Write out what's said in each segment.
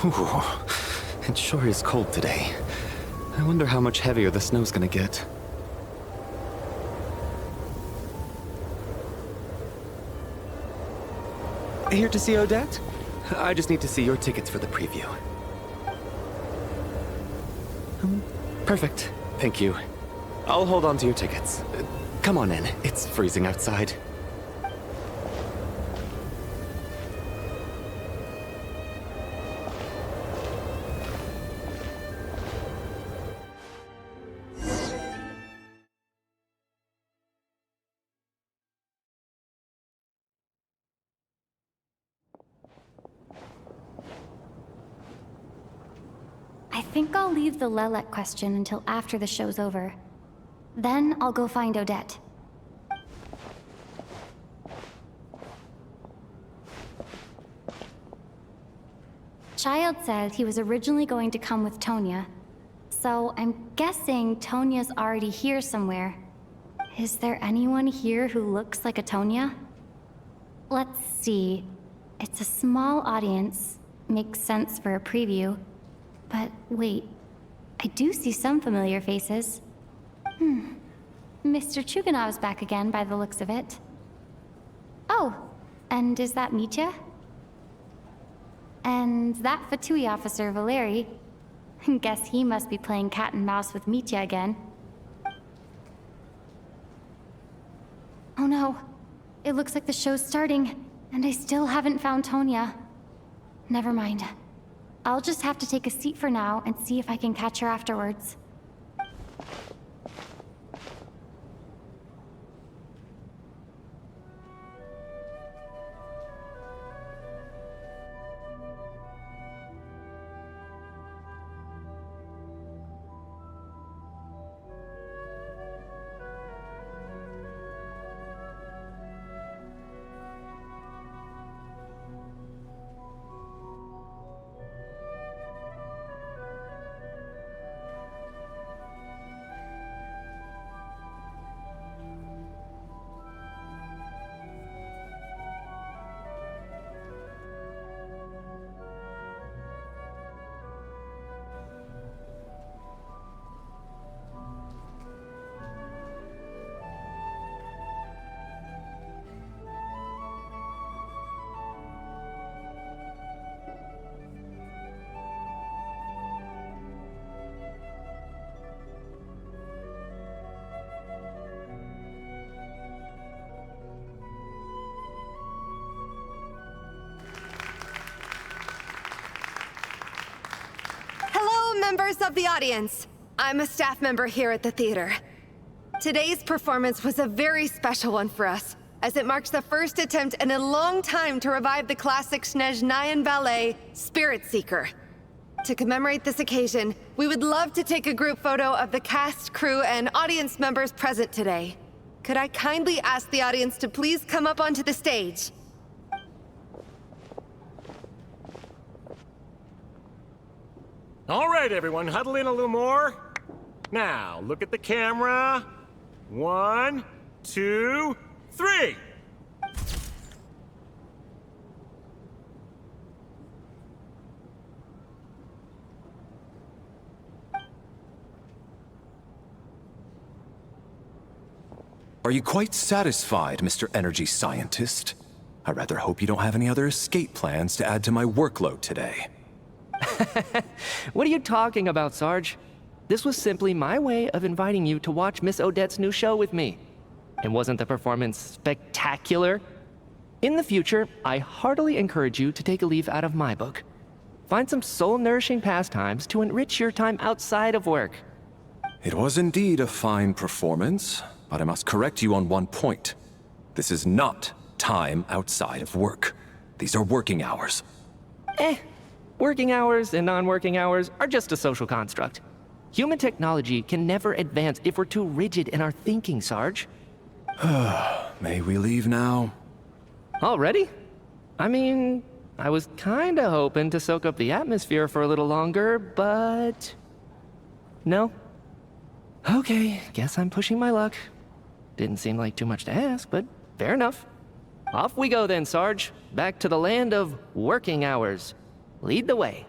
Ooh, it sure is cold today. I wonder how much heavier the snow's gonna get. Here to see Odette? I just need to see your tickets for the preview. Perfect. Thank you. I'll hold on to your tickets. Come on in. It's freezing outside. I think I'll leave the Lelek question until after the show's over. Then I'll go find Odette. Child said he was originally going to come with Tonya, so I'm guessing Tonya's already here somewhere. Is there anyone here who looks like a Tonya? Let's see. It's a small audience. Makes sense for a preview. But wait, I do see some familiar faces. Mr. Chuganov's back again by the looks of it. Oh, and is that Mitya? And that Fatui officer, Valeri. Guess he must be playing cat and mouse with Mitya again. Oh no, it looks like the show's starting, and I still haven't found Tonya. Never mind. I'll just have to take a seat for now and see if I can catch her afterwards. Members of the audience, I'm a staff member here at the theater. Today's performance was a very special one for us, as it marks the first attempt in a long time to revive the classic Snezhnayan ballet, Spirit Seeker. To commemorate this occasion, we would love to take a group photo of the cast, crew, and audience members present today. Could I kindly ask the audience to please come up onto the stage? All right, everyone, huddle in a little more. Now, look at the camera. 1, 2, 3. Are you quite satisfied, Mr. Energy Scientist? I rather hope you don't have any other escape plans to add to my workload today. What are you talking about, Sarge? This was simply my way of inviting you to watch Miss Odette's new show with me. And wasn't the performance spectacular? In the future, I heartily encourage you to take a leaf out of my book. Find some soul-nourishing pastimes to enrich your time outside of work. It was indeed a fine performance, but I must correct you on one point. This is not time outside of work. These are working hours. Working hours and non-working hours are just a social construct. Human technology can never advance if we're too rigid in our thinking, Sarge. May we leave now? Already? I mean, I was kinda hoping to soak up the atmosphere for a little longer, but... No? Okay, guess I'm pushing my luck. Didn't seem like too much to ask, but fair enough. Off we go then, Sarge. Back to the land of working hours. Lead the way.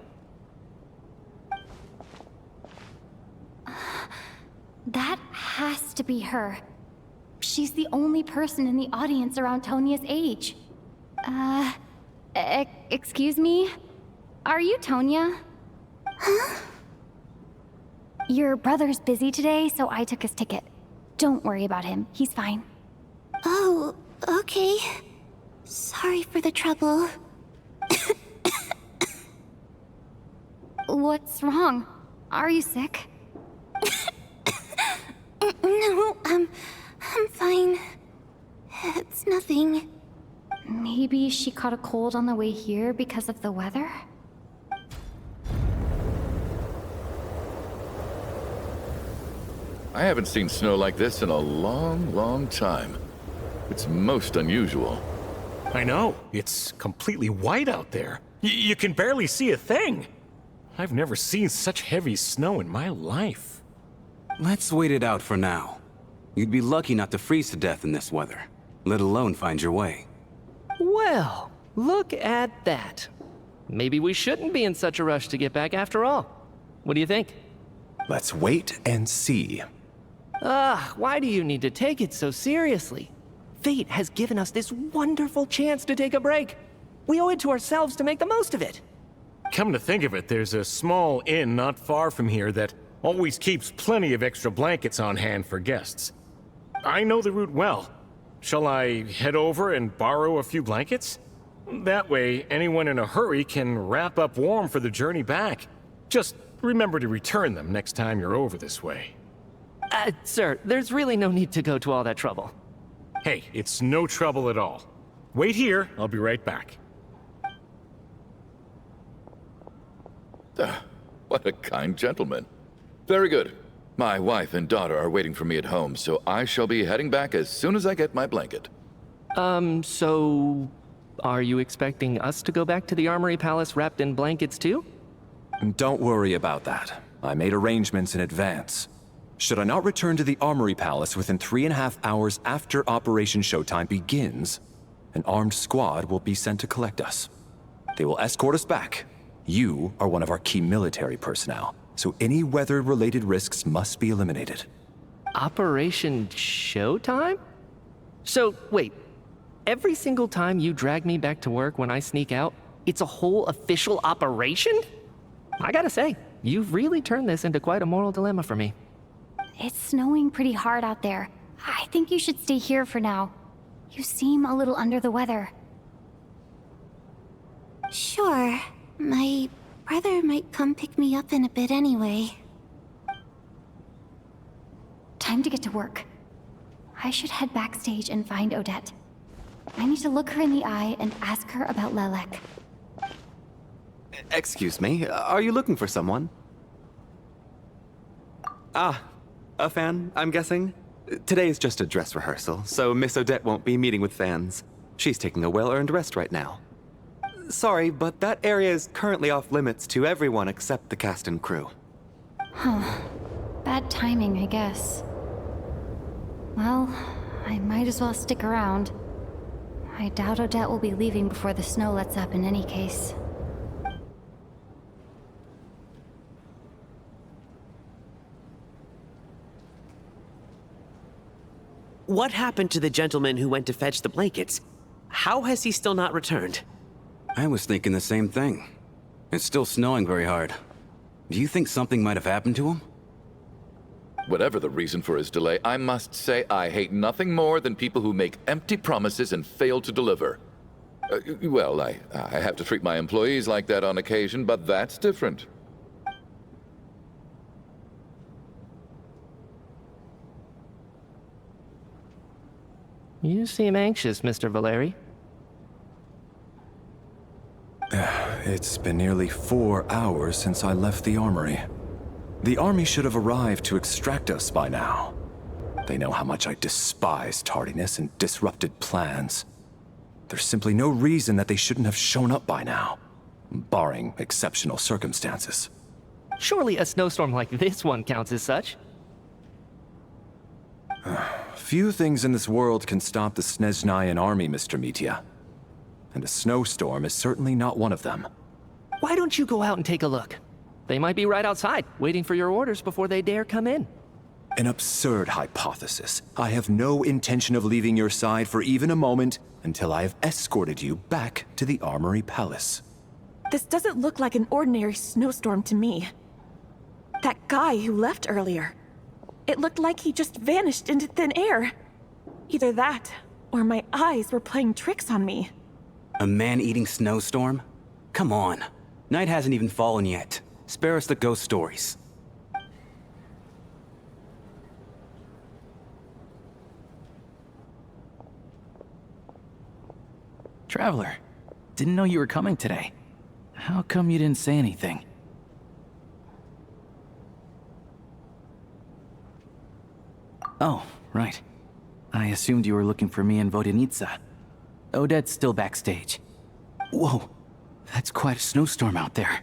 That has to be her. She's the only person in the audience around Tonia's age. Excuse me? Are you Tonia? Huh? Your brother's busy today, so I took his ticket. Don't worry about him. He's fine. Oh, okay. Sorry for the trouble. What's wrong? Are you sick? No, I'm fine. It's nothing. Maybe she caught a cold on the way here because of the weather? I haven't seen snow like this in a long, long time. It's most unusual. I know. It's completely white out there. You can barely see a thing. I've never seen such heavy snow in my life. Let's wait it out for now. You'd be lucky not to freeze to death in this weather, let alone find your way. Well, look at that. Maybe we shouldn't be in such a rush to get back after all. What do you think? Let's wait and see. Why do you need to take it so seriously? Fate has given us this wonderful chance to take a break. We owe it to ourselves to make the most of it. Come to think of it, there's a small inn not far from here that always keeps plenty of extra blankets on hand for guests. I know the route well. Shall I head over and borrow a few blankets? That way, anyone in a hurry can wrap up warm for the journey back. Just remember to return them next time you're over this way. Sir, there's really no need to go to all that trouble. Hey, it's no trouble at all. Wait here, I'll be right back. What a kind gentleman. Very good. My wife and daughter are waiting for me at home, so I shall be heading back as soon as I get my blanket. So... Are you expecting us to go back to the Armory Palace wrapped in blankets too? Don't worry about that. I made arrangements in advance. Should I not return to the Armory Palace within 3.5 hours after Operation Showtime begins, an armed squad will be sent to collect us. They will escort us back. You are one of our key military personnel, so any weather-related risks must be eliminated. Operation Showtime? So, wait. Every single time you drag me back to work when I sneak out, it's a whole official operation? I gotta say, you've really turned this into quite a moral dilemma for me. It's snowing pretty hard out there. I think you should stay here for now. You seem a little under the weather. Sure. My brother might come pick me up in a bit anyway. Time to get to work. I should head backstage and find Odette. I need to look her in the eye and ask her about Lelek. Excuse me, are you looking for someone? Ah, a fan, I'm guessing? Today is just a dress rehearsal, so Miss Odette won't be meeting with fans. She's taking a well-earned rest right now. Sorry, but that area is currently off limits to everyone except the cast and crew. Huh. Bad timing, I guess. Well, I might as well stick around. I doubt Odette will be leaving before the snow lets up in any case. What happened to the gentleman who went to fetch the blankets? How has he still not returned? I was thinking the same thing. It's still snowing very hard. Do you think something might have happened to him? Whatever the reason for his delay, I must say I hate nothing more than people who make empty promises and fail to deliver. Well, I have to treat my employees like that on occasion, but that's different. You seem anxious, Mr. Valeri. It's been nearly 4 hours since I left the armory. The army should have arrived to extract us by now. They know how much I despise tardiness and disrupted plans. There's simply no reason that they shouldn't have shown up by now, barring exceptional circumstances. Surely a snowstorm like this one counts as such. Few things in this world can stop the Snezhnayan army, Mr. Mitya. And a snowstorm is certainly not one of them. Why don't you go out and take a look? They might be right outside, waiting for your orders before they dare come in. An absurd hypothesis. I have no intention of leaving your side for even a moment until I have escorted you back to the Armory Palace. This doesn't look like an ordinary snowstorm to me. That guy who left earlier. It looked like he just vanished into thin air. Either that, or my eyes were playing tricks on me. A man-eating snowstorm? Come on. Night hasn't even fallen yet. Spare us the ghost stories. Traveler, didn't know you were coming today. How come you didn't say anything? Oh, right. I assumed you were looking for me and Vodenitsa. Odette's still backstage. Whoa, that's quite a snowstorm out there.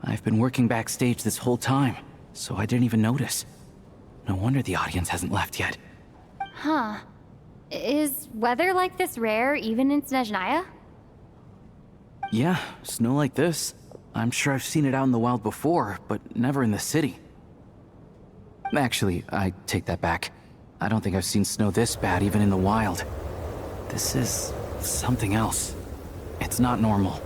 I've been working backstage this whole time, so I didn't even notice. No wonder the audience hasn't left yet. Huh. Is weather like this rare even in Snezhnaya? Yeah, snow like this. I'm sure I've seen it out in the wild before, but never in the city. Actually, I take that back. I don't think I've seen snow this bad even in the wild. This is something else. It's not normal.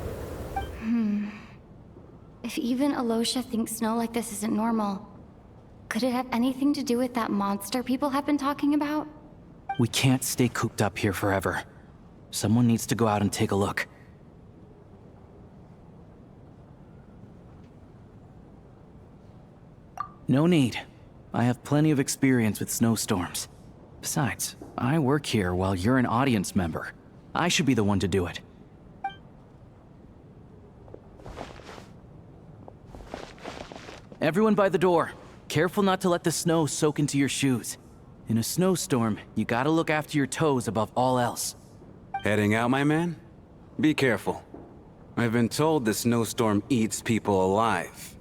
If even Alosha thinks snow like this isn't normal, could it have anything to do with that monster people have been talking about? We can't stay cooped up here forever. Someone needs to go out and take a look. No need. I have plenty of experience with snowstorms. Besides, I work here while you're an audience member. I should be the one to do it. Everyone by the door. Careful not to let the snow soak into your shoes. In a snowstorm, you gotta look after your toes above all else. Heading out, my man? Be careful. I've been told the snowstorm eats people alive.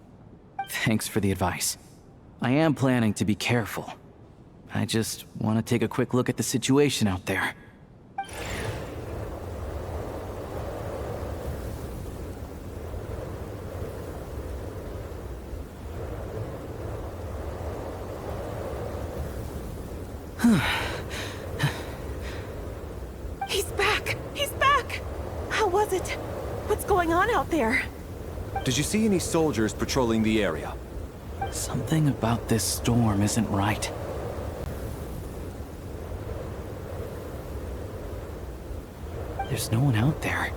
Thanks for the advice. I am planning to be careful. I just want to take a quick look at the situation out there. He's back! He's back! How was it? What's going on out there? Did you see any soldiers patrolling the area? Something about this storm isn't right. There's no one out there.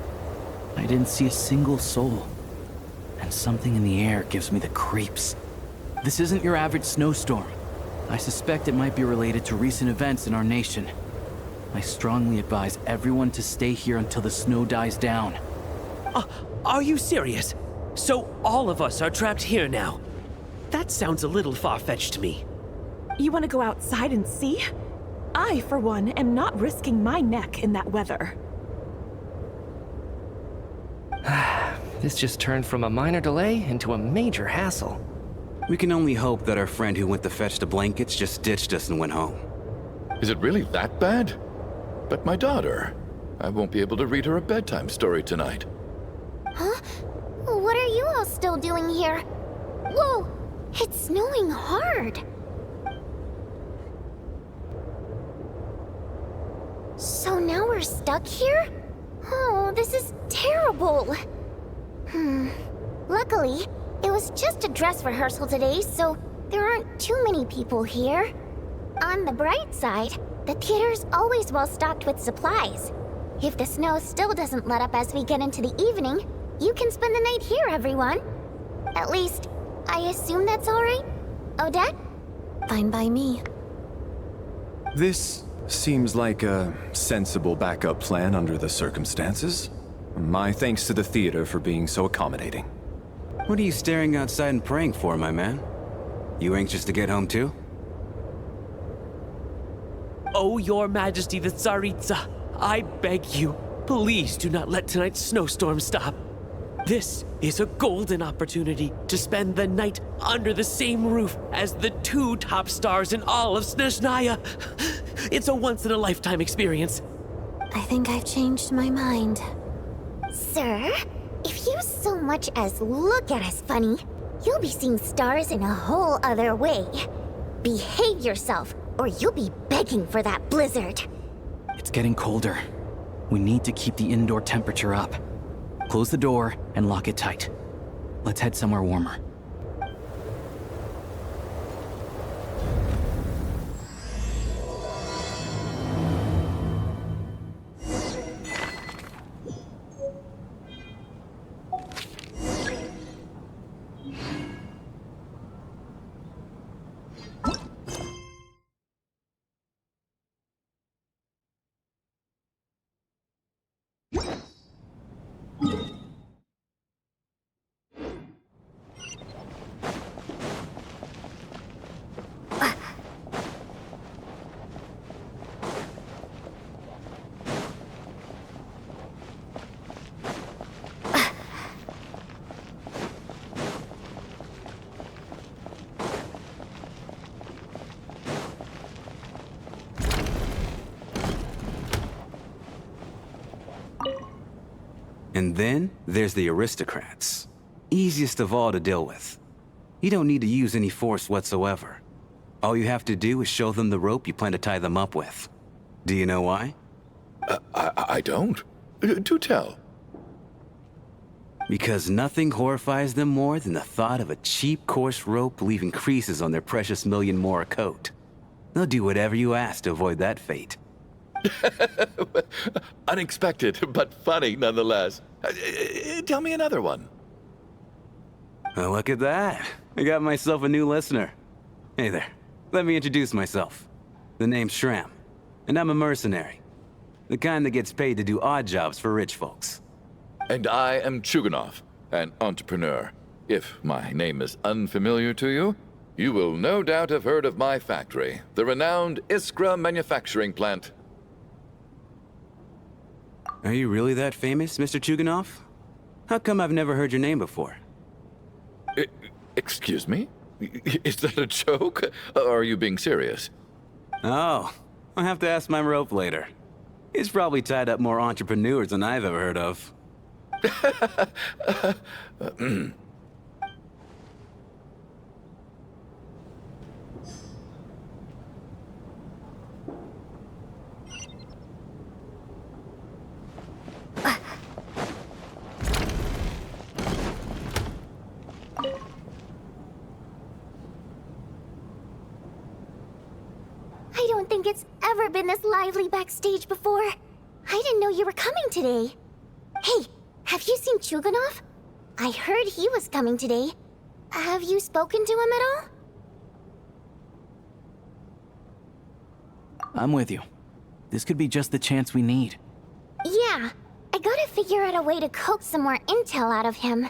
I didn't see a single soul. And something in the air gives me the creeps. This isn't your average snowstorm. I suspect it might be related to recent events in our nation. I strongly advise everyone to stay here until the snow dies down. Are you serious? So all of us are trapped here now? That sounds a little far-fetched to me. You want to go outside and see? I, for one, am not risking my neck in that weather. This just turned from a minor delay into a major hassle. We can only hope that our friend who went to fetch the blankets just ditched us and went home. Is it really that bad? But my daughter, I won't be able to read her a bedtime story tonight. Huh? What are you all still doing here? Whoa! It's snowing hard! So now we're stuck here? Oh, this is terrible! Luckily, it was just a dress rehearsal today, so there aren't too many people here. On the bright side, the theater's always well stocked with supplies. If the snow still doesn't let up as we get into the evening, you can spend the night here, everyone. At least, I assume that's all right? Odette? Fine by me. This Seems like a sensible backup plan under the circumstances. My thanks to the theater for being so accommodating. What are you staring outside and praying for, my man? You anxious to get home too? Oh, Your Majesty the Tsaritsa, I beg you, please do not let tonight's snowstorm stop. This is a golden opportunity to spend the night under the same roof as the two top stars in all of Snezhnaya. It's a once-in-a-lifetime experience. I think I've changed my mind. Sir, if you so much as look at us funny, you'll be seeing stars in a whole other way. Behave yourself, or you'll be begging for that blizzard. It's getting colder. We need to keep the indoor temperature up. Close the door and lock it tight. Let's head somewhere warmer. And then there's the aristocrats. Easiest of all to deal with. You don't need to use any force whatsoever. All you have to do is show them the rope you plan to tie them up with. Do you know why? I don't. Do tell. Because nothing horrifies them more than the thought of a cheap, coarse rope leaving creases on their precious million Mora coat. They'll do whatever you ask to avoid that fate. Unexpected, but funny nonetheless. Tell me another one. Oh, look at that. I got myself a new listener. Hey there. Let me introduce myself. The name's Shram, and I'm a mercenary. The kind that gets paid to do odd jobs for rich folks. And I am Chuganov, an entrepreneur. If my name is unfamiliar to you, you will no doubt have heard of my factory, the renowned Iskra manufacturing plant. Are you really that famous, Mr. Chuganov? How come I've never heard your name before? Excuse me? Is that a joke? Or are you being serious? Oh, I'll have to ask my rope later. It's probably tied up more entrepreneurs than I've ever heard of. I don't think it's ever been this lively backstage before. I didn't know you were coming today. Hey, have you seen Chuganov? I heard he was coming today. Have you spoken to him at all? I'm with you. This could be just the chance we need. Yeah, I gotta figure out a way to coax some more intel out of him.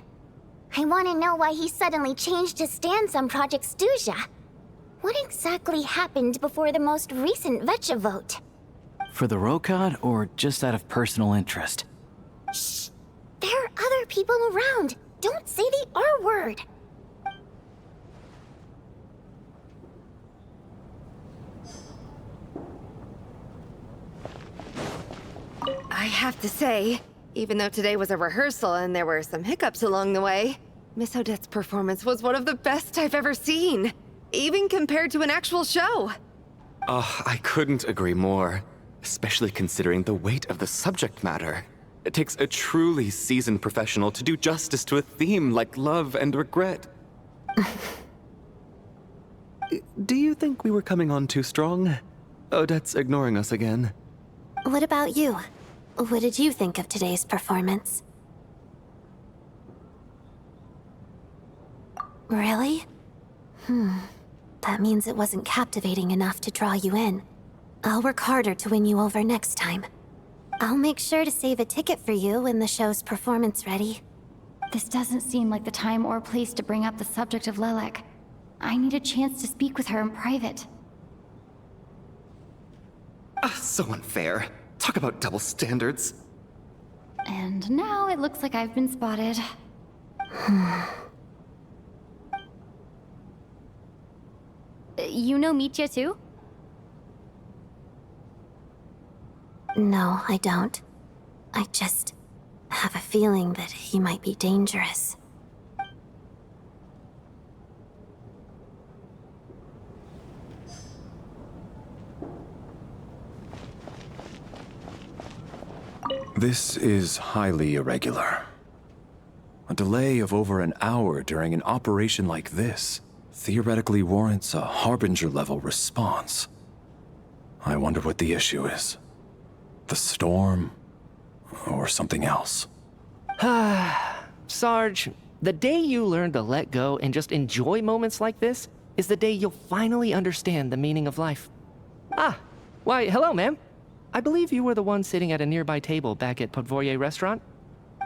I want to know why he suddenly changed his stance on Project Stuzha. What exactly happened before the most recent Vecha vote? For the Rokad, or just out of personal interest? Shh! There are other people around. Don't say the R word. I have to say, even though today was a rehearsal and there were some hiccups along the way, Miss Odette's performance was one of the best I've ever seen, even compared to an actual show. Oh, I couldn't agree more, especially considering the weight of the subject matter. It takes a truly seasoned professional to do justice to a theme like love and regret. Do you think we were coming on too strong? Odette's ignoring us again. What about you? What did you think of today's performance? Really? That means it wasn't captivating enough to draw you in. I'll work harder to win you over next time. I'll make sure to save a ticket for you when the show's performance ready. This doesn't seem like the time or place to bring up the subject of Lelek. I need a chance to speak with her in private. So unfair. Talk about double standards. And now it looks like I've been spotted. You know Mitya too? No, I don't. I just have a feeling that he might be dangerous. This is highly irregular. A delay of over an hour during an operation like this theoretically warrants a Harbinger-level response. I wonder what the issue is. The storm, or something else. Sarge, the day you learn to let go and just enjoy moments like this is the day you'll finally understand the meaning of life. Why, hello, ma'am. I believe you were the one sitting at a nearby table back at Podvorye restaurant.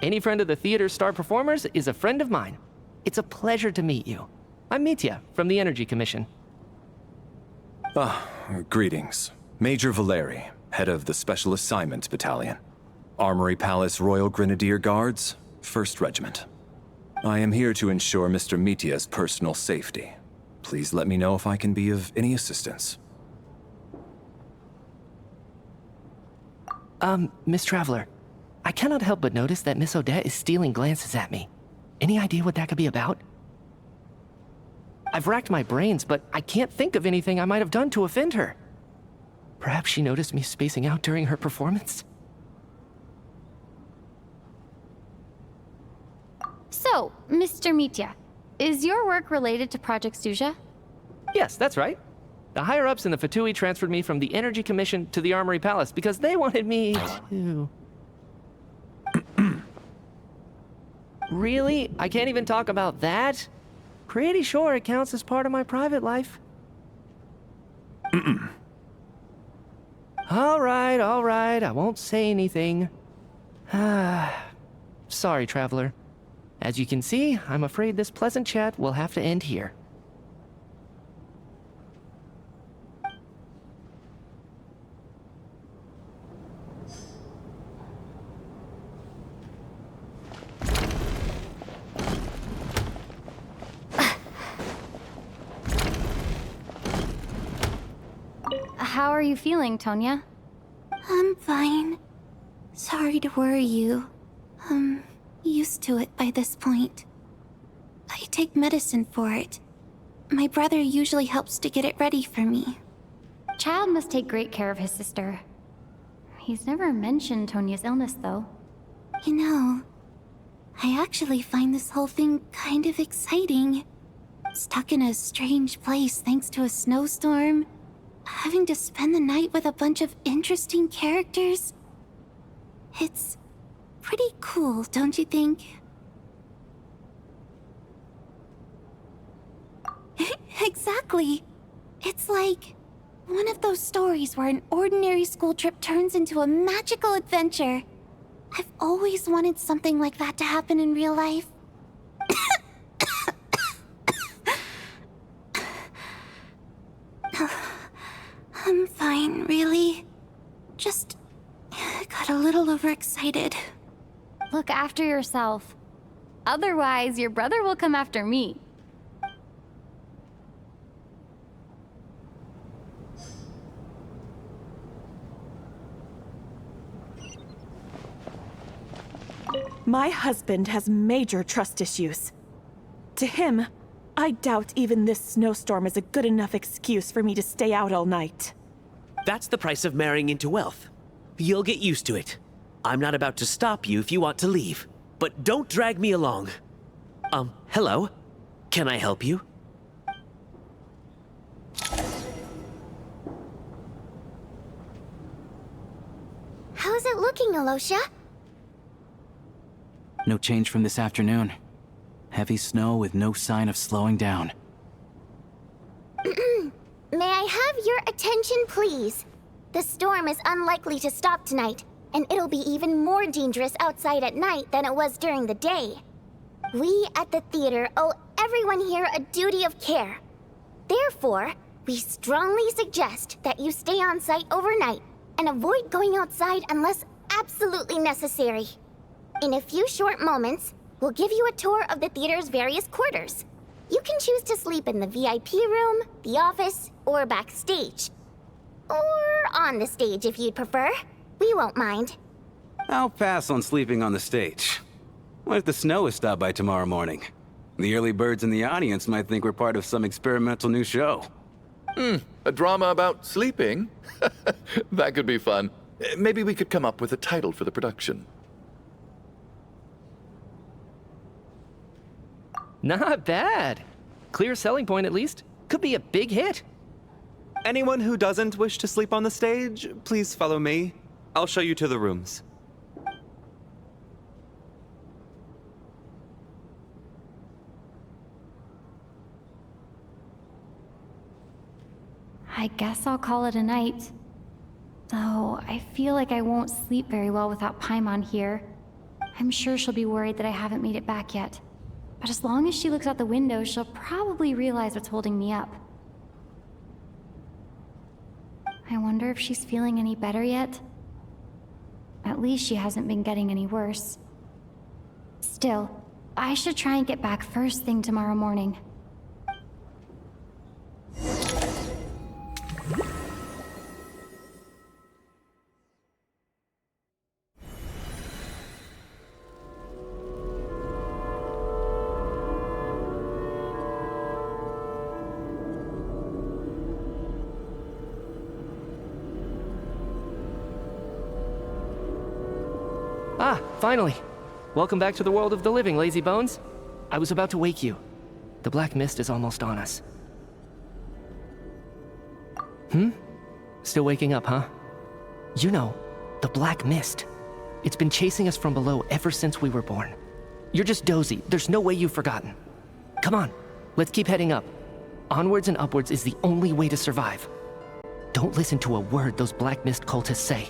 Any friend of the theater's star performers is a friend of mine. It's a pleasure to meet you. I'm Mitya from the Energy Commission. Greetings. Major Valeri, head of the Special Assignments Battalion. Armory Palace Royal Grenadier Guards, 1st Regiment. I am here to ensure Mr. Mitya's personal safety. Please let me know if I can be of any assistance. Miss Traveler, I cannot help but notice that Miss Odette is stealing glances at me. Any idea what that could be about? I've racked my brains, but I can't think of anything I might have done to offend her. Perhaps she noticed me spacing out during her performance? So, Mr. Mitya, is your work related to Project Suja? Yes, that's right. The higher-ups in the Fatui transferred me from the Energy Commission to the Armory Palace because they wanted me to... Really? I can't even talk about that? Pretty sure it counts as part of my private life. All right, I won't say anything. Sorry, Traveler. As you can see, I'm afraid this pleasant chat will have to end here. How are you feeling, Tonya? I'm fine. Sorry to worry you. I'm used to it by this point. I take medicine for it. My brother usually helps to get it ready for me. Child must take great care of his sister. He's never mentioned Tonya's illness, though. You know, I actually find this whole thing kind of exciting. Stuck in a strange place thanks to a snowstorm. Having to spend the night with a bunch of interesting characters. It's pretty cool, don't you think? Exactly. It's like one of those stories where an ordinary school trip turns into a magical adventure. I've always wanted something like that to happen in real life. I'm fine, really. Just got a little overexcited. Look after yourself. Otherwise, your brother will come after me. My husband has major trust issues. To him, I doubt even this snowstorm is a good enough excuse for me to stay out all night. That's the price of marrying into wealth. You'll get used to it. I'm not about to stop you if you want to leave, but don't drag me along. Hello? Can I help you? How's it looking, Alosha? No change from this afternoon. Heavy snow with no sign of slowing down. May I have your attention, please? The storm is unlikely to stop tonight, and it'll be even more dangerous outside at night than it was during the day. We at the theater owe everyone here a duty of care. Therefore, we strongly suggest that you stay on site overnight and avoid going outside unless absolutely necessary. In a few short moments, we'll give you a tour of the theater's various quarters. You can choose to sleep in the VIP room, the office, or backstage. Or on the stage if you'd prefer. We won't mind. I'll pass on sleeping on the stage. What if the snow is stopped by tomorrow morning? The early birds in the audience might think we're part of some experimental new show. A drama about sleeping? That could be fun. Maybe we could come up with a title for the production. Not bad. Clear selling point at least. Could be a big hit. Anyone who doesn't wish to sleep on the stage, please follow me. I'll show you to the rooms. I guess I'll call it a night. Though I feel like I won't sleep very well without Paimon here. I'm sure she'll be worried that I haven't made it back yet. But as long as she looks out the window, she'll probably realize what's holding me up. I wonder if she's feeling any better yet. At least she hasn't been getting any worse. Still, I should try and get back first thing tomorrow morning. Ah, finally. Welcome back to the world of the living, lazy bones. I was about to wake you. The black mist is almost on us. Still waking up, huh? You know, the black mist. It's been chasing us from below ever since we were born. You're just dozy. There's no way you've forgotten. Come on, let's keep heading up. Onwards and upwards is the only way to survive. Don't listen to a word those black mist cultists say.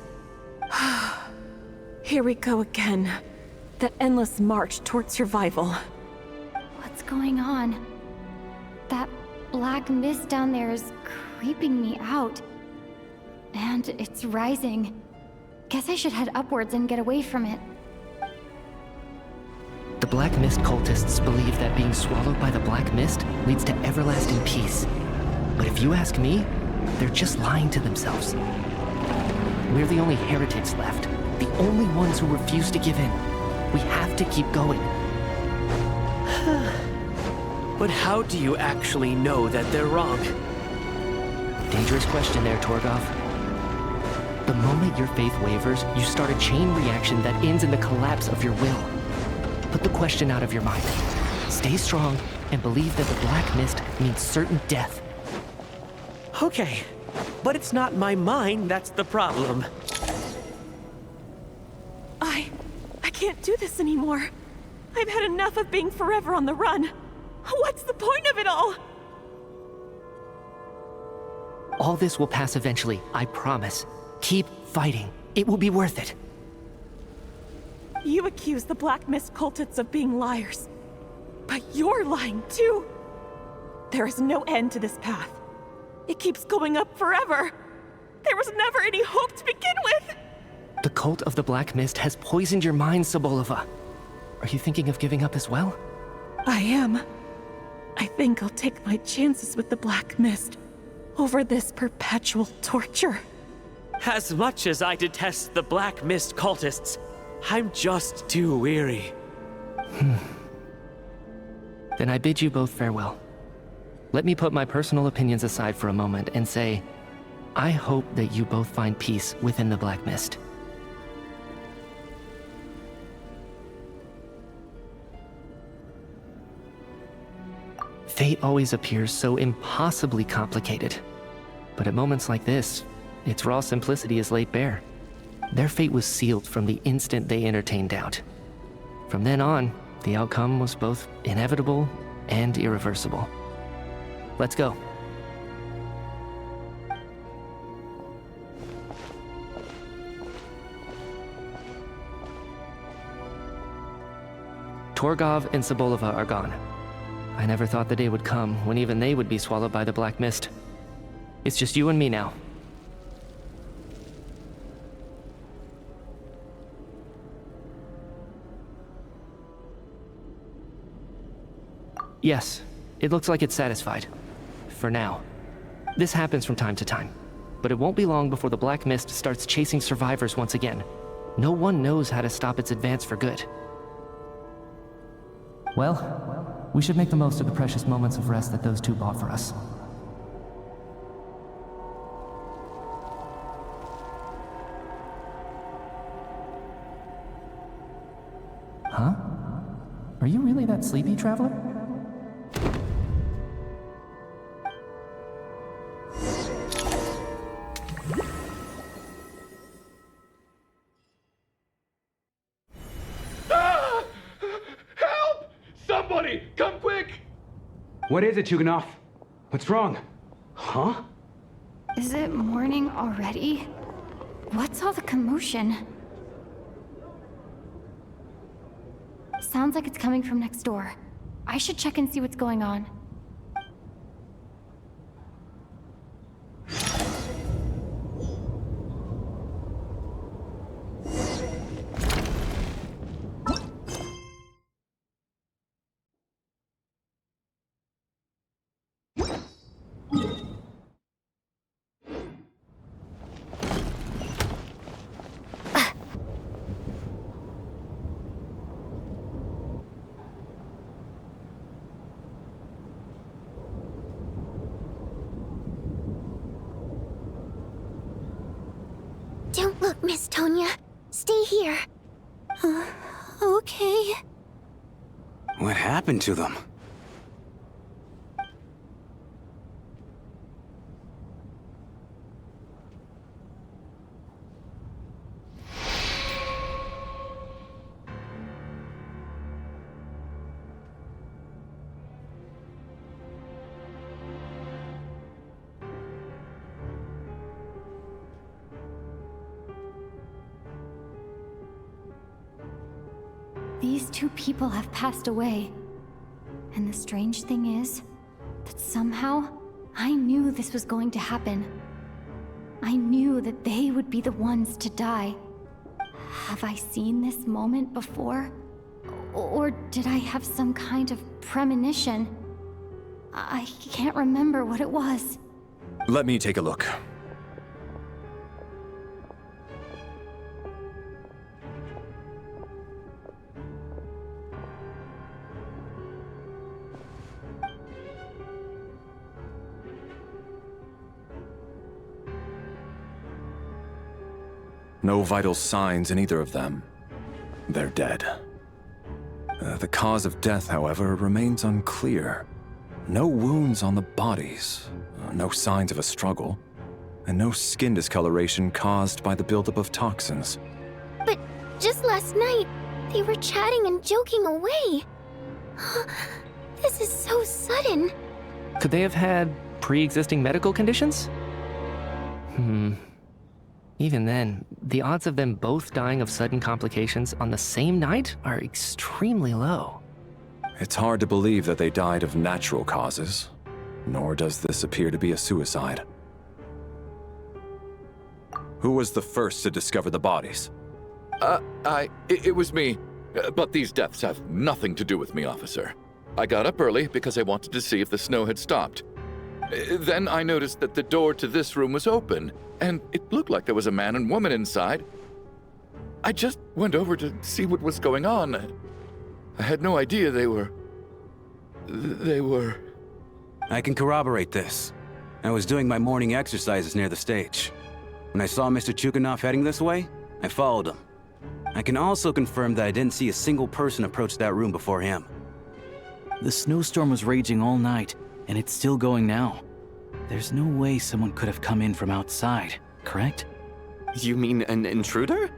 Here we go again. That endless march toward survival. What's going on? That black mist down there is creeping me out. And it's rising. Guess I should head upwards and get away from it. The black mist cultists believe that being swallowed by the black mist leads to everlasting peace. But if you ask me, they're just lying to themselves. We're the only heretics left. The only ones who refuse to give in. We have to keep going. But how do you actually know that they're wrong? Dangerous question there, Torgov. The moment your faith wavers, you start a chain reaction that ends in the collapse of your will. Put the question out of your mind. Stay strong and believe that the black mist means certain death. Okay, but it's not my mind that's the problem. I can't do this anymore. I've had enough of being forever on the run. What's the point of it all? All this will pass eventually, I promise. Keep fighting. It will be worth it. You accuse the Black Mist cultists of being liars. But you're lying too. There is no end to this path. It keeps going up forever. There was never any hope to begin with. The cult of the Black Mist has poisoned your mind, Sobolova. Are you thinking of giving up as well? I am. I think I'll take my chances with the Black Mist over this perpetual torture. As much as I detest the Black Mist cultists, I'm just too weary. Then I bid you both farewell. Let me put my personal opinions aside for a moment and say, I hope that you both find peace within the Black Mist. Fate always appears so impossibly complicated. But at moments like this, its raw simplicity is laid bare. Their fate was sealed from the instant they entertained doubt. From then on, the outcome was both inevitable and irreversible. Let's go. Torgov and Sobolova are gone. I never thought the day would come when even they would be swallowed by the black mist. It's just you and me now. Yes, it looks like it's satisfied. For now. This happens from time to time, but it won't be long before the black mist starts chasing survivors once again. No one knows how to stop its advance for good. Well, we should make the most of the precious moments of rest that those two bought for us. Huh? Are you really that sleepy, traveler? Somebody, come quick! What is it, Chuganov? What's wrong? Huh? Is it morning already? What's all the commotion? Sounds like it's coming from next door. I should check and see what's going on. Don't look, Miss Tonya. Stay here. Okay. What happened to them? These two people have passed away. And the strange thing is that somehow I knew this was going to happen. I knew that they would be the ones to die. Have I seen this moment before? Or did I have some kind of premonition? I can't remember what it was. Let me take a look. No vital signs in either of them. They're dead. The cause of death, however, remains unclear. No wounds on the bodies, no signs of a struggle, and no skin discoloration caused by the buildup of toxins. But just last night, they were chatting and joking away. This is so sudden. Could they have had pre-existing medical conditions? Even then, the odds of them both dying of sudden complications on the same night are extremely low. It's hard to believe that they died of natural causes, nor does this appear to be a suicide. Who was the first to discover the bodies? It was me. But these deaths have nothing to do with me, officer. I got up early because I wanted to see if the snow had stopped. Then I noticed that the door to this room was open, and it looked like there was a man and woman inside. I just went over to see what was going on. I had no idea they were... I can corroborate this. I was doing my morning exercises near the stage. When I saw Mr. Chuganov heading this way, I followed him. I can also confirm that I didn't see a single person approach that room before him. The snowstorm was raging all night, and it's still going now. There's no way someone could have come in from outside, correct? You mean an intruder?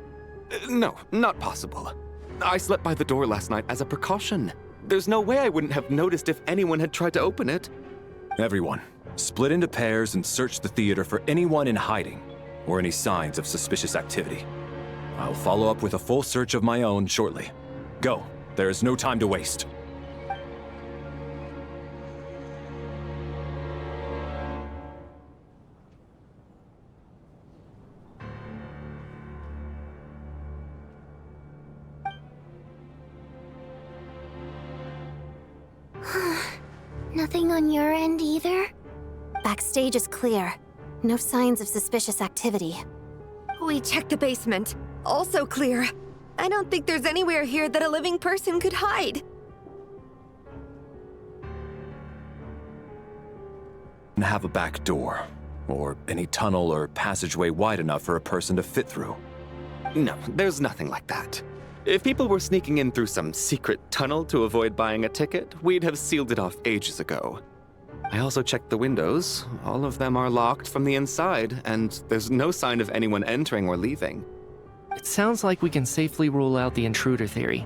No, not possible. I slept by the door last night as a precaution. There's no way I wouldn't have noticed if anyone had tried to open it. Everyone, split into pairs and search the theater for anyone in hiding, or any signs of suspicious activity. I'll follow up with a full search of my own shortly. Go. There is no time to waste. Nothing on your end either? Backstage is clear. No signs of suspicious activity. We checked the basement. Also clear. I don't think there's anywhere here that a living person could hide. And have a back door, or any tunnel or passageway wide enough for a person to fit through. No, there's nothing like that. If people were sneaking in through some secret tunnel to avoid buying a ticket, we'd have sealed it off ages ago. I also checked the windows. All of them are locked from the inside, and there's no sign of anyone entering or leaving. It sounds like we can safely rule out the intruder theory.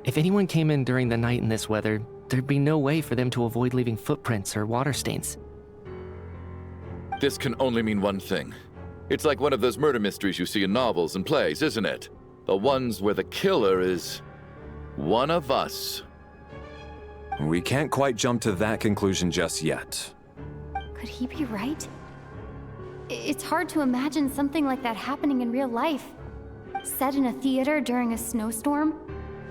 If anyone came in during the night in this weather, there'd be no way for them to avoid leaving footprints or water stains. This can only mean one thing. It's like one of those murder mysteries you see in novels and plays, isn't it? The ones where the killer is one of us. We can't quite jump to that conclusion just yet. Could he be right? It's hard to imagine something like that happening in real life. Set in a theater during a snowstorm,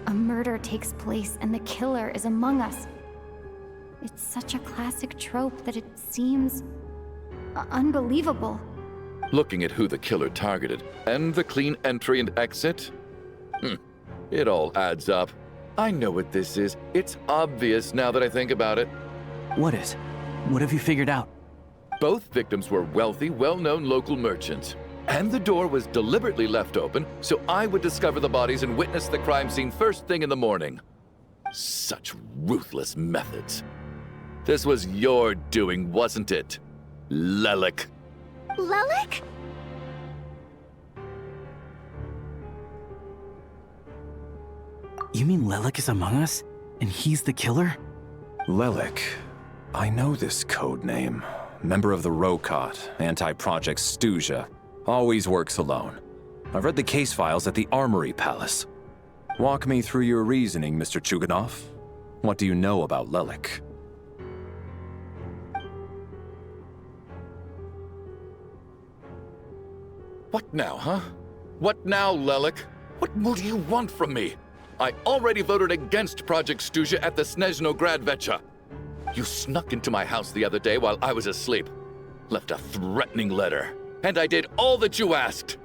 a murder takes place and the killer is among us. It's such a classic trope that it seems unbelievable. Looking at who the killer targeted, and the clean entry and exit, it all adds up. I know what this is. It's obvious now that I think about it. What is? What have you figured out? Both victims were wealthy, well-known local merchants. And the door was deliberately left open so I would discover the bodies and witness the crime scene first thing in the morning. Such ruthless methods. This was your doing, wasn't it, Lelek? Lelek? You mean Lelek is among us? And he's the killer? Lelek. I know this code name. Member of the Rokot, anti-Project Snezhnaya. Always works alone. I've read the case files at the Armory Palace. Walk me through your reasoning, Mr. Chuganov. What do you know about Lelek? What now, huh? What now, Lelek? What more do you want from me? I already voted against Project Snezhnaya at the Snezhnaya Gradvecha. You snuck into my house the other day while I was asleep. Left a threatening letter. And I did all that you asked.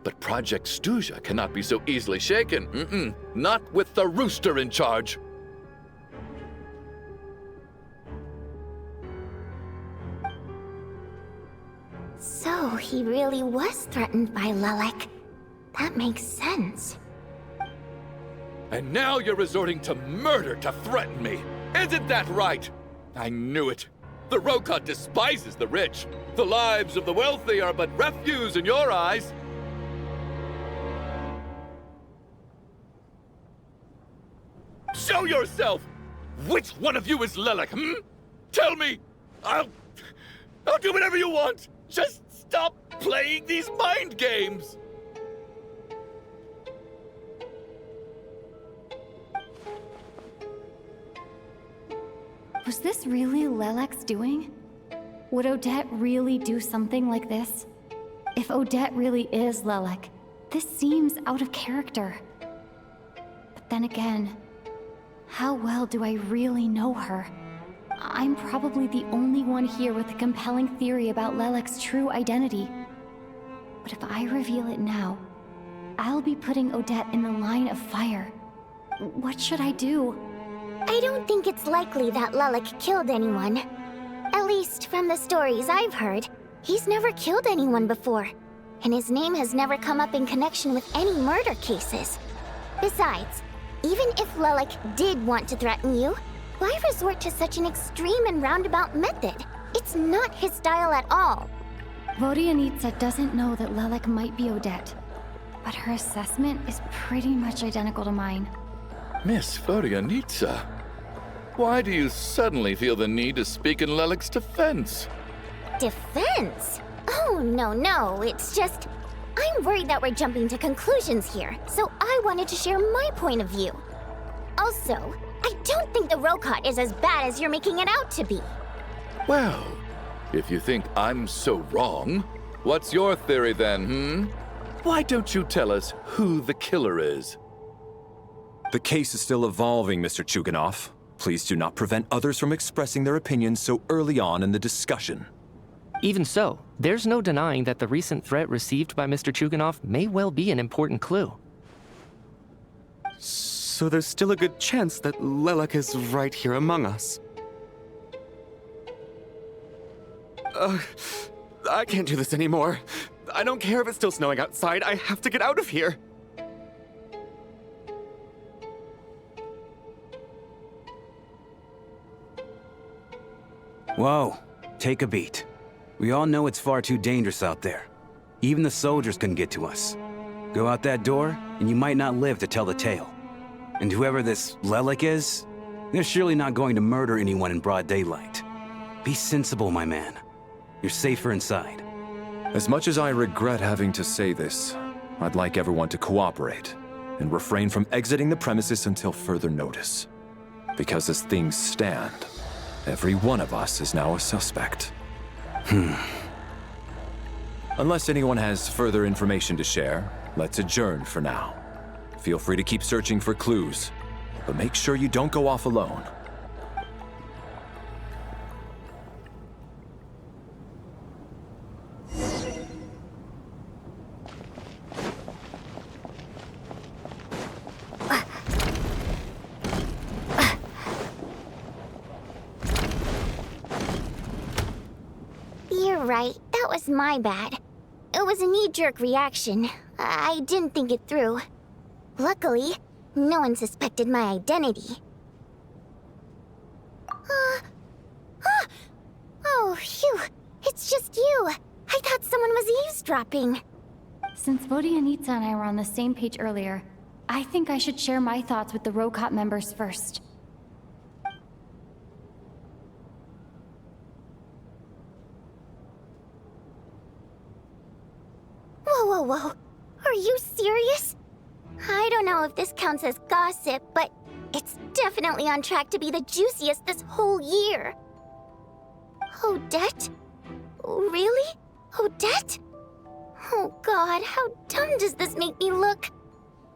But Project Snezhnaya cannot be so easily shaken. Not with the rooster in charge. So he really was threatened by Lelek. That makes sense. And now you're resorting to murder to threaten me. Isn't that right? I knew it. The Rokot despises the rich. The lives of the wealthy are but refuse in your eyes. Show yourself! Which one of you is Lelek, Tell me! I'll do whatever you want! Just stop playing these mind games! Was this really Lelek's doing? Would Odette really do something like this? If Odette really is Lelek, this seems out of character. But then again, how well do I really know her? I'm probably the only one here with a compelling theory about Lelek's true identity. But if I reveal it now, I'll be putting Odette in the line of fire. What should I do? I don't think it's likely that Lelek killed anyone. At least from the stories I've heard, he's never killed anyone before. And his name has never come up in connection with any murder cases. Besides, even if Lelek did want to threaten you, why resort to such an extreme and roundabout method? It's not his style at all. Vodianitsa doesn't know that Lelek might be Odette, but her assessment is pretty much identical to mine. Miss Vodianitsa, why do you suddenly feel the need to speak in Lelek's defense? Defense? Oh, no, it's just... I'm worried that we're jumping to conclusions here, so I wanted to share my point of view. Also, I don't think the Rokot is as bad as you're making it out to be. Well, if you think I'm so wrong, what's your theory then, Why don't you tell us who the killer is? The case is still evolving, Mr. Chuganov. Please do not prevent others from expressing their opinions so early on in the discussion. Even so, there's no denying that the recent threat received by Mr. Chuganov may well be an important clue. So there's still a good chance that Lelek is right here among us. I can't do this anymore. I don't care if it's still snowing outside. I have to get out of here. Whoa, take a beat. We all know it's far too dangerous out there. Even the soldiers couldn't get to us. Go out that door, and you might not live to tell the tale. And whoever this Lelek is, they're surely not going to murder anyone in broad daylight. Be sensible, my man. You're safer inside. As much as I regret having to say this, I'd like everyone to cooperate and refrain from exiting the premises until further notice. Because as things stand, every one of us is now a suspect. Unless anyone has further information to share, let's adjourn for now. Feel free to keep searching for clues, but make sure you don't go off alone. You're right, that was my bad. It was a knee-jerk reaction. I didn't think it through. Luckily, no one suspected my identity. Oh, phew. It's just you. I thought someone was eavesdropping. Since Vodyanitsa and I were on the same page earlier, I think I should share my thoughts with the Rokot members first. Whoa. Are you serious? I don't know if this counts as gossip, but it's definitely on track to be the juiciest this whole year. Odette? Really? Odette? Oh god, how dumb does this make me look?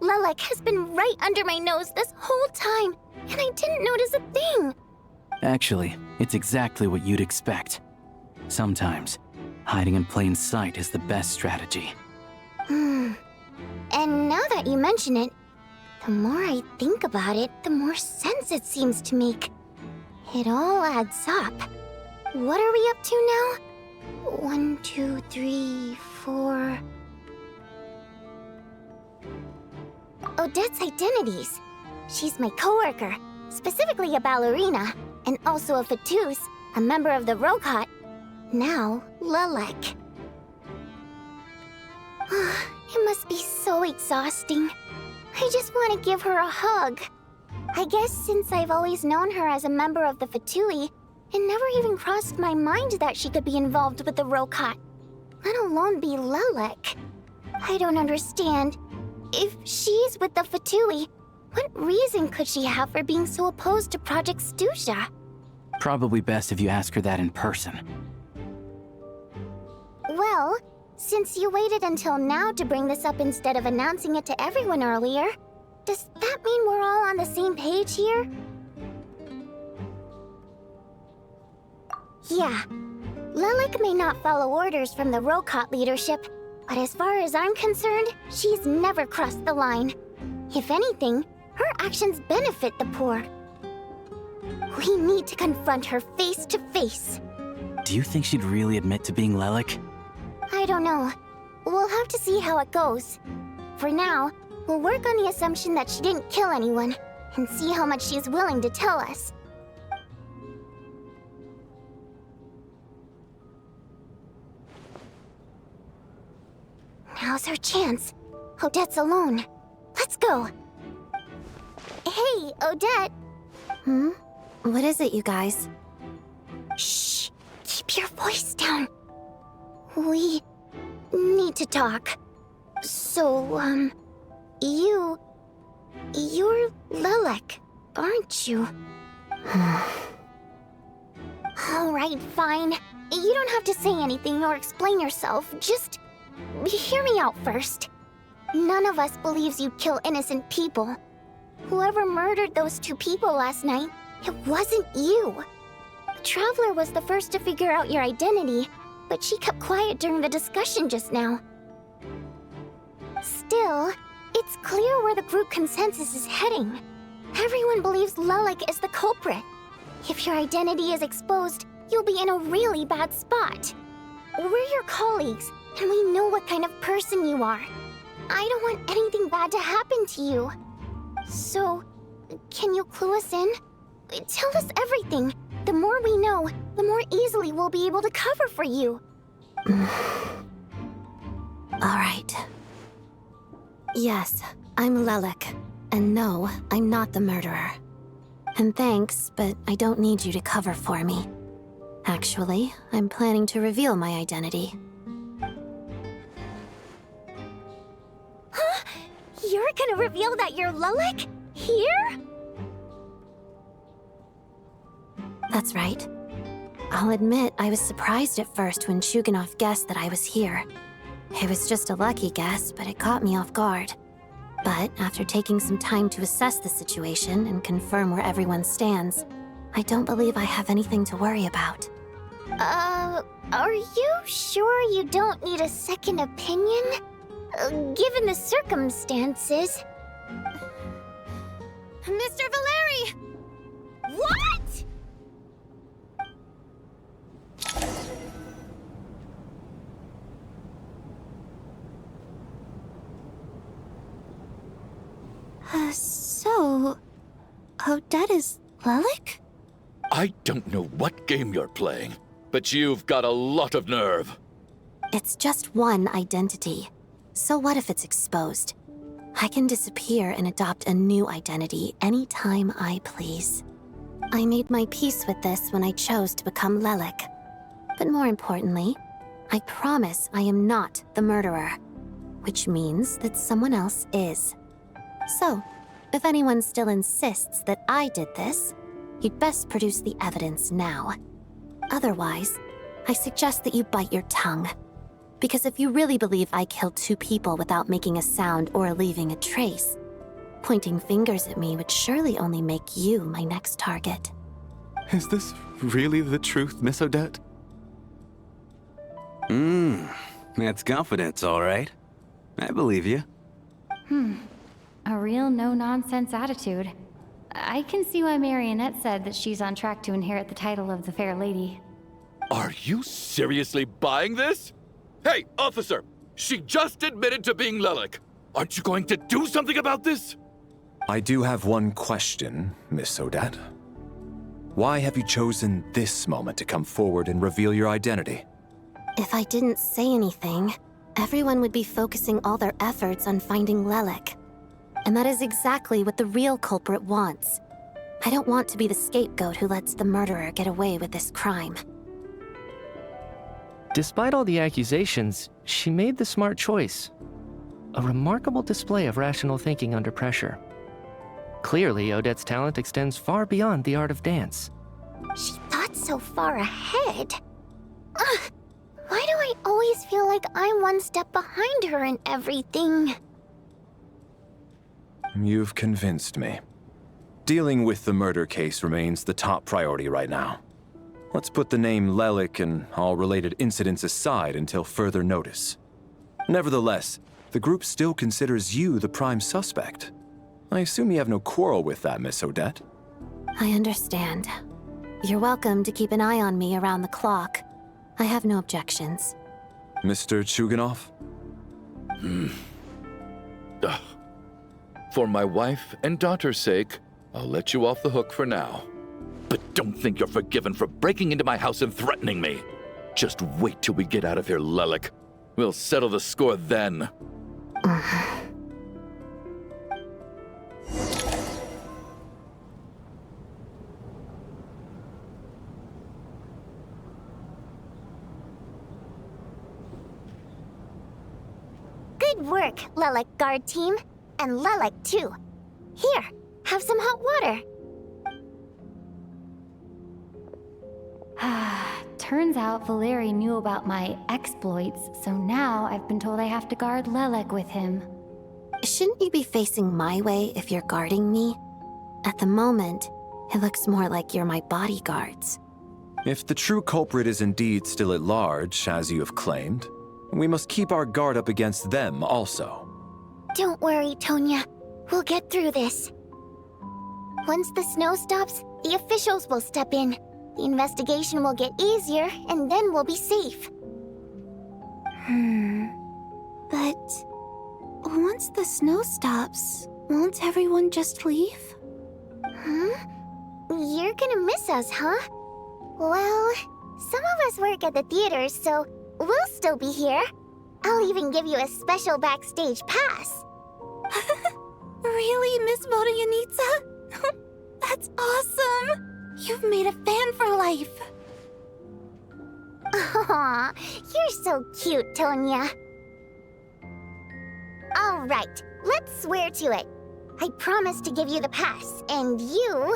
Lelek has been right under my nose this whole time, and I didn't notice a thing. Actually, it's exactly what you'd expect. Sometimes, hiding in plain sight is the best strategy. And now that you mention it, the more I think about it, the more sense it seems to make. It all adds up. What are we up to now? 1, 2, 3, 4... Odette's identities. She's my coworker, specifically a ballerina, and also a Fatous, a member of the Rokot. Now, Lelek. It must be so exhausting. I just want to give her a hug. I guess since I've always known her as a member of the Fatui, it never even crossed my mind that she could be involved with the Rokot, let alone be Lelek. I don't understand. If she's with the Fatui, what reason could she have for being so opposed to Project Stusha? Probably best if you ask her that in person. Well, since you waited until now to bring this up instead of announcing it to everyone earlier, does that mean we're all on the same page here? Yeah. Lelek may not follow orders from the Rokot leadership, but as far as I'm concerned, she's never crossed the line. If anything, her actions benefit the poor. We need to confront her face to face. Do you think she'd really admit to being Lelek? I don't know. We'll have to see how it goes. For now, we'll work on the assumption that she didn't kill anyone, and see how much she's willing to tell us. Now's our chance. Odette's alone. Let's go. Hey, Odette. What is it, you guys? Shh. Keep your voice down. We need to talk. So, you're Lelek, aren't you? Alright, fine. You don't have to say anything or explain yourself. Just hear me out first. None of us believes you'd kill innocent people. Whoever murdered those 2 people last night, it wasn't you. The Traveler was the first to figure out your identity, but she kept quiet during the discussion just now. Still, it's clear where the group consensus is heading. Everyone believes Lelek is the culprit. If your identity is exposed, you'll be in a really bad spot. We're your colleagues, and we know what kind of person you are. I don't want anything bad to happen to you. So, can you clue us in? Tell us everything. The more we know, the more easily we'll be able to cover for you. Alright. Yes, I'm Lelek. And no, I'm not the murderer. And thanks, but I don't need you to cover for me. Actually, I'm planning to reveal my identity. Huh? You're gonna reveal that you're Lelek? Here? That's right. I'll admit I was surprised at first when Chuganov guessed that I was here. It was just a lucky guess, but it caught me off guard. But after taking some time to assess the situation and confirm where everyone stands, I don't believe I have anything to worry about. Are you sure you don't need a second opinion? Given the circumstances... Mr. Valeri! What?! So... Odette is Lelek? I don't know what game you're playing, but you've got a lot of nerve. It's just one identity. So what if it's exposed? I can disappear and adopt a new identity anytime I please. I made my peace with this when I chose to become Lelek. But more importantly, I promise I am not the murderer, which means that someone else is. So, if anyone still insists that I did this, you'd best produce the evidence now. Otherwise, I suggest that you bite your tongue. Because if you really believe I killed 2 people without making a sound or leaving a trace, pointing fingers at me would surely only make you my next target. Is this really the truth, Miss Odette? That's confidence, all right. I believe you. A real no-nonsense attitude. I can see why Marionette said that she's on track to inherit the title of the Fair Lady. Are you seriously buying this? Hey, officer! She just admitted to being Lelek. Aren't you going to do something about this? I do have one question, Miss Odette. Why have you chosen this moment to come forward and reveal your identity? If I didn't say anything, everyone would be focusing all their efforts on finding Lelek. And that is exactly what the real culprit wants. I don't want to be the scapegoat who lets the murderer get away with this crime. Despite all the accusations, she made the smart choice. A remarkable display of rational thinking under pressure. Clearly, Odette's talent extends far beyond the art of dance. She thought so far ahead. Why do I always feel like I'm one step behind her in everything? You've convinced me. Dealing with the murder case remains the top priority right now. Let's put the name Lelek and all related incidents aside until further notice. Nevertheless, the group still considers you the prime suspect. I assume you have no quarrel with that, Miss Odette? I understand. You're welcome to keep an eye on me around the clock. I have no objections. Mr. Chuganov? For my wife and daughter's sake, I'll let you off the hook for now. But don't think you're forgiven for breaking into my house and threatening me. Just wait till we get out of here, Lelek. We'll settle the score then. Good work, Lelek guard team. And Lelek too. Here, have some hot water. Turns out Valeri knew about my exploits, so now I've been told I have to guard Lelek with him. Shouldn't you be facing my way if you're guarding me? At the moment, it looks more like you're my bodyguards. If the true culprit is indeed still at large, as you have claimed, we must keep our guard up against them also. Don't worry, Tonya. We'll get through this. Once the snow stops, the officials will step in. The investigation will get easier, and then we'll be safe. But once the snow stops, won't everyone just leave? You're gonna miss us, huh? Well, some of us work at the theaters, so we'll still be here. I'll even give you a special backstage pass. Really, Miss Vodyanitsa? That's awesome! You've made a fan for life. Aw, you're so cute, Tonya. All right, let's swear to it. I promise to give you the pass, and you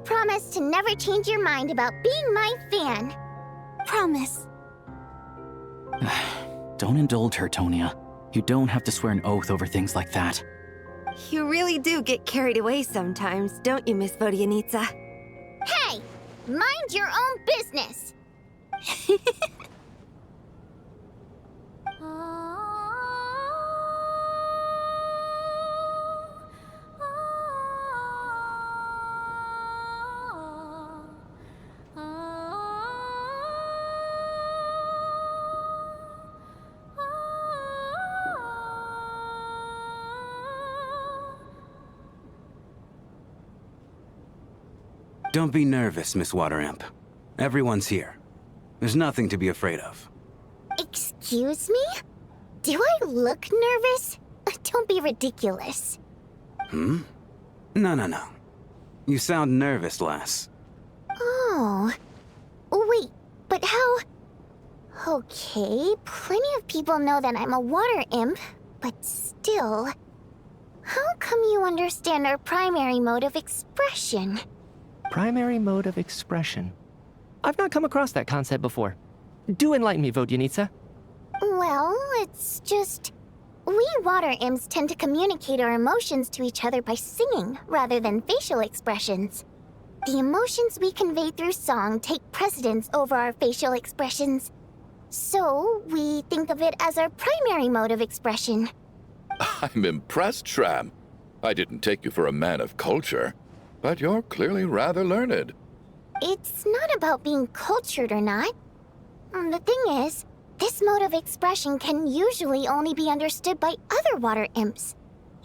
promise to never change your mind about being my fan. Promise. Don't indulge her, Tonya. You don't have to swear an oath over things like that. You really do get carried away sometimes, don't you, Miss Vodyanitsa? Hey, mind your own business. Don't be nervous, Miss Wateramp. Everyone's here. There's nothing to be afraid of. Excuse me? Do I look nervous? Don't be ridiculous. No. You sound nervous, lass. Oh. Wait, but how... Okay, plenty of people know that I'm a water imp, but still... How come you understand our primary mode of expression? Primary mode of expression. I've not come across that concept before. Do enlighten me, Vodyanitsa. Well, it's just... We water imps tend to communicate our emotions to each other by singing, rather than facial expressions. The emotions we convey through song take precedence over our facial expressions. So, we think of it as our primary mode of expression. I'm impressed, Shram. I didn't take you for a man of culture, but you're clearly rather learned. It's not about being cultured or not. The thing is, this mode of expression can usually only be understood by other water imps.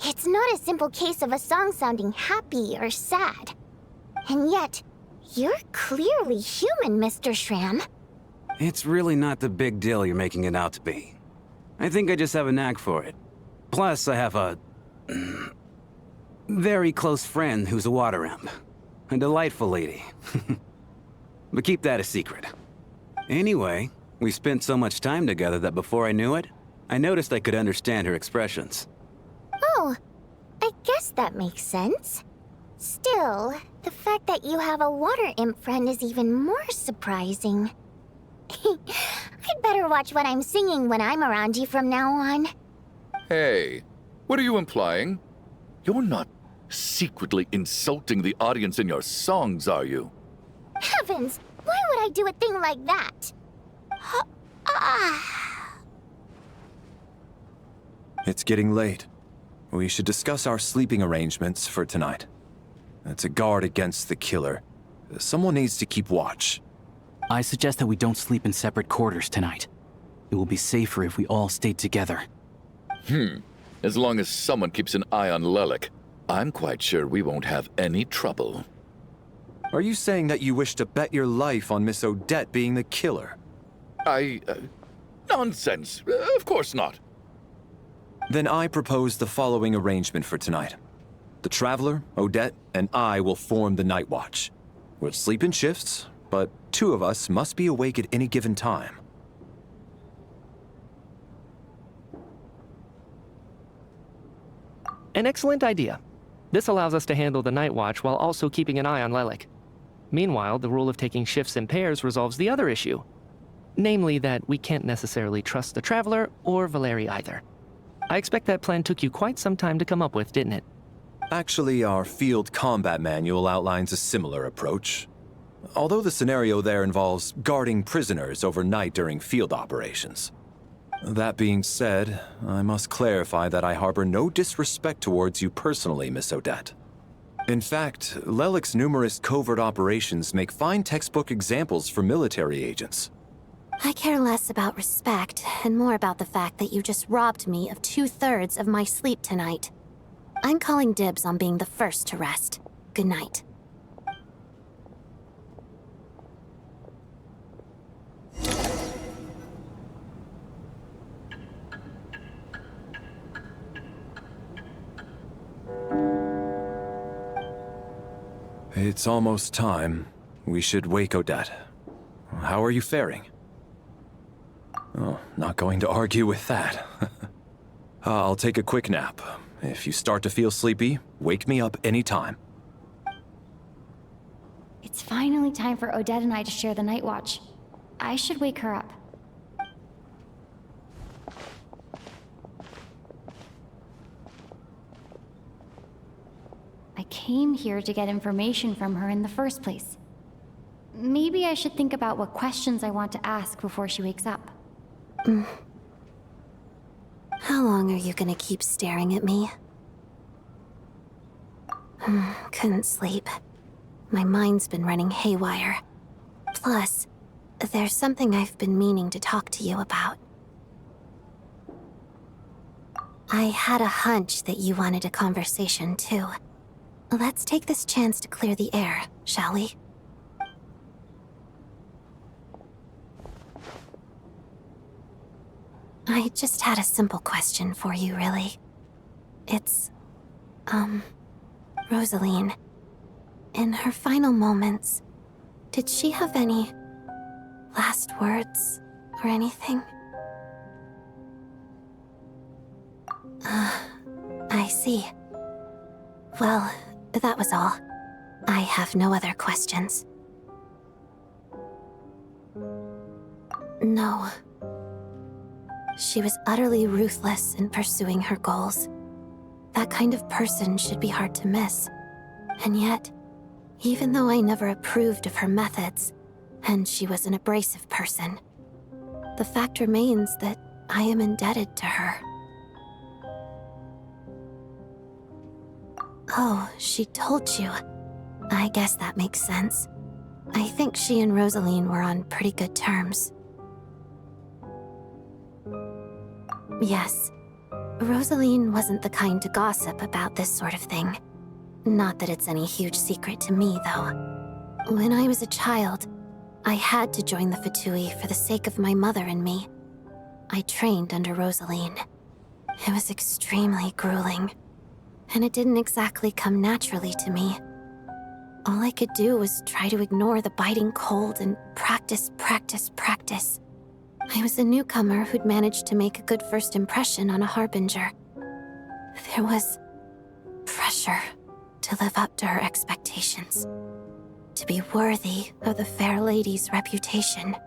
It's not a simple case of a song sounding happy or sad. And yet, you're clearly human, Mr. Shram. It's really not the big deal you're making it out to be. I think I just have a knack for it. Plus, I have a... very close friend who's a water imp. A delightful lady. But keep that a secret. Anyway, we spent so much time together that before I knew it, I noticed I could understand her expressions. Oh, I guess that makes sense. Still, the fact that you have a water imp friend is even more surprising. I'd better watch what I'm singing when I'm around you from now on. Hey, what are you implying? You're not secretly insulting the audience in your songs, are you? Heavens, why would I do a thing like that? It's getting late. We should discuss our sleeping arrangements for tonight. It's a guard against the killer. Someone needs to keep watch. I suggest that we don't sleep in separate quarters tonight. It will be safer if we all stayed together. As long as someone keeps an eye on Lelek, I'm quite sure we won't have any trouble. Are you saying that you wish to bet your life on Miss Odette being the killer? Nonsense. Of course not. Then I propose the following arrangement for tonight. The Traveler, Odette, and I will form the Night Watch. We'll sleep in shifts, but 2 of us must be awake at any given time. An excellent idea. This allows us to handle the Night Watch while also keeping an eye on Lelek. Meanwhile, the rule of taking shifts in pairs resolves the other issue. Namely that we can't necessarily trust the Traveler or Valeri either. I expect that plan took you quite some time to come up with, didn't it? Actually, our field combat manual outlines a similar approach. Although the scenario there involves guarding prisoners overnight during field operations. That being said, I must clarify that I harbor no disrespect towards you personally, Miss Odette. In fact, Lelek's numerous covert operations make fine textbook examples for military agents. I care less about respect and more about the fact that you just robbed me of 2/3 of my sleep tonight. I'm calling dibs on being the first to rest. Good night. It's almost time. We should wake Odette. How are you faring? Oh, not going to argue with that. I'll take a quick nap. If you start to feel sleepy, wake me up anytime. It's finally time for Odette and I to share the night watch. I should wake her up. I came here to get information from her in the first place. Maybe I should think about what questions I want to ask before she wakes up. How long are you gonna keep staring at me? Couldn't sleep. My mind's been running haywire. Plus, there's something I've been meaning to talk to you about. I had a hunch that you wanted a conversation, too. Let's take this chance to clear the air, shall we? I just had a simple question for you, really. It's, Rosaline. In her final moments, did she have any last words or anything? I see. Well, that was all. I have no other questions. No. She was utterly ruthless in pursuing her goals. That kind of person should be hard to miss. And yet, even though I never approved of her methods, and she was an abrasive person, the fact remains that I am indebted to her. Oh, she told you. I guess that makes sense. I think she and Rosaline were on pretty good terms. Yes. Rosaline wasn't the kind to gossip about this sort of thing. Not that it's any huge secret to me, though. When I was a child, I had to join the Fatui for the sake of my mother and me. I trained under Rosaline. It was extremely grueling, and it didn't exactly come naturally to me. All I could do was try to ignore the biting cold and practice. I was a newcomer who'd managed to make a good first impression on a harbinger. There was pressure to live up to her expectations, to be worthy of the fair lady's reputation.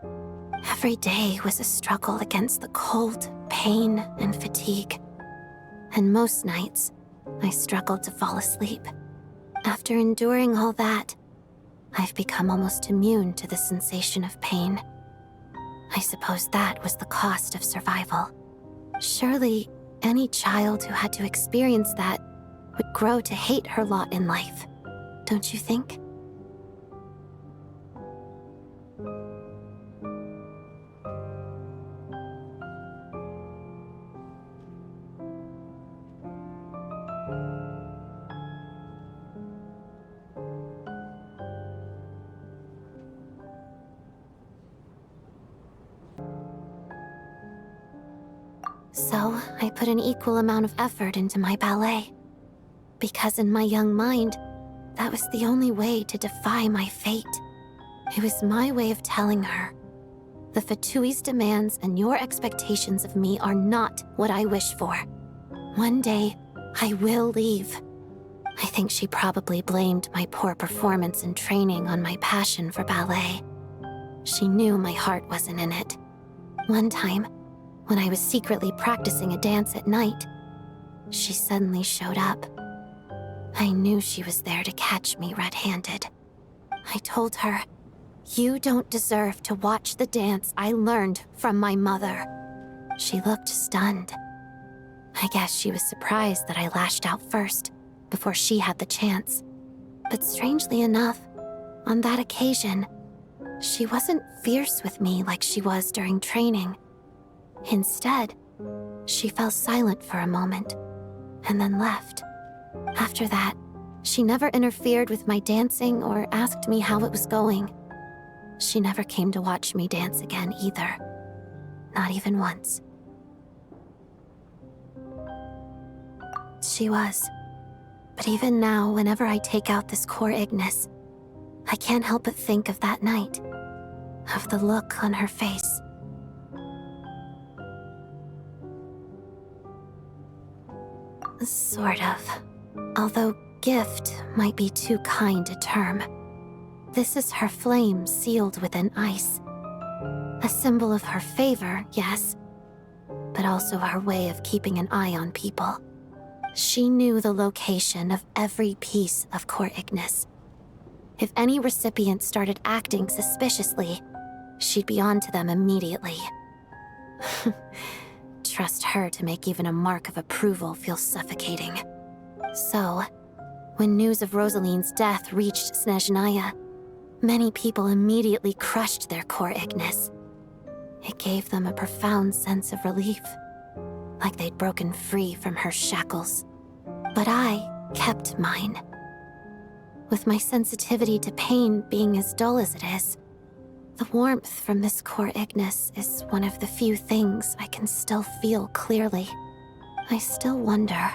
Every day was a struggle against the cold, pain, and fatigue. And most nights, I struggled to fall asleep. After enduring all that, I've become almost immune to the sensation of pain. I suppose that was the cost of survival. Surely, any child who had to experience that would grow to hate her lot in life, don't you think? So, I put an equal amount of effort into my ballet. Because in my young mind, that was the only way to defy my fate. It was my way of telling her, the Fatui's demands and your expectations of me are not what I wish for. One day, I will leave. I think she probably blamed my poor performance in training on my passion for ballet. She knew my heart wasn't in it. One time, when I was secretly practicing a dance at night, she suddenly showed up. I knew she was there to catch me red-handed. I told her, "You don't deserve to watch the dance I learned from my mother." She looked stunned. I guess she was surprised that I lashed out first, before she had the chance. But strangely enough, on that occasion, she wasn't fierce with me like she was during training. Instead, she fell silent for a moment, and then left. After that, she never interfered with my dancing or asked me how it was going. She never came to watch me dance again either. Not even once. She was. But even now, whenever I take out this core Ignis, I can't help but think of that night. Of the look on her face. Sort of. Although gift might be too kind a term. This is her flame sealed within ice. A symbol of her favor, yes, but also her way of keeping an eye on people. She knew the location of every piece of core Ignis. If any recipient started acting suspiciously, she'd be on to them immediately. Trust her to make even a mark of approval feel suffocating. So, when news of Rosaline's death reached Snezhnaya, many people immediately crushed their core Ignis. It gave them a profound sense of relief, like they'd broken free from her shackles. But I kept mine. With my sensitivity to pain being as dull as it is, the warmth from this core Ignis is one of the few things I can still feel clearly. I still wonder,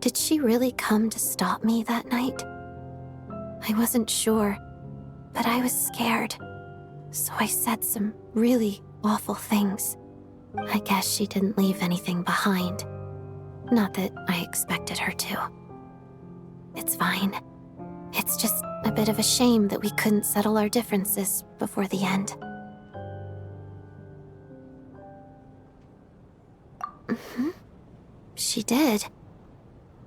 did she really come to stop me that night? I wasn't sure, but I was scared, so I said some really awful things. I guess she didn't leave anything behind. Not that I expected her to. It's fine. It's just a bit of a shame that we couldn't settle our differences before the end. She did.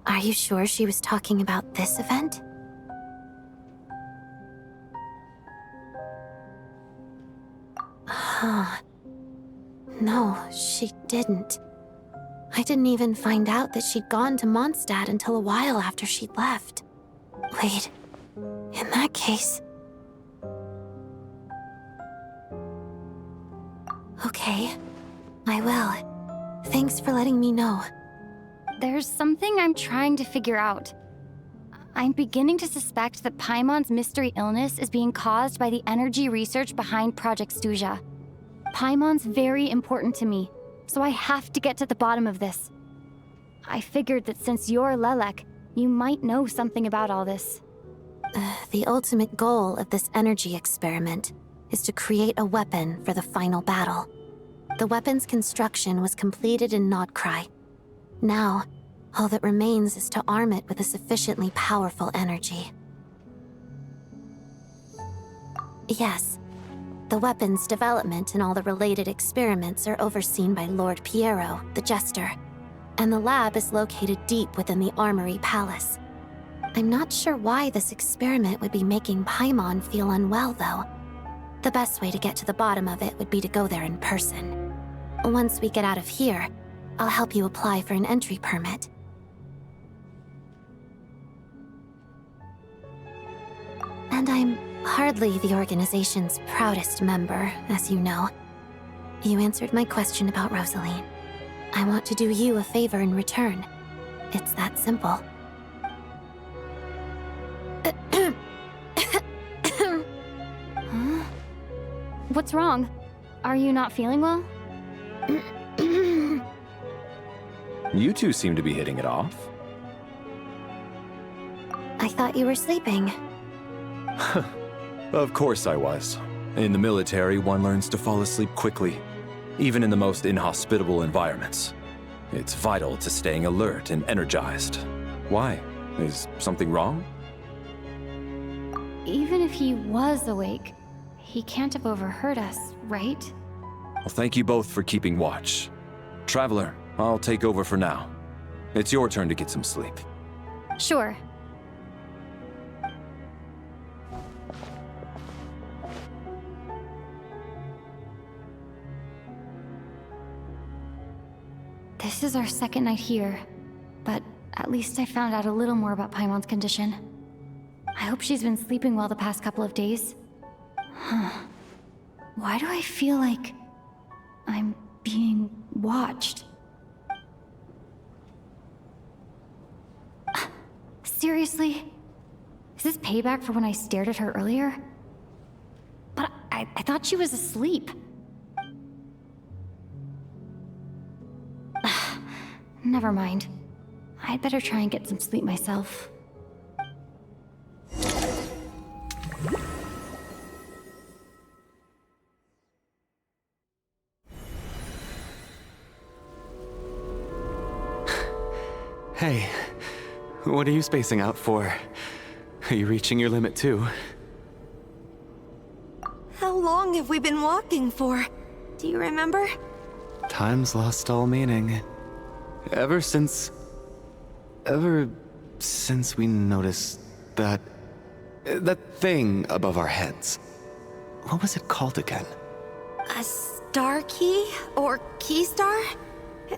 Are you sure she was talking about this event? Huh. No, she didn't. I didn't even find out that she'd gone to Mondstadt until a while after she'd left. Wait, in that case... Okay, I will. Thanks for letting me know. There's something I'm trying to figure out. I'm beginning to suspect that Paimon's mystery illness is being caused by the energy research behind Project Stuja. Paimon's very important to me, so I have to get to the bottom of this. I figured that since you're Lelek, you might know something about all this. The ultimate goal of this energy experiment is to create a weapon for the final battle. The weapon's construction was completed in Nocturne. Now, all that remains is to arm it with a sufficiently powerful energy. Yes, the weapon's development and all the related experiments are overseen by Lord Piero, the Jester, and the lab is located deep within the Armory Palace. I'm not sure why this experiment would be making Paimon feel unwell, though. The best way to get to the bottom of it would be to go there in person. Once we get out of here, I'll help you apply for an entry permit. And I'm hardly the organization's proudest member, as you know. You answered my question about Rosaline. I want to do you a favor in return. It's that simple. Huh? What's wrong? Are you not feeling well? You two seem to be hitting it off. I thought you were sleeping. Of course I was. In the military, one learns to fall asleep quickly, even in the most inhospitable environments. It's vital to staying alert and energized. Why? Is something wrong? Even if he was awake, he can't have overheard us, right? Well, thank you both for keeping watch. Traveler, I'll take over for now. It's your turn to get some sleep. Sure. This is our second night here, but at least I found out a little more about Paimon's condition. I hope she's been sleeping well the past couple of days. Huh. Why do I feel like I'm being watched? Seriously? Is this payback for when I stared at her earlier? But I thought she was asleep. Never mind. I'd better try and get some sleep myself. Hey, what are you spacing out for? Are you reaching your limit too? How long have we been walking for? Do you remember? Time's lost all meaning. Ever since we noticed that thing above our heads. What was it called again? A star key? Or key star?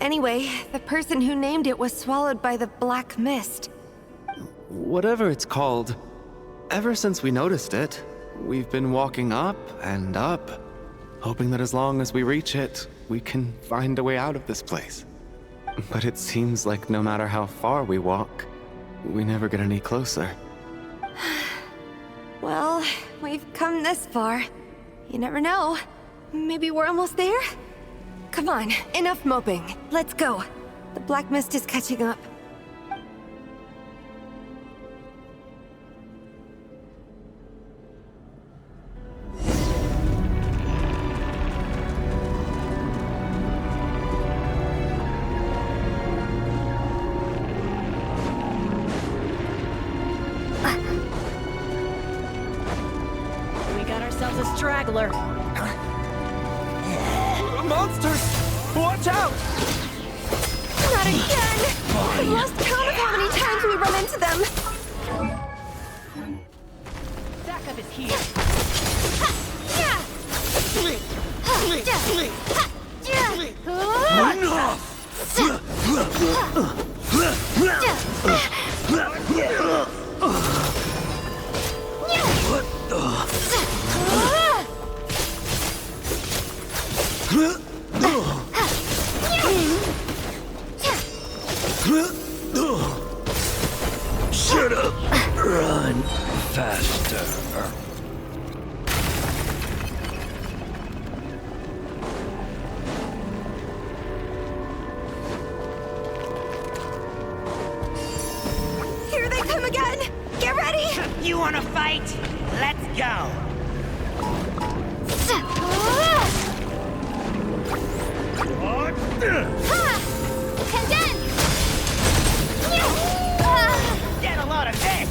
Anyway, the person who named it was swallowed by the black mist. Whatever it's called, ever since we noticed it, we've been walking up and up, hoping that as long as we reach it, we can find a way out of this place. But it seems like no matter how far we walk, we never get any closer. Well, we've come this far. You never know. Maybe we're almost there? Come on, enough moping. Let's go. The black mist is catching up. Straggler. Monsters! Watch out! Not again! I've lost count of how many times we run into them. Backup is here. Shut up! Run faster. Here they come again! Get ready! You wanna fight? Let's go! Condense! Get a load of this!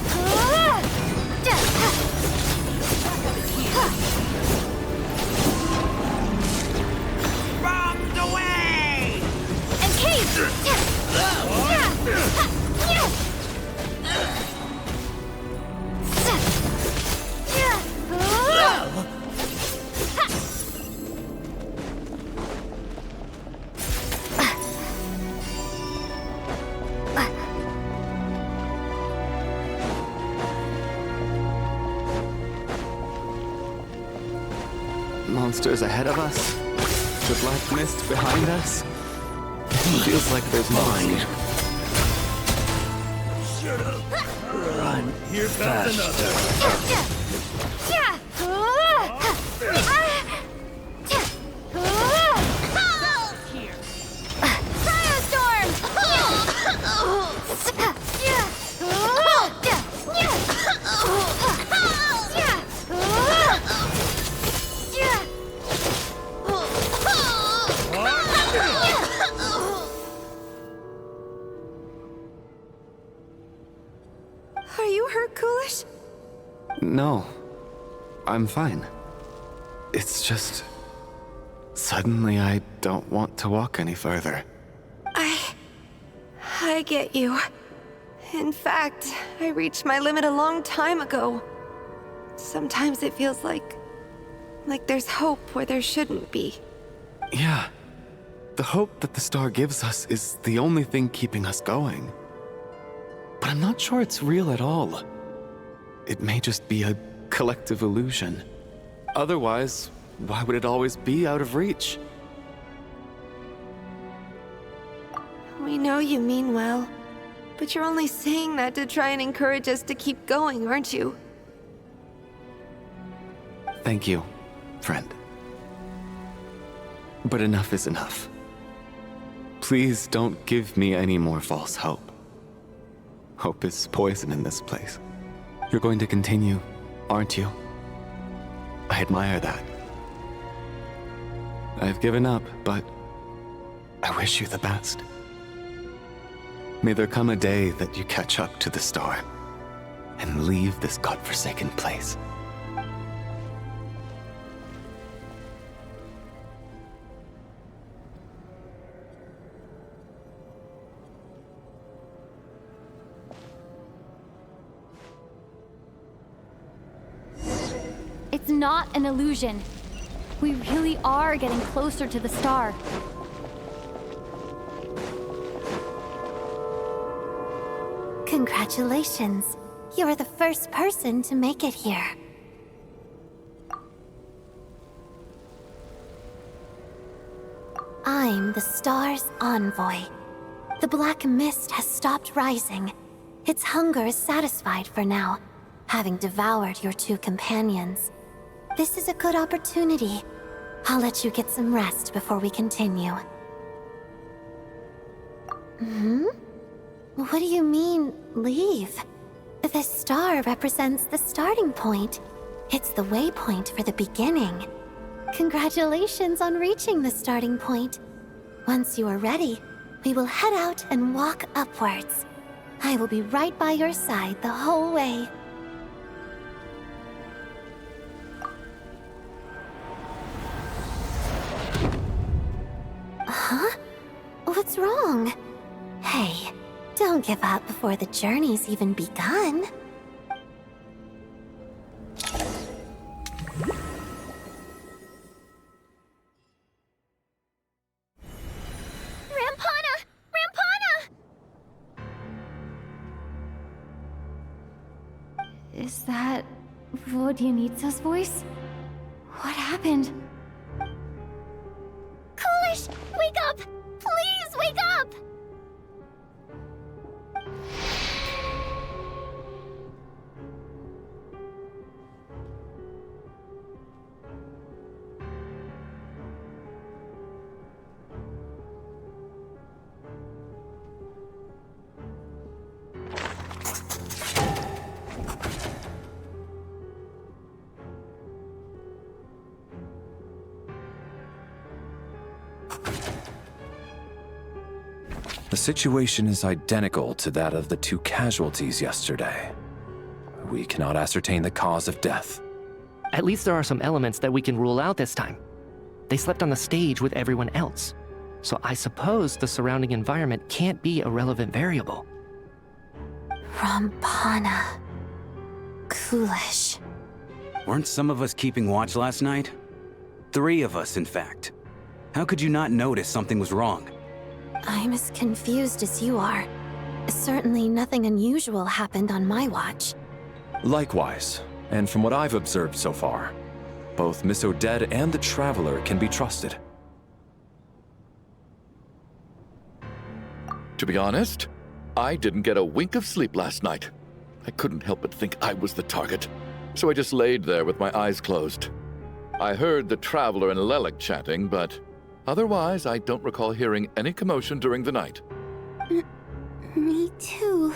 Bombs away! Encase! Monsters ahead of us? The black mist behind us? Feels like there's mine. Shut up! Run faster. Are you hurt, Coolish? No. I'm fine. It's just... Suddenly I don't want to walk any further. I get you. In fact, I reached my limit a long time ago. Sometimes it feels like there's hope where there shouldn't be. Yeah. The hope that the star gives us is the only thing keeping us going. But I'm not sure it's real at all. It may just be a collective illusion. Otherwise, why would it always be out of reach? We know you mean well, but you're only saying that to try and encourage us to keep going, aren't you? Thank you, friend. But enough is enough. Please don't give me any more false hope. Hope is poison in this place. You're going to continue, aren't you? I admire that. I've given up, but I wish you the best. May there come a day that you catch up to the star and leave this godforsaken place. It's not an illusion. We really are getting closer to the star. Congratulations. You're the first person to make it here. I'm the star's envoy. The black mist has stopped rising. Its hunger is satisfied for now, having devoured your two companions. This is a good opportunity. I'll let you get some rest before we continue. What do you mean, leave? The star represents the starting point. It's the waypoint for the beginning. Congratulations on reaching the starting point. Once you are ready, we will head out and walk upwards. I will be right by your side the whole way. Huh? What's wrong? Hey, don't give up before the journey's even begun. Rampana! Rampana! Is that Vodyanitsa's voice? What happened? Coolish, wake up! Please wake up! The situation is identical to that of the two casualties yesterday. We cannot ascertain the cause of death. At least there are some elements that we can rule out this time. They slept on the stage with everyone else, so I suppose the surrounding environment can't be a relevant variable. Rampana. Coolish. Weren't some of us keeping watch last night? 3 of us, in fact. How could you not notice something was wrong? I'm as confused as you are. Certainly nothing unusual happened on my watch. Likewise, and from what I've observed so far, both Miss Odette and the Traveler can be trusted. To be honest, I didn't get a wink of sleep last night. I couldn't help but think I was the target, so I just laid there with my eyes closed. I heard the Traveler and Lelek chatting, but otherwise I don't recall hearing any commotion during the night. Me too.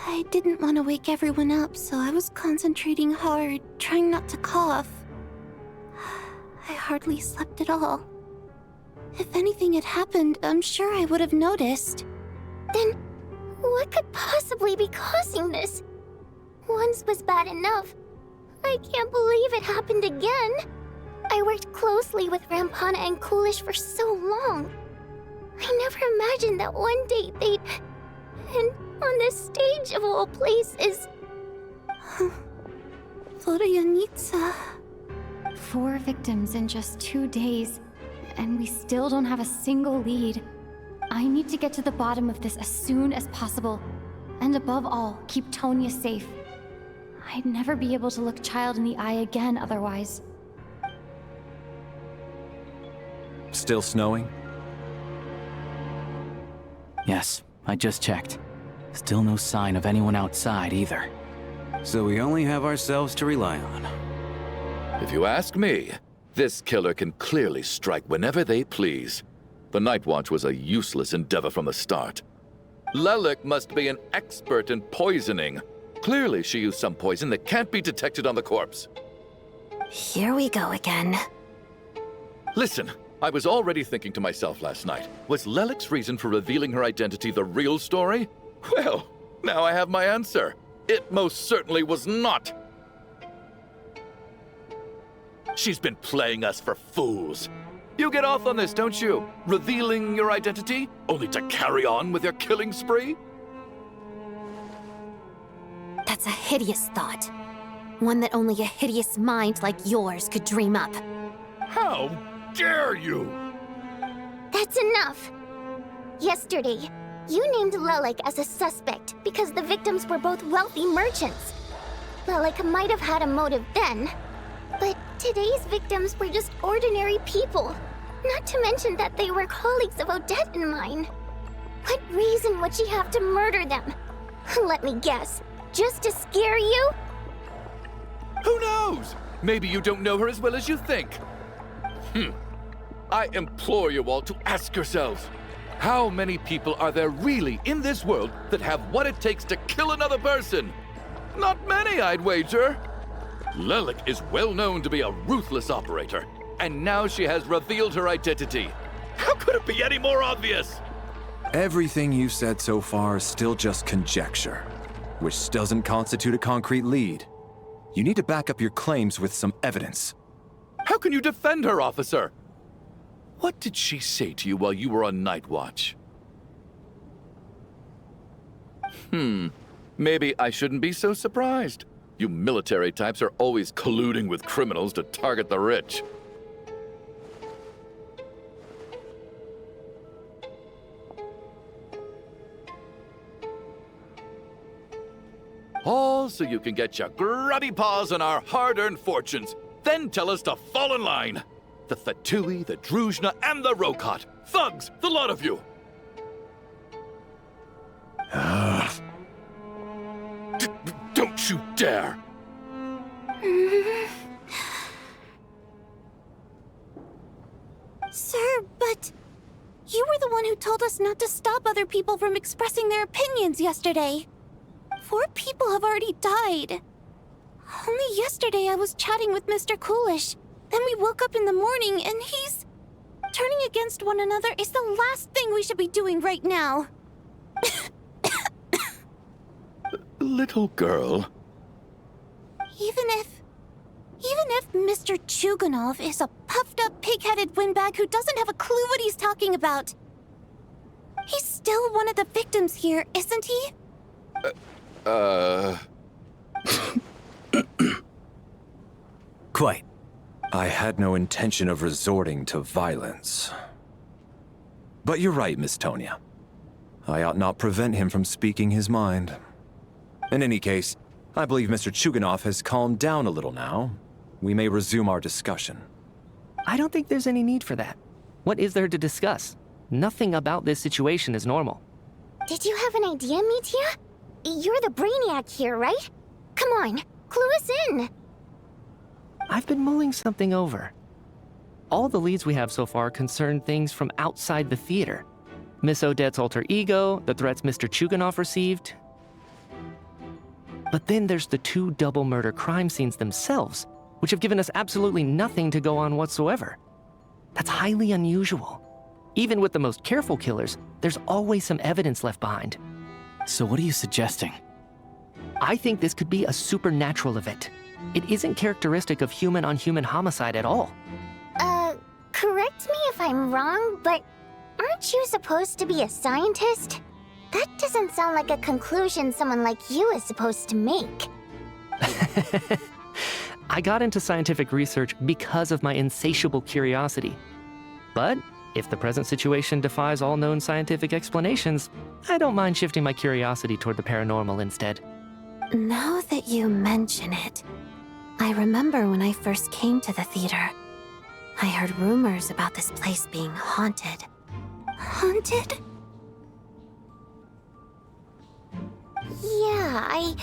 I didn't want to wake everyone up, so I was concentrating hard, trying not to cough. I hardly slept at all. If anything had happened, I'm sure I would have noticed. Then, What could possibly be causing this? Once was bad enough. I can't believe it happened again. I worked closely with Rampana and Coolish for so long. I never imagined that one day they'd... And on this stage of all places... Florianitsa. 4 victims in just 2 days, and we still don't have a single lead. I need to get to the bottom of this as soon as possible. And above all, keep Tonya safe. I'd never be able to look Child in the eye again otherwise. Still snowing? Yes, I just checked. Still no sign of anyone outside either. So we only have ourselves to rely on. If you ask me, this killer can clearly strike whenever they please. The Night Watch was a useless endeavor from the start. Lelek must be an expert in poisoning. Clearly she used some poison that can't be detected on the corpse. Here we go again. Listen, I was already thinking to myself last night, was Lelek's reason for revealing her identity the real story? Well, now I have my answer. It most certainly was not. She's been playing us for fools. You get off on this, don't you? Revealing your identity, only to carry on with your killing spree? That's a hideous thought. One that only a hideous mind like yours could dream up. How dare you! That's enough! Yesterday, you named Lelek as a suspect because the victims were both wealthy merchants. Lelek might have had a motive then, but today's victims were just ordinary people. Not to mention that they were colleagues of Odette and mine. What reason would she have to murder them? Let me guess, just to scare you? Who knows? Maybe you don't know her as well as you think. I implore you all to ask yourselves, how many people are there really in this world that have what it takes to kill another person? Not many, I'd wager. Lelek is well known to be a ruthless operator, and now she has revealed her identity. How could it be any more obvious? Everything you've said so far is still just conjecture, which doesn't constitute a concrete lead. You need to back up your claims with some evidence. How can you defend her, officer? What did she say to you while you were on Night Watch? Maybe I shouldn't be so surprised. You military types are always colluding with criminals to target the rich. All so you can get your grubby paws on our hard-earned fortunes, then tell us to fall in line. The Fatui, the Druzhna, and the Rokot. Thugs, the lot of you! Don't you dare! Sir, but... You were the one who told us not to stop other people from expressing their opinions yesterday. 4 people have already died. Only yesterday I was chatting with Mr. Coolish. Then we woke up in the morning and he's... Turning against one another is the last thing we should be doing right now. Little girl. Even if Mr. Chuganov is a puffed-up, pig-headed windbag who doesn't have a clue what he's talking about, he's still one of the victims here, isn't he? Quite. I had no intention of resorting to violence. But you're right, Miss Tonya. I ought not prevent him from speaking his mind. In any case, I believe Mr. Chuganov has calmed down a little now. We may resume our discussion. I don't think there's any need for that. What is there to discuss? Nothing about this situation is normal. Did you have an idea, Mitya? You're the brainiac here, right? Come on, clue us in. I've been mulling something over. All the leads we have so far concern things from outside the theater. Miss Odette's alter ego, the threats Mr. Chuganov received. But then there's the 2 double murder crime scenes themselves, which have given us absolutely nothing to go on whatsoever. That's highly unusual. Even with the most careful killers, there's always some evidence left behind. So what are you suggesting? I think this could be a supernatural event. It isn't characteristic of human-on-human homicide at all. Correct me if I'm wrong, but aren't you supposed to be a scientist? That doesn't sound like a conclusion someone like you is supposed to make. I got into scientific research because of my insatiable curiosity. But if the present situation defies all known scientific explanations, I don't mind shifting my curiosity toward the paranormal instead. Now that you mention it, I remember when I first came to the theater. I heard rumors about this place being haunted. Haunted? Yeah, I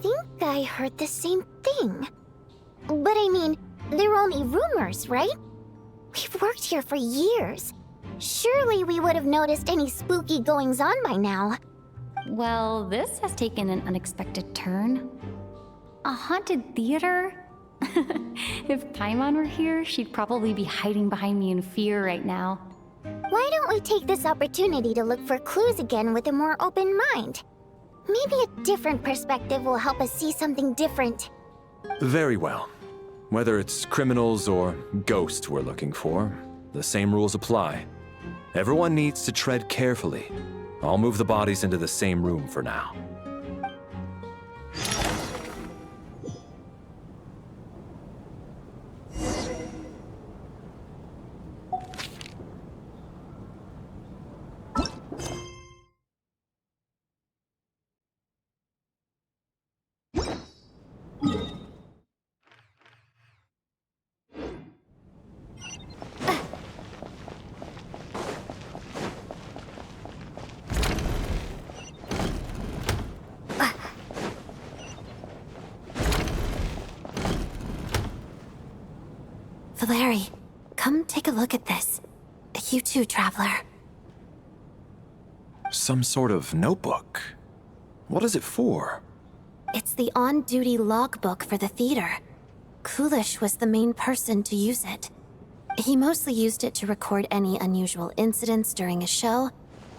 think I heard the same thing. But I mean, they're only rumors, right? We've worked here for years. Surely we would have noticed any spooky goings-on by now. Well, this has taken an unexpected turn. A haunted theater? If Paimon were here, she'd probably be hiding behind me in fear right now. Why don't we take this opportunity to look for clues again with a more open mind? Maybe a different perspective will help us see something different. Very well. Whether it's criminals or ghosts we're looking for, the same rules apply. Everyone needs to tread carefully. I'll move the bodies into the same room for now. Valeri, come take a look at this. You too, Traveler. Some sort of notebook. What is it for? It's the on-duty logbook for the theater. Kulish was the main person to use it. He mostly used it to record any unusual incidents during a show,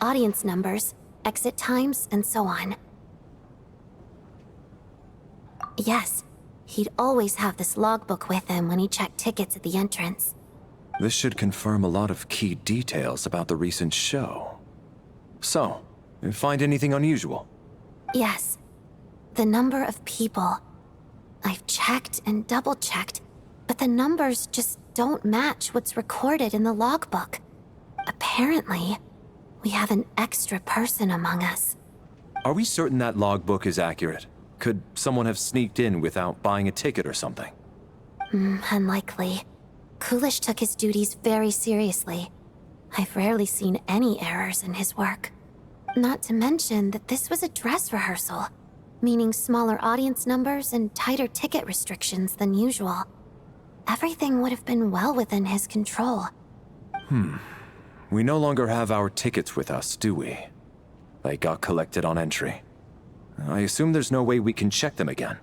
audience numbers, exit times, and so on. Yes, he'd always have this logbook with him when he checked tickets at the entrance. This should confirm a lot of key details about the recent show. So, you find anything unusual? Yes. The number of people. I've checked and double-checked, but the numbers just don't match what's recorded in the logbook. Apparently, we have an extra person among us. Are we certain that logbook is accurate? Could someone have sneaked in without buying a ticket or something? Unlikely. Kulish took his duties very seriously. I've rarely seen any errors in his work. Not to mention that this was a dress rehearsal, meaning smaller audience numbers and tighter ticket restrictions than usual. Everything would have been well within his control. We no longer have our tickets with us, do we? They got collected on entry. I assume there's no way we can check them again.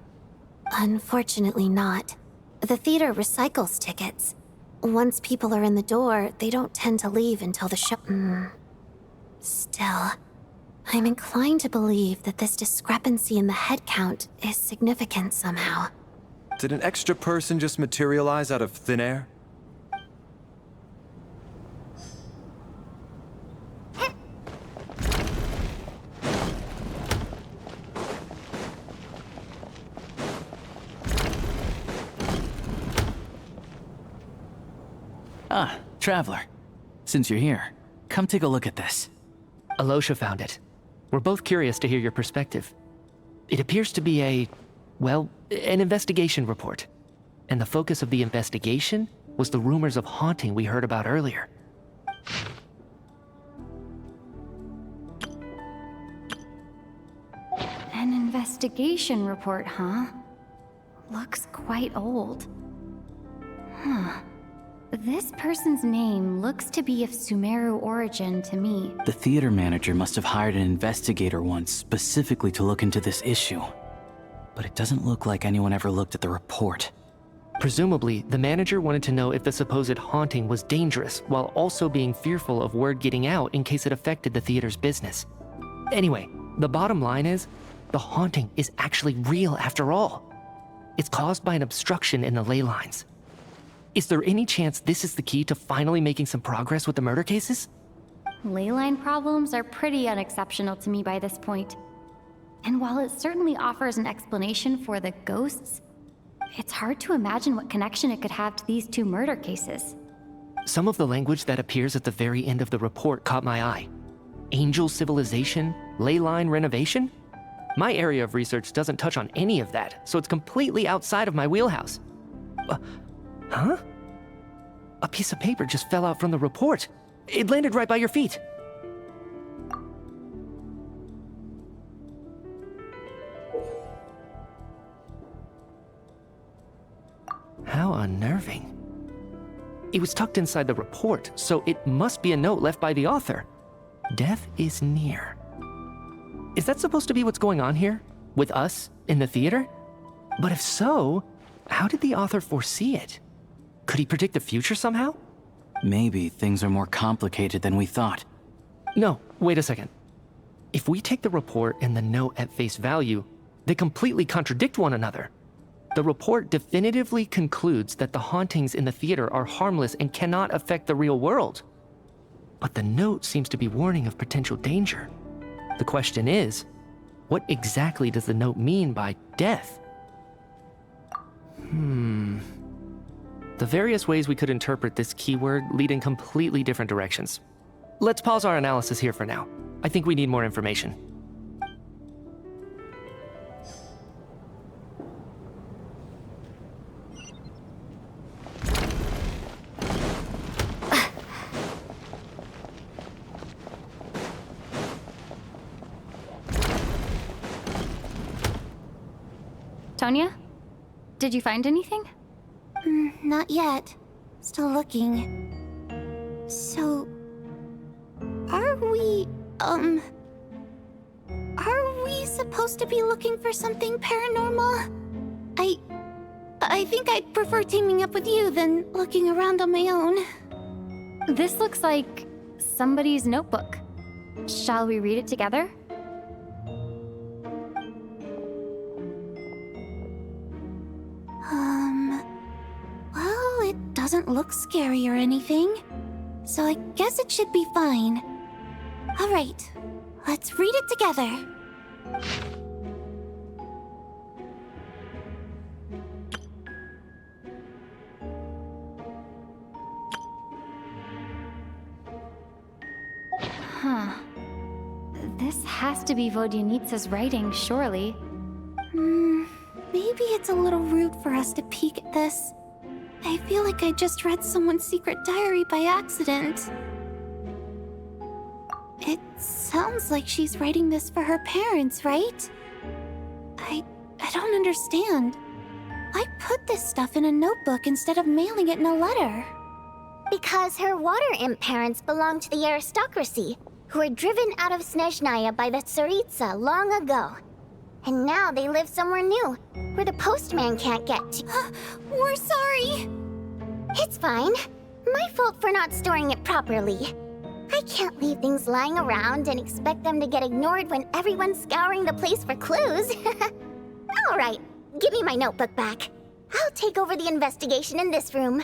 Unfortunately not. The theater recycles tickets. Once people are in the door, they don't tend to leave until the show. Still, I'm inclined to believe that this discrepancy in the head count is significant somehow. Did an extra person just materialize out of thin air? Ah, Traveler. Since you're here, come take a look at this. Alosha found it. We're both curious to hear your perspective. It appears to be an investigation report. And the focus of the investigation was the rumors of haunting we heard about earlier. An investigation report, huh? Looks quite old. Huh. This person's name looks to be of Sumeru origin to me. The theater manager must have hired an investigator once specifically to look into this issue. But it doesn't look like anyone ever looked at the report. Presumably, the manager wanted to know if the supposed haunting was dangerous, while also being fearful of word getting out in case it affected the theater's business. Anyway, The bottom line is, the haunting is actually real after all. It's caused by an obstruction in the ley lines. Is there any chance this is the key to finally making some progress with the murder cases? Ley line problems are pretty unexceptional to me by this point. And while it certainly offers an explanation for the ghosts, it's hard to imagine what connection it could have to these two murder cases. Some of the language that appears at the very end of the report caught my eye. Angel civilization, ley line renovation? My area of research doesn't touch on any of that, so it's completely outside of my wheelhouse. Huh? A piece of paper just fell out from the report. It landed right by your feet. How unnerving. It was tucked inside the report, so it must be a note left by the author. Death is near. Is that supposed to be what's going on here? With us in the theater? But if so, how did the author foresee it? Could he predict the future somehow? Maybe things are more complicated than we thought. No, wait a second. If we take the report and the note at face value, they completely contradict one another. The report definitively concludes that the hauntings in the theater are harmless and cannot affect the real world. But the note seems to be warning of potential danger. The question is, what exactly does the note mean by death? The various ways we could interpret this keyword lead in completely different directions. Let's pause our analysis here for now. I think we need more information. Tonya? Did you find anything? Not yet. Still looking. So... Are we supposed to be looking for something paranormal? I think I'd prefer teaming up with you than looking around on my own. This looks like somebody's notebook. Shall we read it together? Well, it doesn't look scary or anything, so I guess it should be fine. All right, let's read it together. Huh. This has to be Vodyanitsa's writing, surely. Maybe it's a little rude for us to peek at this. I feel like I just read someone's secret diary by accident. It sounds like she's writing this for her parents, right? I don't understand. Why put this stuff in a notebook instead of mailing it in a letter? Because her water imp parents belonged to the aristocracy, who were driven out of Snezhnaya by the Tsaritsa long ago. And now they live somewhere new, where the postman can't get to. We're sorry! It's fine. My fault for not storing it properly. I can't leave things lying around and expect them to get ignored when everyone's scouring the place for clues. All right, give me my notebook back. I'll take over the investigation in this room.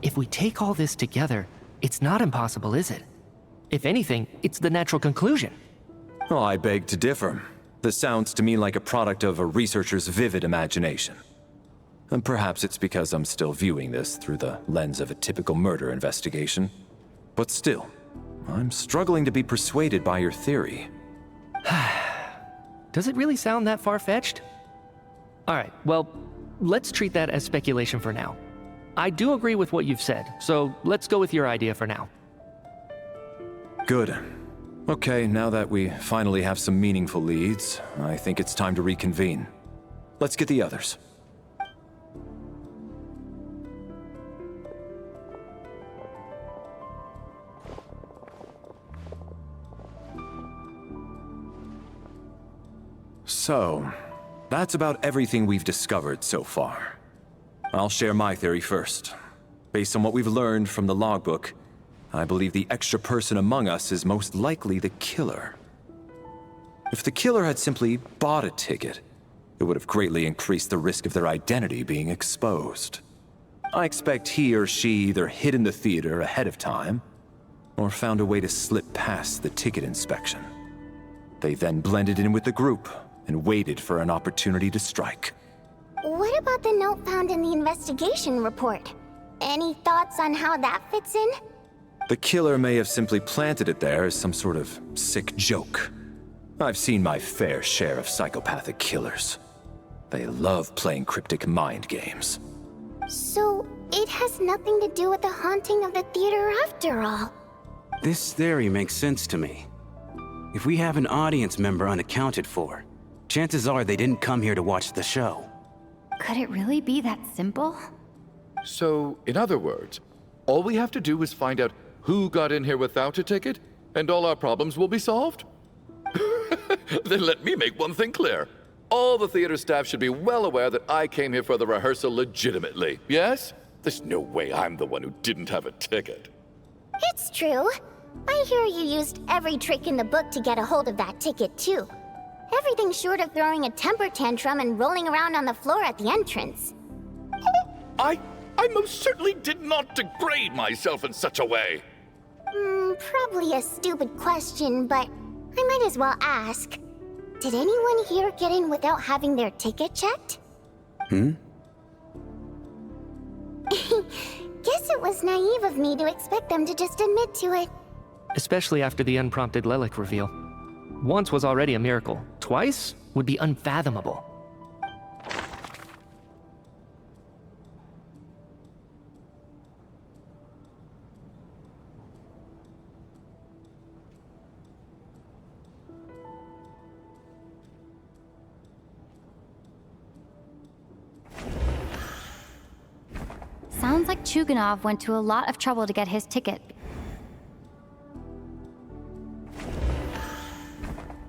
If we take all this together, it's not impossible, is it? If anything, it's the natural conclusion. Oh, I beg to differ. This sounds to me like a product of a researcher's vivid imagination. And perhaps it's because I'm still viewing this through the lens of a typical murder investigation. But still, I'm struggling to be persuaded by your theory. Does it really sound that far-fetched? All right, well, let's treat that as speculation for now. I do agree with what you've said, so let's go with your idea for now. Good. Okay, now that we finally have some meaningful leads, I think it's time to reconvene. Let's get the others. So, that's about everything we've discovered so far. I'll share my theory first. Based on what we've learned from the logbook, I believe the extra person among us is most likely the killer. If the killer had simply bought a ticket, it would have greatly increased the risk of their identity being exposed. I expect he or she either hid in the theater ahead of time, or found a way to slip past the ticket inspection. They then blended in with the group and waited for an opportunity to strike. What about the note found in the investigation report? Any thoughts on how that fits in? The killer may have simply planted it there as some sort of sick joke. I've seen my fair share of psychopathic killers. They love playing cryptic mind games. So, it has nothing to do with the haunting of the theater after all. This theory makes sense to me. If we have an audience member unaccounted for, chances are they didn't come here to watch the show. Could it really be that simple? So, in other words, all we have to do is find out who got in here without a ticket, and all our problems will be solved? Then let me make one thing clear. All the theater staff should be well aware that I came here for the rehearsal legitimately, yes? There's no way I'm the one who didn't have a ticket. It's true. I hear you used every trick in the book to get a hold of that ticket, too. Everything short of throwing a temper tantrum and rolling around on the floor at the entrance. I most certainly did not degrade myself in such a way. Probably a stupid question, but I might as well ask. Did anyone here get in without having their ticket checked? Hmm? Guess it was naive of me to expect them to just admit to it. Especially after the unprompted Lelek reveal. Once was already a miracle. Twice would be unfathomable. Sounds like Chuganov went to a lot of trouble to get his ticket.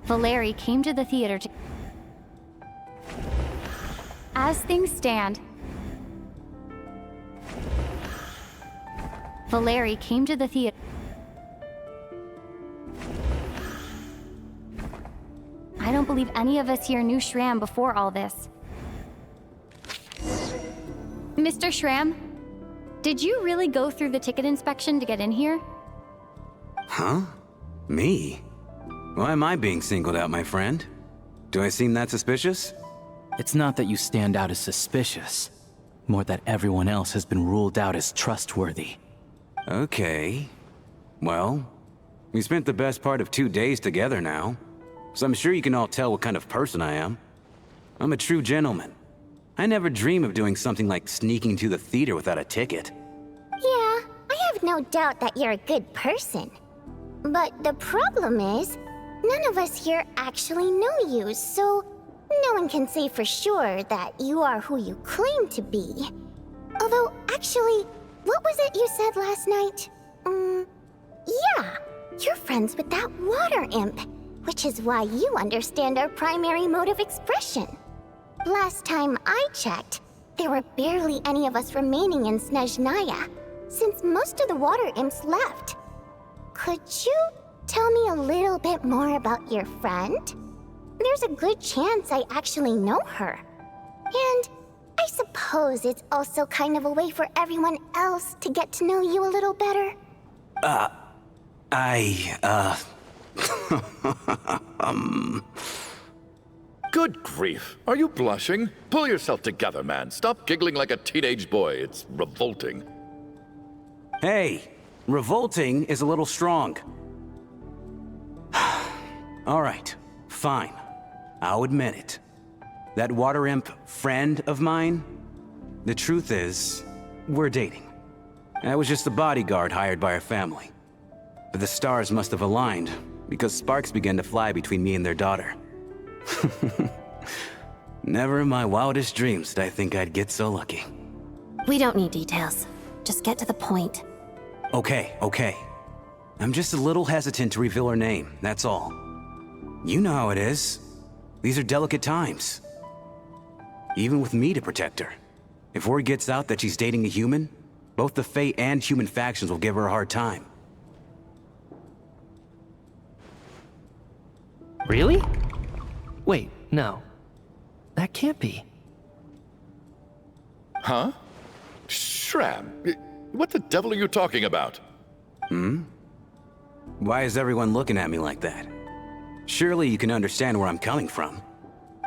Valeri came to the theater to... As things stand, Valeri came to the theater. I don't believe any of us here knew Shram before all this. Mr. Shram, did you really go through the ticket inspection to get in here? Huh? Me? Why am I being singled out, my friend? Do I seem that suspicious? It's not that you stand out as suspicious, more that everyone else has been ruled out as trustworthy. Okay. Well, we spent the best part of 2 days together now, so I'm sure you can all tell what kind of person I am. I'm a true gentleman. I never dream of doing something like sneaking to the theater without a ticket. Yeah, I have no doubt that you're a good person. But the problem is, none of us here actually know you, so no one can say for sure that you are who you claim to be. Although, actually, what was it you said last night? Yeah, you're friends with that water imp, which is why you understand our primary mode of expression. Last time I checked, there were barely any of us remaining in Snezhnaya, since most of the water imps left. Could you tell me a little bit more about your friend? There's a good chance I actually know her. And I suppose it's also kind of a way for everyone else to get to know you a little better. Good grief. Are you blushing? Pull yourself together, man. Stop giggling like a teenage boy. It's revolting. Hey, revolting is a little strong. All right, fine. I'll admit it. That water imp friend of mine, the truth is, we're dating. I was just the bodyguard hired by our family. But the stars must have aligned, because sparks began to fly between me and their daughter. Never in my wildest dreams did I think I'd get so lucky. We don't need details. Just get to the point. Okay. I'm just a little hesitant to reveal her name, that's all. You know how it is. These are delicate times. Even with me to protect her. If word gets out that she's dating a human, both the Fae and human factions will give her a hard time. Really? Wait, no. That can't be. Huh? Shram, what the devil are you talking about? Why is everyone looking at me like that? Surely you can understand where I'm coming from.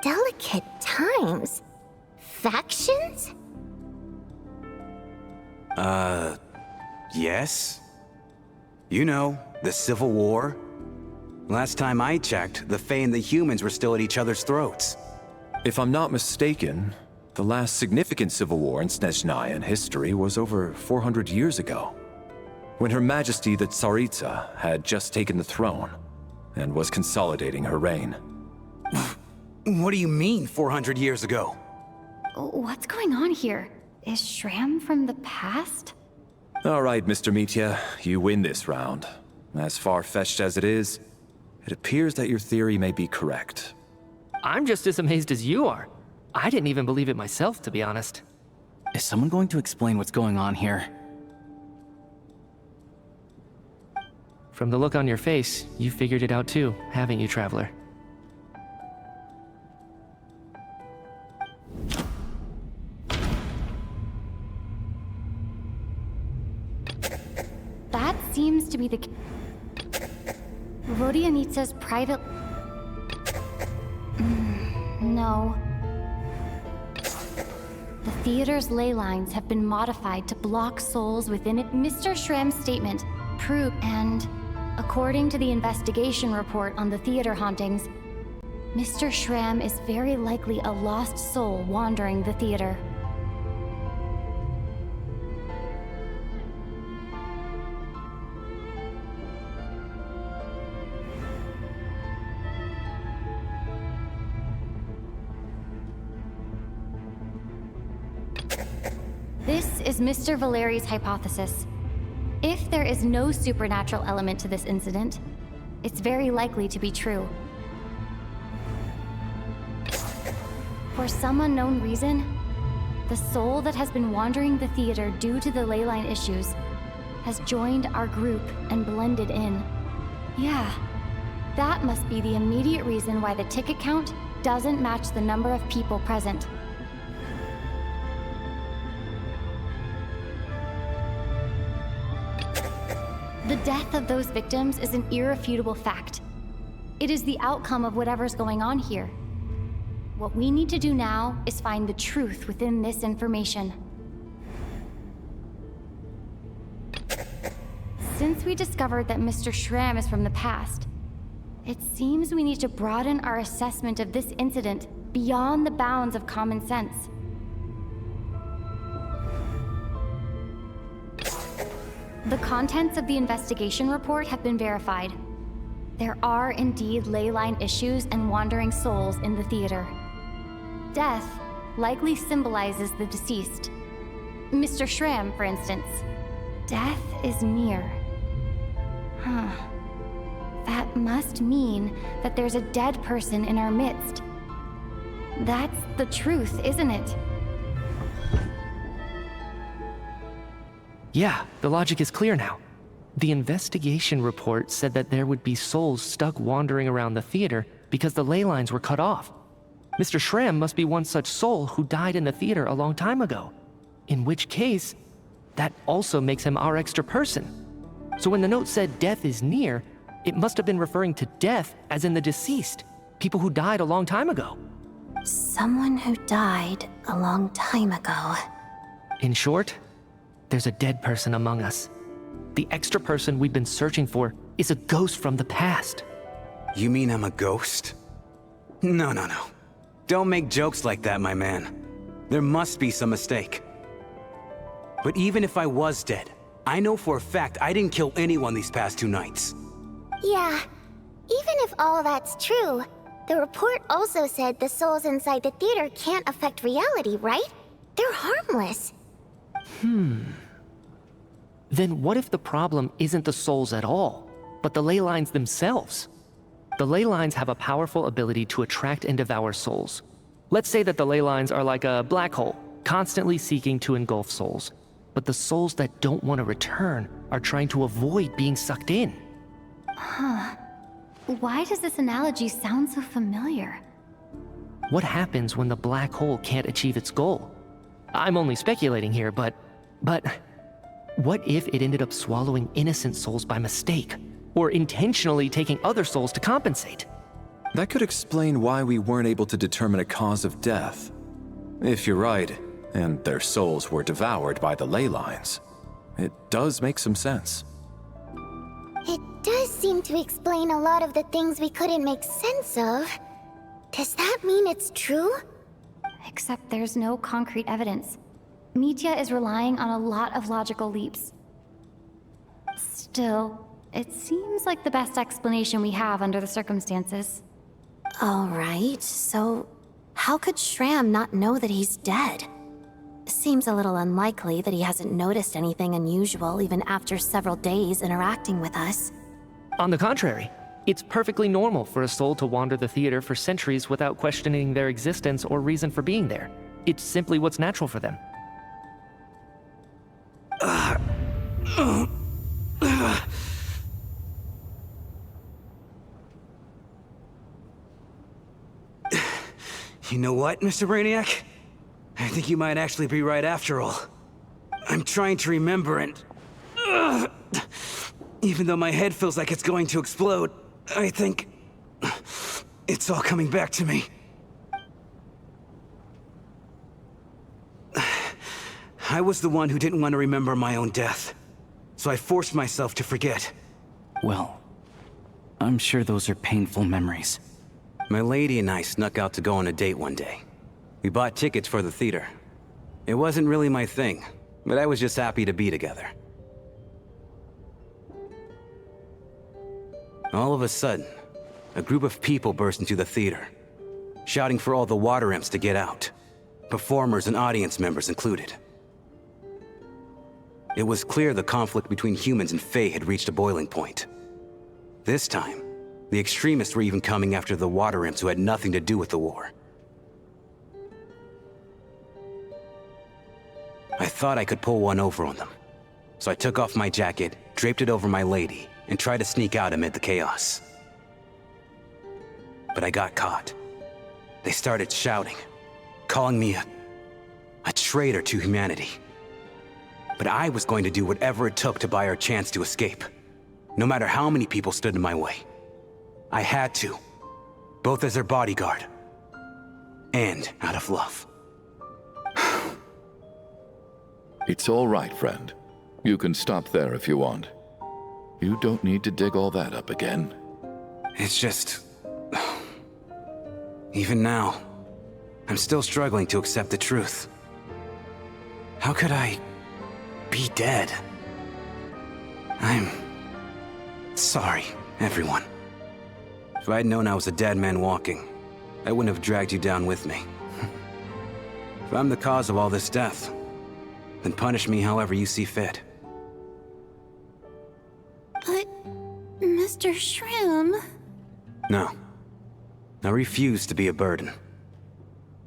Delicate times? Factions? Yes? You know, the Civil War? Last time I checked, the Fae and the humans were still at each other's throats. If I'm not mistaken, the last significant civil war in Snezhnaya history was over 400 years ago, when Her Majesty the Tsaritsa had just taken the throne and was consolidating her reign. What do you mean, 400 years ago? What's going on here? Is Shram from the past? All right, Mr. Mitya, you win this round. As far-fetched as it is, it appears that your theory may be correct. I'm just as amazed as you are. I didn't even believe it myself, to be honest. Is someone going to explain what's going on here? From the look on your face, you figured it out too, haven't you, Traveler? That seems to be the... Vodyanitsa's private... No. The theater's ley lines have been modified to block souls within it. Mr. Shram's statement proved, and according to the investigation report on the theater hauntings, Mr. Shram is very likely a lost soul wandering the theater. This is Mr. Valeri's hypothesis. If there is no supernatural element to this incident, it's very likely to be true. For some unknown reason, the soul that has been wandering the theater due to the leyline issues has joined our group and blended in. Yeah, that must be the immediate reason why the ticket count doesn't match the number of people present. The death of those victims is an irrefutable fact. It is the outcome of whatever's going on here. What we need to do now is find the truth within this information. Since we discovered that Mr. Shram is from the past, it seems we need to broaden our assessment of this incident beyond the bounds of common sense. The contents of the investigation report have been verified. There are indeed leyline issues and wandering souls in the theater. Death likely symbolizes the deceased. Mr. Shram, for instance. Death is near. That must mean that there's a dead person in our midst. That's the truth, isn't it? Yeah, the logic is clear now. The investigation report said that there would be souls stuck wandering around the theater because the ley lines were cut off. Mr. Shram must be one such soul who died in the theater a long time ago. In which case, that also makes him our extra person. So when the note said death is near, it must have been referring to death as in the deceased, people who died a long time ago. Someone who died a long time ago. In short, there's a dead person among us. The extra person we've been searching for is a ghost from the past. You mean I'm a ghost? No. Don't make jokes like that, my man. There must be some mistake. But even if I was dead, I know for a fact I didn't kill anyone these past 2 nights. Yeah, Even if all that's true, the report also said the souls inside the theater can't affect reality, right? They're harmless. Then what if the problem isn't the souls at all, but the ley lines themselves? The ley lines have a powerful ability to attract and devour souls. Let's say that the ley lines are like a black hole, constantly seeking to engulf souls. But the souls that don't want to return are trying to avoid being sucked in. Why does this analogy sound so familiar? What happens when the black hole can't achieve its goal? I'm only speculating here, but what if it ended up swallowing innocent souls by mistake, or intentionally taking other souls to compensate? That could explain why we weren't able to determine a cause of death. If you're right, and their souls were devoured by the ley lines, it does make some sense. It does seem to explain a lot of the things we couldn't make sense of. Does that mean it's true? Except there's no concrete evidence. Mitya is relying on a lot of logical leaps. Still, it seems like the best explanation we have under the circumstances. All right, so how could Shram not know that he's dead? Seems a little unlikely that he hasn't noticed anything unusual even after several days interacting with us. On the contrary, it's perfectly normal for a soul to wander the theater for centuries without questioning their existence or reason for being there. It's simply what's natural for them. You know what, Mr. Brainiac? I think you might actually be right after all. I'm trying to remember and... even though my head feels like it's going to explode, I think... it's all coming back to me. I was the one who didn't want to remember my own death, so I forced myself to forget. Well, I'm sure those are painful memories. My lady and I snuck out to go on a date one day. We bought tickets for the theater. It wasn't really my thing, but I was just happy to be together. All of a sudden, a group of people burst into the theater, shouting for all the water imps to get out, performers and audience members included. It was clear the conflict between humans and Fae had reached a boiling point. This time, the extremists were even coming after the water imps who had nothing to do with the war. I thought I could pull one over on them, so I took off my jacket, draped it over my lady, and tried to sneak out amid the chaos. But I got caught. They started shouting, calling me a traitor to humanity. But I was going to do whatever it took to buy our chance to escape, no matter how many people stood in my way. I had to, both as their bodyguard and out of love. It's all right, friend. You can stop there if you want. You don't need to dig all that up again. It's just... even now, I'm still struggling to accept the truth. How could I be dead? I'm sorry, everyone. If I'd known I was a dead man walking, I wouldn't have dragged you down with me. If I'm the cause of all this death, then punish me however you see fit. But, Mr. Shram... No. I refuse to be a burden.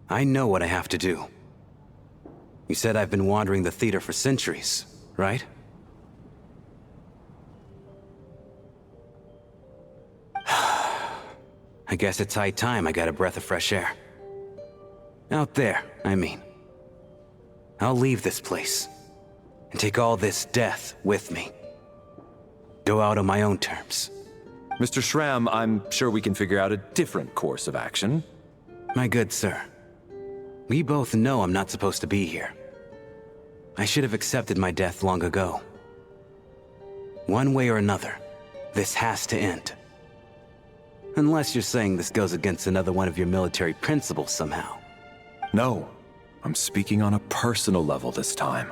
I know what I have to do. You said I've been wandering the theater for centuries, right? I guess it's high time I got a breath of fresh air. Out there, I mean. I'll leave this place, and take all this death with me. Go out on my own terms. Mr. Shram, I'm sure we can figure out a different course of action. My good sir, we both know I'm not supposed to be here. I should have accepted my death long ago. One way or another, this has to end. Unless you're saying this goes against another one of your military principles somehow. No, I'm speaking on a personal level this time.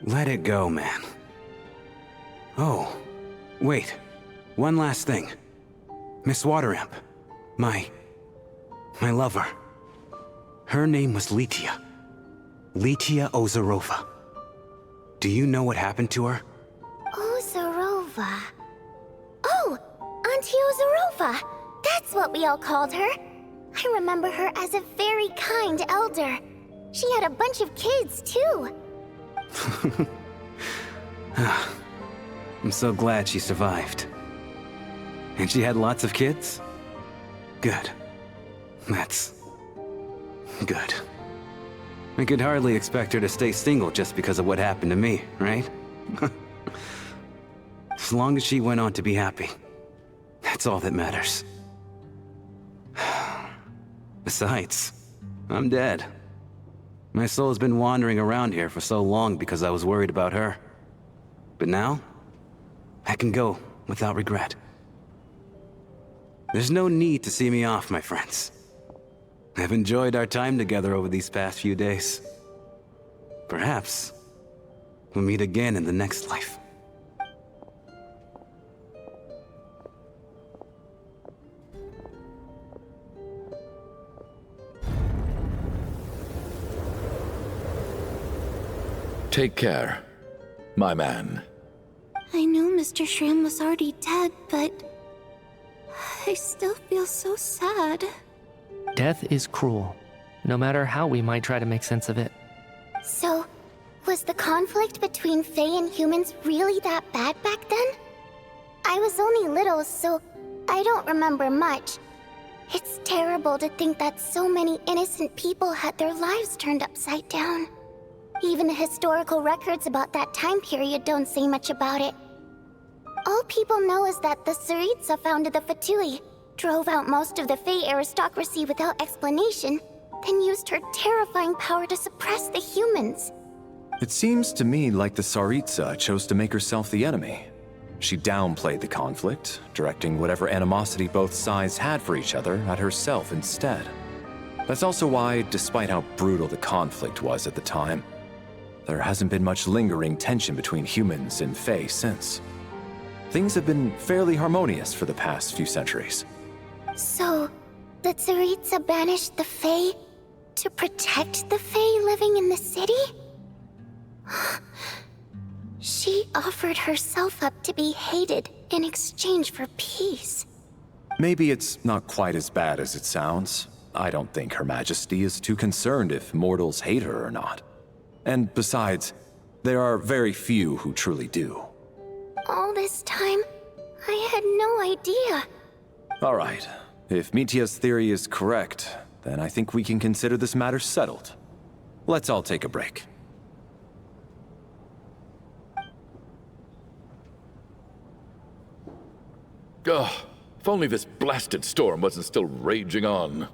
Let it go, man. Oh, Wait, one last thing. Miss Wateramp, my lover. Her name was Litia. Litia Ozarova. Do you know what happened to her? Ozarova. Oh, Auntie Ozarova. That's what we all called her. I remember her as a very kind elder. She had a bunch of kids, too. I'm so glad she survived. And she had lots of kids? Good. That's good. I could hardly expect her to stay single just because of what happened to me, right? As long as she went on to be happy, that's all that matters. Besides, I'm dead. My soul's been wandering around here for so long because I was worried about her. But now, I can go without regret. There's no need to see me off, my friends. I've enjoyed our time together over these past few days. Perhaps we'll meet again in the next life. Take care, my man. I knew Mr. Shram was already dead, but I still feel so sad. Death is cruel, no matter how we might try to make sense of it. So, was the conflict between Fae and humans really that bad back then? I was only little, so I don't remember much. It's terrible to think that so many innocent people had their lives turned upside down. Even the historical records about that time period don't say much about it. All people know is that the Tsaritsa founded the Fatui, drove out most of the Fae aristocracy without explanation, then used her terrifying power to suppress the humans. It seems to me like the Tsaritsa chose to make herself the enemy. She downplayed the conflict, directing whatever animosity both sides had for each other at herself instead. That's also why, despite how brutal the conflict was at the time, there hasn't been much lingering tension between humans and Fae since. Things have been fairly harmonious for the past few centuries. So, the Tsaritsa banished the Fae to protect the Fae living in the city? She offered herself up to be hated in exchange for peace. Maybe it's not quite as bad as it sounds. I don't think Her Majesty is too concerned if mortals hate her or not. And besides, there are very few who truly do. All this time, I had no idea. All right. If Mitia's theory is correct, then I think we can consider this matter settled. Let's all take a break. Ugh, if only this blasted storm wasn't still raging on.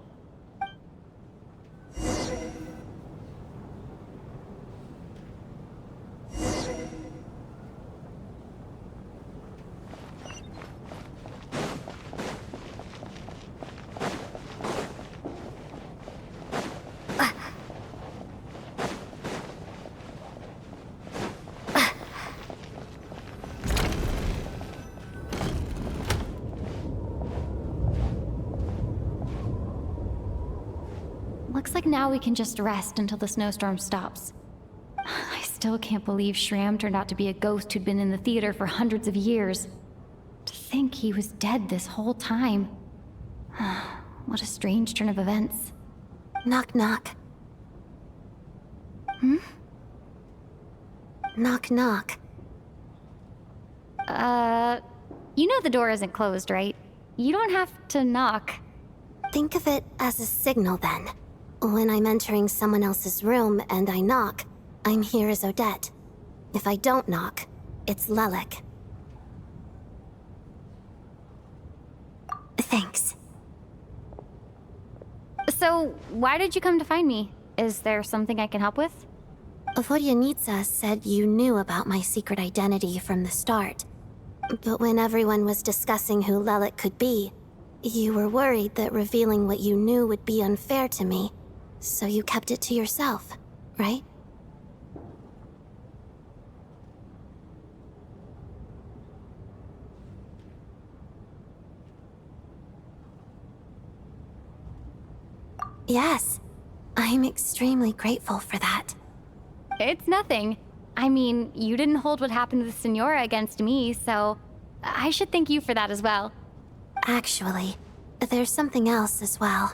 Looks like now we can just rest until the snowstorm stops. I still can't believe Shram turned out to be a ghost who'd been in the theater for hundreds of years. To think he was dead this whole time. What a strange turn of events. Knock, knock. Knock, knock. You know the door isn't closed, right? You don't have to knock. Think of it as a signal then. When I'm entering someone else's room and I knock, I'm here as Odette. If I don't knock, it's Lelek. Thanks. So, why did you come to find me? Is there something I can help with? Vodyanitsa said you knew about my secret identity from the start. But when everyone was discussing who Lelek could be, you were worried that revealing what you knew would be unfair to me. So you kept it to yourself, right? Yes, I'm extremely grateful for that. It's nothing. I mean, you didn't hold what happened to the Senora against me, so I should thank you for that as well. Actually, there's something else as well.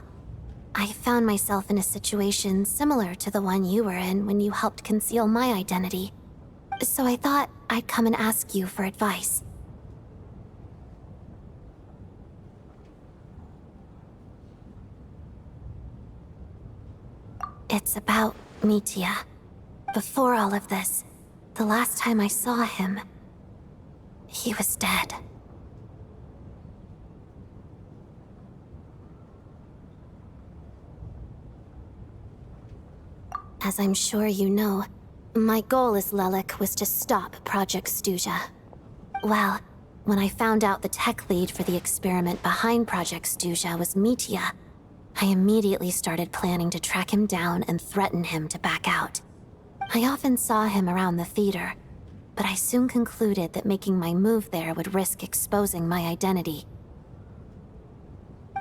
I found myself in a situation similar to the one you were in when you helped conceal my identity. So I thought I'd come and ask you for advice. It's about miHoYo. Before all of this, the last time I saw him, he was dead. As I'm sure you know, my goal as Lelek was to stop Project Snezhnaya. Well, when I found out the tech lead for the experiment behind Project Snezhnaya was miHoYo, I immediately started planning to track him down and threaten him to back out. I often saw him around the theater, but I soon concluded that making my move there would risk exposing my identity.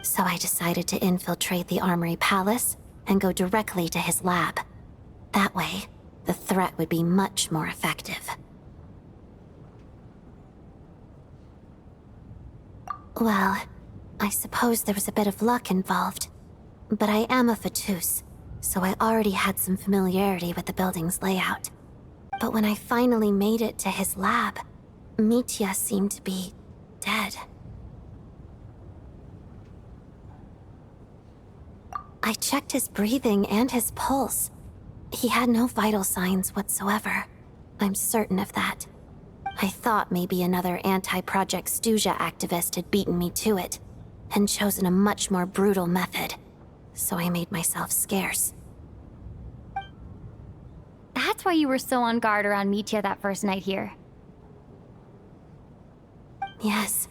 So I decided to infiltrate the Armory Palace and go directly to his lab. That way, the threat would be much more effective. Well, I suppose there was a bit of luck involved. But I am a Fatus, so I already had some familiarity with the building's layout. But when I finally made it to his lab, miHoYo seemed to be dead. I checked his breathing and his pulse. He had no vital signs whatsoever. I'm certain of that. I thought maybe another anti-Project Snezhnaya activist had beaten me to it, and chosen a much more brutal method. So I made myself scarce. That's why you were so on guard around miHoYo that first night here. Yes.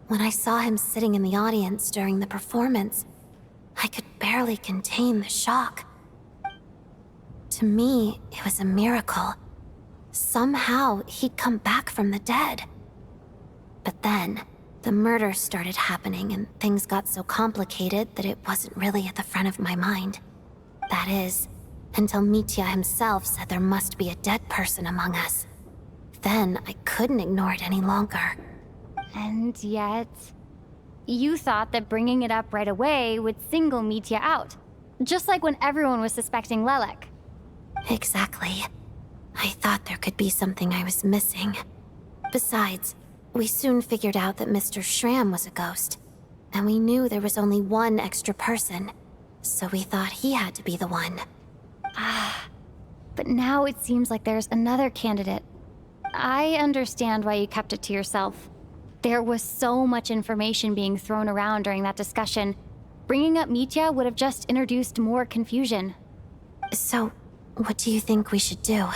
When I saw him sitting in the audience during the performance, I could barely contain the shock. To me, it was a miracle. Somehow, he'd come back from the dead. But then, the murders started happening and things got so complicated that it wasn't really at the front of my mind. That is, until miHoYo himself said there must be a dead person among us. Then I couldn't ignore it any longer. And yet, you thought that bringing it up right away would single miHoYo out. Just like when everyone was suspecting Lelek. Exactly. I thought there could be something I was missing. Besides, we soon figured out that Mr. Schramm was a ghost. And we knew there was only one extra person. So we thought he had to be the one. But now it seems like there's another candidate. I understand why you kept it to yourself. There was so much information being thrown around during that discussion. Bringing up miHoYo would have just introduced more confusion. So, what do you think we should do?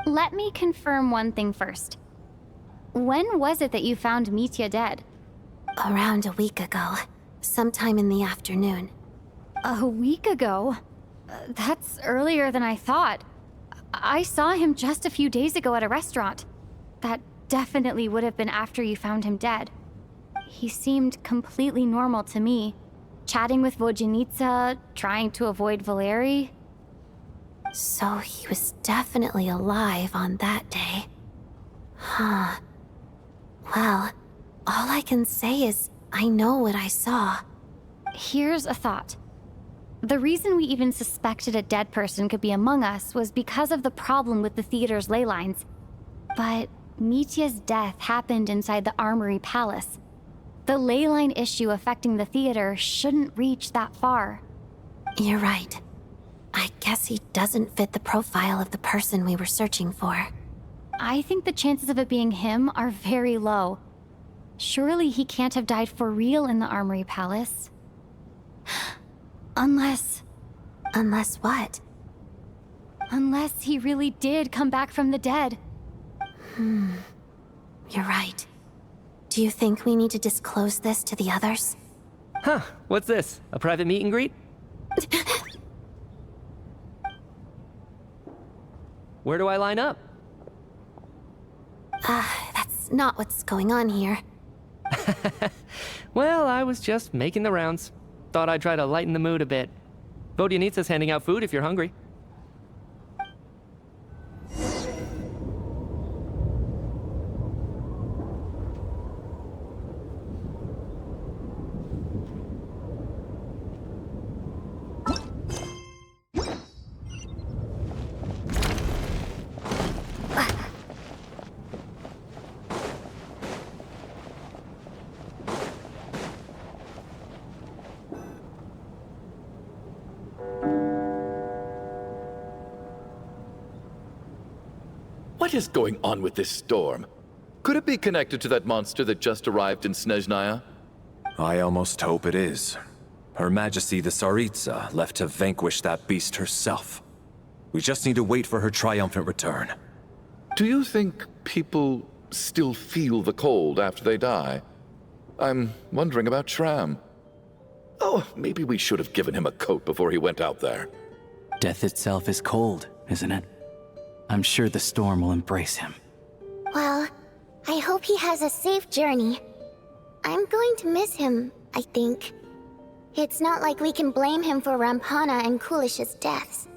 Let me confirm one thing first. When was it that you found miHoYo dead? Around a week ago. Sometime in the afternoon. A week ago? That's earlier than I thought. I saw him just a few days ago at a restaurant. That definitely would have been after you found him dead. He seemed completely normal to me. Chatting with Vodjanica, trying to avoid Valeri. So he was definitely alive on that day. Huh. Well, all I can say is I know what I saw. Here's a thought. The reason we even suspected a dead person could be among us was because of the problem with the theater's ley lines. But miHoYo's death happened inside the Armory Palace. The ley line issue affecting the theater shouldn't reach that far. You're right. I guess he doesn't fit the profile of the person we were searching for. I think the chances of it being him are very low. Surely he can't have died for real in the Armory Palace. Unless... Unless what? Unless he really did come back from the dead. You're right. Do you think we need to disclose this to the others? Huh, what's this? A private meet and greet? Where do I line up? That's not what's going on here. Well, I was just making the rounds. Thought I'd try to lighten the mood a bit. Vodyanitsa's handing out food if you're hungry. What is going on with this storm? Could it be connected to that monster that just arrived in Snezhnaya? I almost hope it is. Her Majesty the Tsaritsa left to vanquish that beast herself. We just need to wait for her triumphant return. Do you think people still feel the cold after they die? I'm wondering about Shram. Oh, maybe we should have given him a coat before he went out there. Death itself is cold, isn't it? I'm sure the storm will embrace him. Well, I hope he has a safe journey. I'm going to miss him, I think. It's not like we can blame him for Rampana and Kulish's deaths.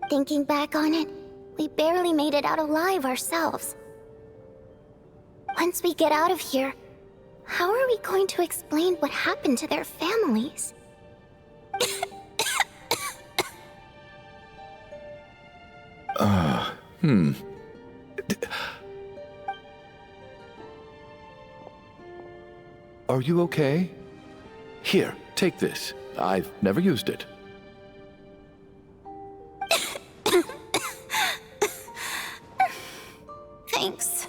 Thinking back on it, we barely made it out alive ourselves. Once we get out of here, how are we going to explain what happened to their families? Are you okay? Here, take this. I've never used it. Thanks.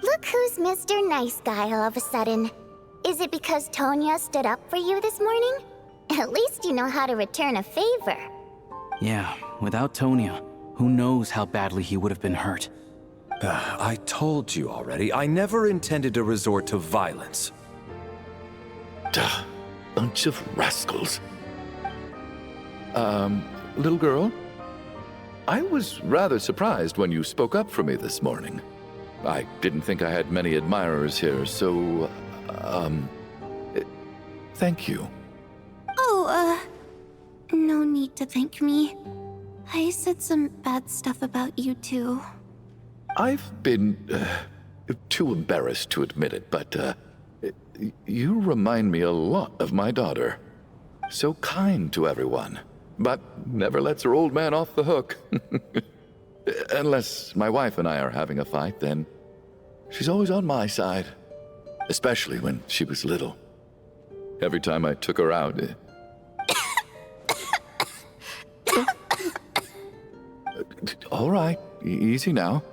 Look who's Mr. Nice Guy all of a sudden. Is it because Tonya stood up for you this morning? At least you know how to return a favor. Yeah, without Tonya, who knows how badly he would have been hurt. I told you already, I never intended to resort to violence. Duh, bunch of rascals. Little girl? I was rather surprised when you spoke up for me this morning. I didn't think I had many admirers here, so, thank you. Oh, no need to thank me. I said some bad stuff about you too. I've been, too embarrassed to admit it, but, you remind me a lot of my daughter. So kind to everyone, but never lets her old man off the hook. Unless my wife and I are having a fight, then she's always on my side. Especially when she was little. Every time I took her out... All right, easy now.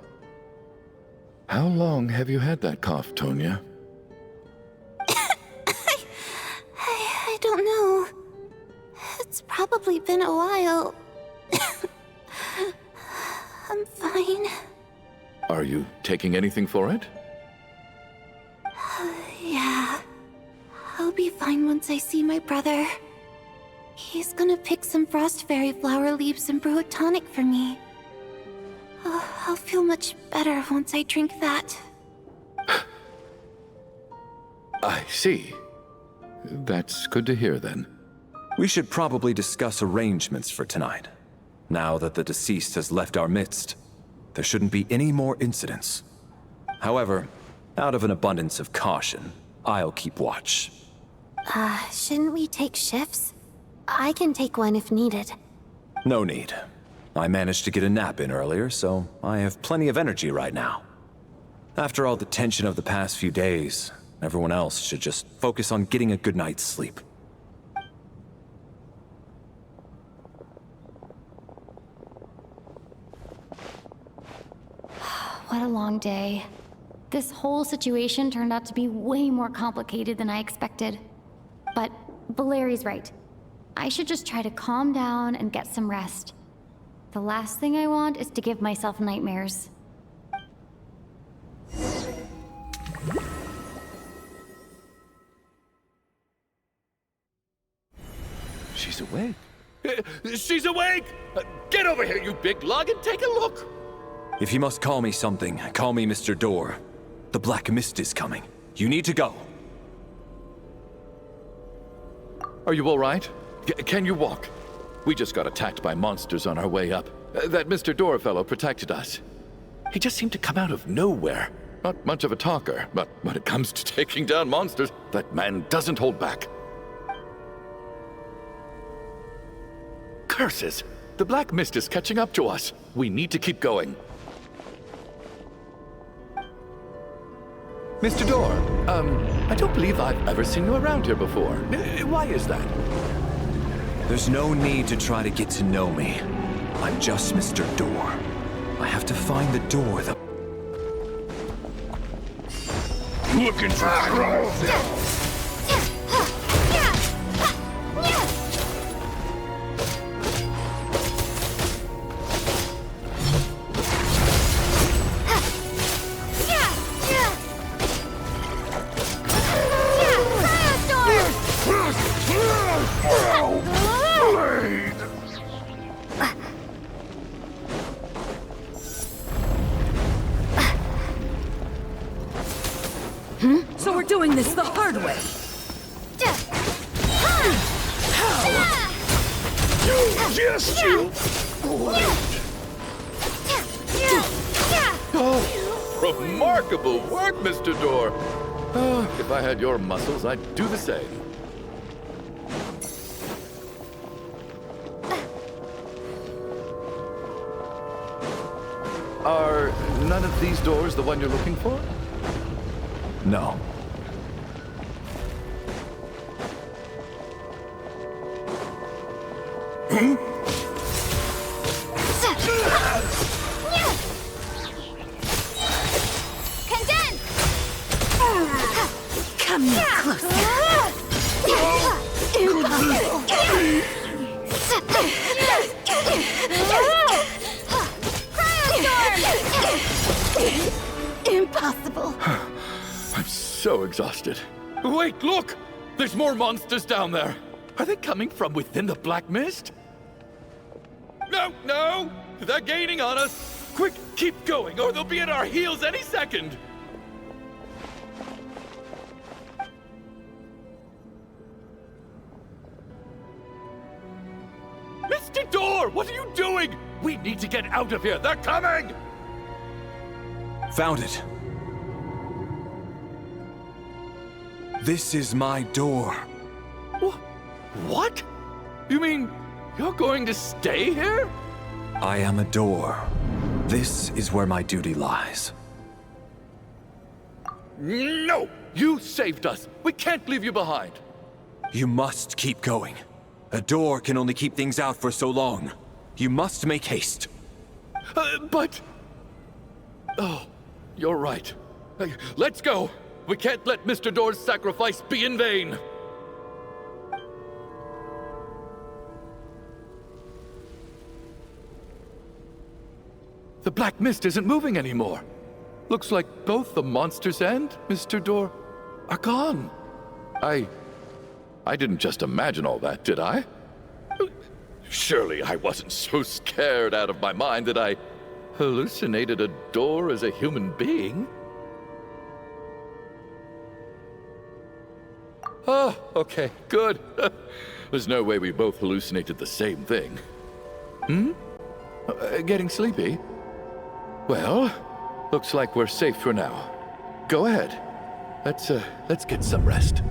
How long have you had that cough, Tonya? I don't know. It's probably been a while. I'm fine. Are you taking anything for it? Yeah. I'll be fine once I see my brother. He's gonna pick some frost fairy flower leaves and brew a tonic for me. I'll feel much better once I drink that. I see. That's good to hear then. We should probably discuss arrangements for tonight. Now that the deceased has left our midst, there shouldn't be any more incidents. However, out of an abundance of caution, I'll keep watch. Shouldn't we take shifts? I can take one if needed. No need. I managed to get a nap in earlier, so I have plenty of energy right now. After all the tension of the past few days, everyone else should just focus on getting a good night's sleep. What a long day. This whole situation turned out to be way more complicated than I expected. But Valeri's right. I should just try to calm down and get some rest. The last thing I want is to give myself nightmares. She's awake. She's awake! Get over here, you big lug, and take a look! If you must call me something, call me Mr. Door. The Black Mist is coming. You need to go. Are you all right? Can you walk? We just got attacked by monsters on our way up. That Mr. Door fellow protected us. He just seemed to come out of nowhere. Not much of a talker, but when it comes to taking down monsters, that man doesn't hold back. Curses! The black mist is catching up to us. We need to keep going. Mr. Door, I don't believe I've ever seen you around here before. Why is that? There's no need to try to get to know me. I'm just Mr. Door. I have to find the door that... Looking for trouble? So we're doing this the hard way. Just you. Oh, remarkable work, Mr. Door. If I had your muscles, I'd do the same. Are none of these doors the one you're looking for? No. Condense! Come here closer. Impossible. I'm so exhausted. Wait, look! There's more monsters down there. Are they coming from within the black mist? No, no! They're gaining on us! Quick, keep going, or they'll be at our heels any second! Mr. Door, what are you doing? We need to get out of here. They're coming! Found it. This is my door. What? You mean you're going to stay here? I am a door. This is where my duty lies. No! You saved us. We can't leave you behind. You must keep going. A door can only keep things out for so long. You must make haste. But... Oh, you're right. Let's go. We can't let Mr. Door's sacrifice be in vain. The black mist isn't moving anymore. Looks like both the monsters and Mr. Door are gone. I didn't just imagine all that, did I? Surely I wasn't so scared out of my mind that I hallucinated a door as a human being. Oh, okay, good. There's no way we both hallucinated the same thing. Getting sleepy? Well, looks like we're safe for now. Go ahead. Let's get some rest.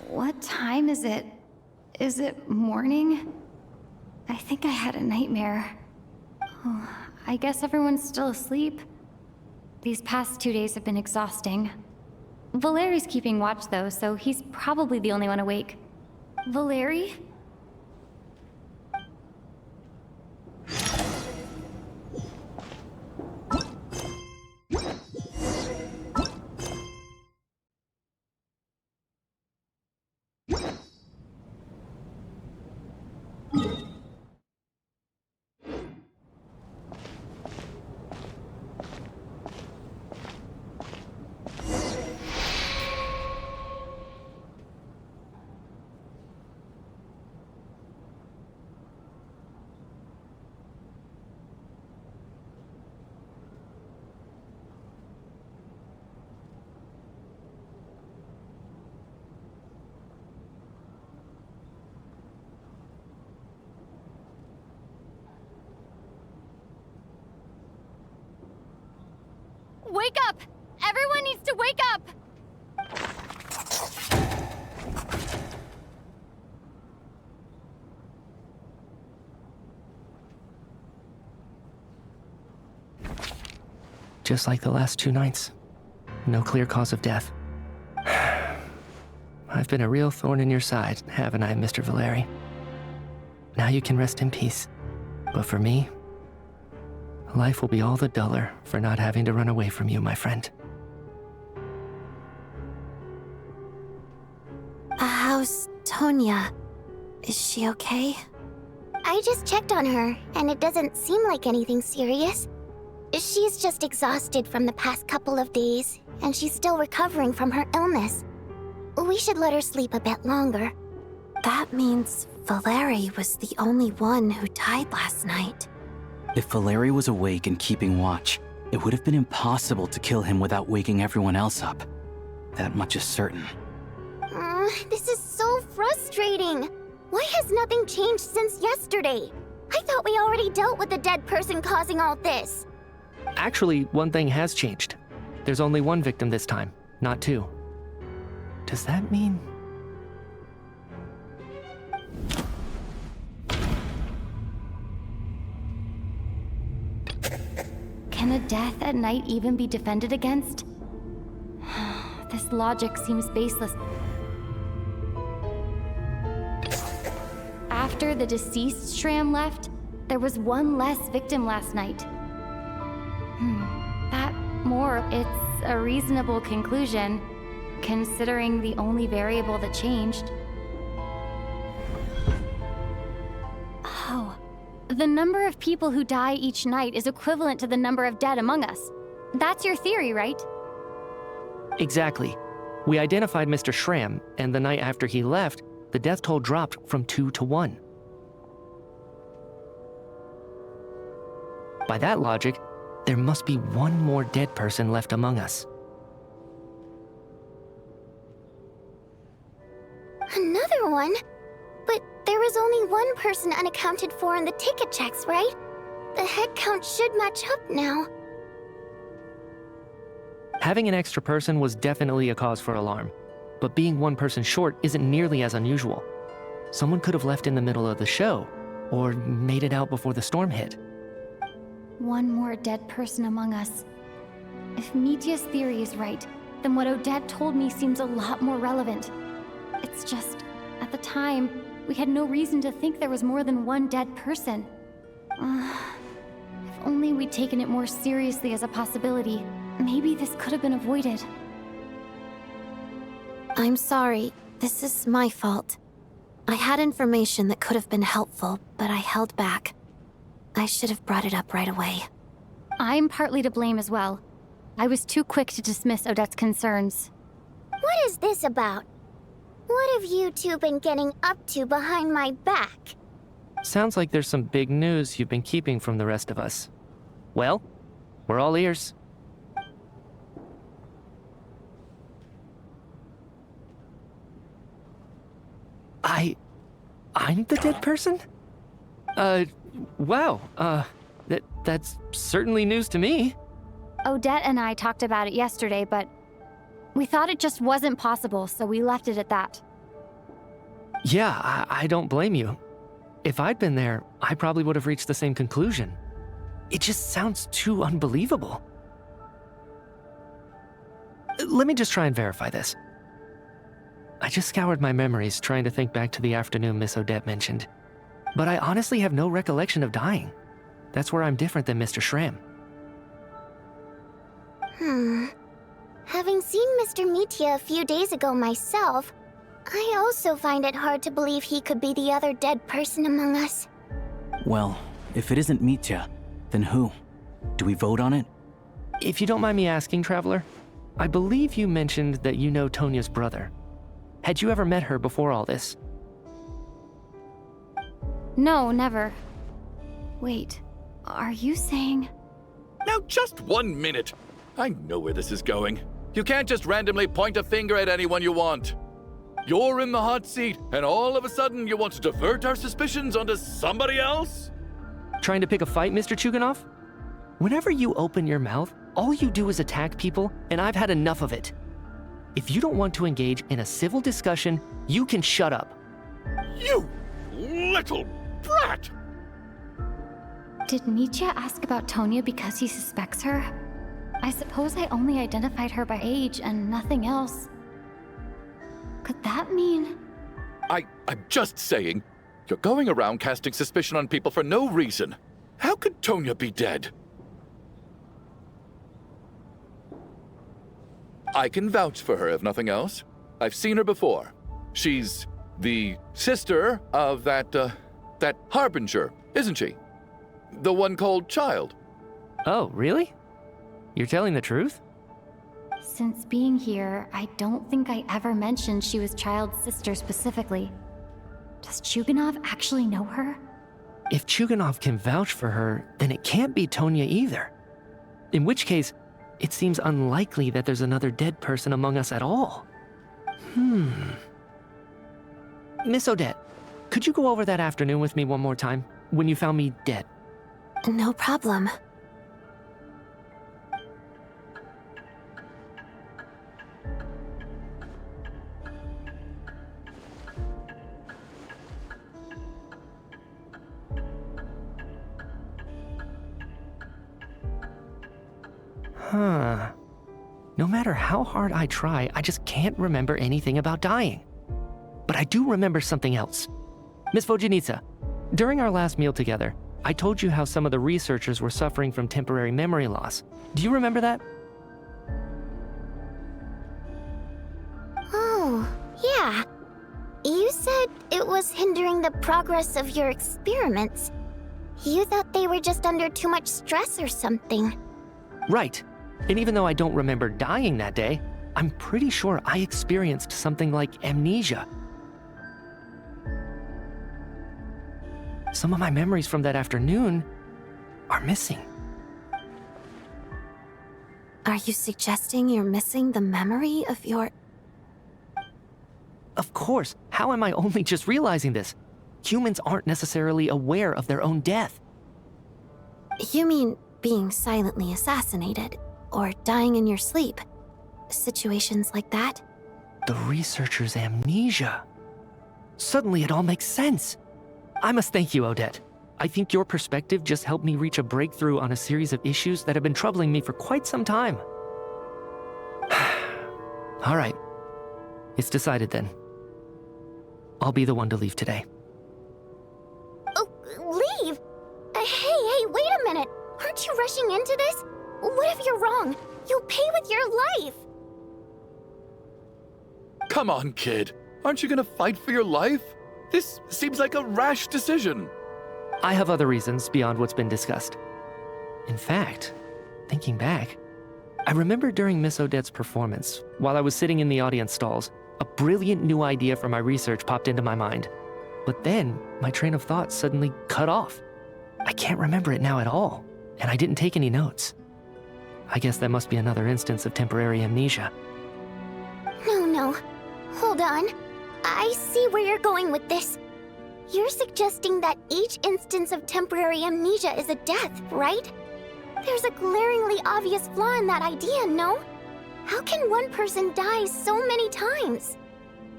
What time is it? Is it morning? I think I had a nightmare. Oh, I guess everyone's still asleep. These past 2 days have been exhausting. Valeri's keeping watch though, so he's probably the only one awake. Valeri? Wake up! Everyone needs to wake up! Just like the last 2 nights. No clear cause of death. I've been a real thorn in your side, haven't I, Mr. Valeri? Now you can rest in peace. But for me, life will be all the duller for not having to run away from you, my friend. How's Tonya? Is she okay? I just checked on her, and it doesn't seem like anything serious. She's just exhausted from the past couple of days, and she's still recovering from her illness. We should let her sleep a bit longer. That means Valeri was the only one who died last night. If Valeri was awake and keeping watch, it would have been impossible to kill him without waking everyone else up. That much is certain. This is so frustrating. Why has nothing changed since yesterday? I thought we already dealt with the dead person causing all this. Actually, one thing has changed. There's only 1 victim this time, not 2. Does that mean... Can a death at night even be defended against? This logic seems baseless. After the deceased Shram left, there was 1 less victim last night. It's a reasonable conclusion, considering the only variable that changed. Oh, the number of people who die each night is equivalent to the number of dead among us. That's your theory, right? Exactly. We identified Mr. Shram, and the night after he left, the death toll dropped from 2 to 1. By that logic, there must be 1 more dead person left among us. Another one? But there was only 1 person unaccounted for in the ticket checks, right? The head count should match up now. Having an extra person was definitely a cause for alarm, but being 1 person short isn't nearly as unusual. Someone could have left in the middle of the show, or made it out before the storm hit. 1 more dead person among us. If Mitya's theory is right, then what Odette told me seems a lot more relevant. It's just, at the time, we had no reason to think there was more than 1 dead person. If only we'd taken it more seriously as a possibility, maybe this could have been avoided. I'm sorry. This is my fault. I had information that could have been helpful, but I held back. I should have brought it up right away. I'm partly to blame as well. I was too quick to dismiss Odette's concerns. What is this about? What have you two been getting up to behind my back? Sounds like there's some big news you've been keeping from the rest of us. Well, we're all ears. I'm the dead person? Wow, that's certainly news to me. Odette and I talked about it yesterday, but we thought it just wasn't possible, so we left it at that. Yeah, I don't blame you. If I'd been there, I probably would have reached the same conclusion. It just sounds too unbelievable. Let me just try and verify this. I just scoured my memories trying to think back to the afternoon Miss Odette mentioned. But I honestly have no recollection of dying. That's where I'm different than Mr. Shram. Having seen Mr. Mitya a few days ago myself, I also find it hard to believe he could be the other dead person among us. Well, if it isn't Mitya, then who? Do we vote on it? If you don't mind me asking, Traveler, I believe you mentioned that you know Tonya's brother. Had you ever met her before all this? No, never. Wait, are you saying... Now just 1 minute. I know where this is going. You can't just randomly point a finger at anyone you want. You're in the hot seat, and all of a sudden you want to divert our suspicions onto somebody else? Trying to pick a fight, Mr. Chuganov? Whenever you open your mouth, All you do is attack people, and I've had enough of it. If you don't want to engage in a civil discussion, you can shut up. You little brat! Did Nietzsche ask about Tonya because he suspects her? I suppose I only identified her by age and nothing else. Could that mean... I'm just saying, you're going around casting suspicion on people for no reason. How could Tonya be dead? I can vouch for her, if nothing else. I've seen her before. She's the sister of that Harbinger, isn't she? The one called Child. Oh, really? You're telling the truth? Since being here, I don't think I ever mentioned she was Child's sister specifically. Does Chuganov actually know her? If Chuganov can vouch for her, then it can't be Tonya either. In which case, it seems unlikely that there's another dead person among us at all. Miss Odette, could you go over that afternoon with me one more time, when you found me dead? No problem. No matter how hard I try, I just can't remember anything about dying. But I do remember something else. Miss Vojanitsa, during our last meal together, I told you how some of the researchers were suffering from temporary memory loss. Do you remember that? Oh, yeah. You said it was hindering the progress of your experiments. You thought they were just under too much stress or something. Right. And even though I don't remember dying that day, I'm pretty sure I experienced something like amnesia. Some of my memories from that afternoon are missing. Are you suggesting you're missing the memory of your... Of course. How am I only just realizing this? Humans aren't necessarily aware of their own death. You mean being silently assassinated, or dying in your sleep? Situations like that? The researcher's amnesia. Suddenly it all makes sense. I must thank you, Odette. I think your perspective just helped me reach a breakthrough on a series of issues that have been troubling me for quite some time. All right. It's decided then. I'll be the one to leave today. Oh, leave? Hey, wait a minute. Aren't you rushing into this? What if you're wrong? You'll pay with your life. Come on, kid. Aren't you gonna fight for your life? This seems like a rash decision. I have other reasons beyond what's been discussed. In fact, thinking back, I remember during Miss Odette's performance, while I was sitting in the audience stalls, a brilliant new idea for my research popped into my mind. But then, my train of thought suddenly cut off. I can't remember it now at all, and I didn't take any notes. I guess that must be another instance of temporary amnesia. No. Hold on. I see where you're going with this. You're suggesting that each instance of temporary amnesia is a death, right? There's a glaringly obvious flaw in that idea, no? How can one person die so many times?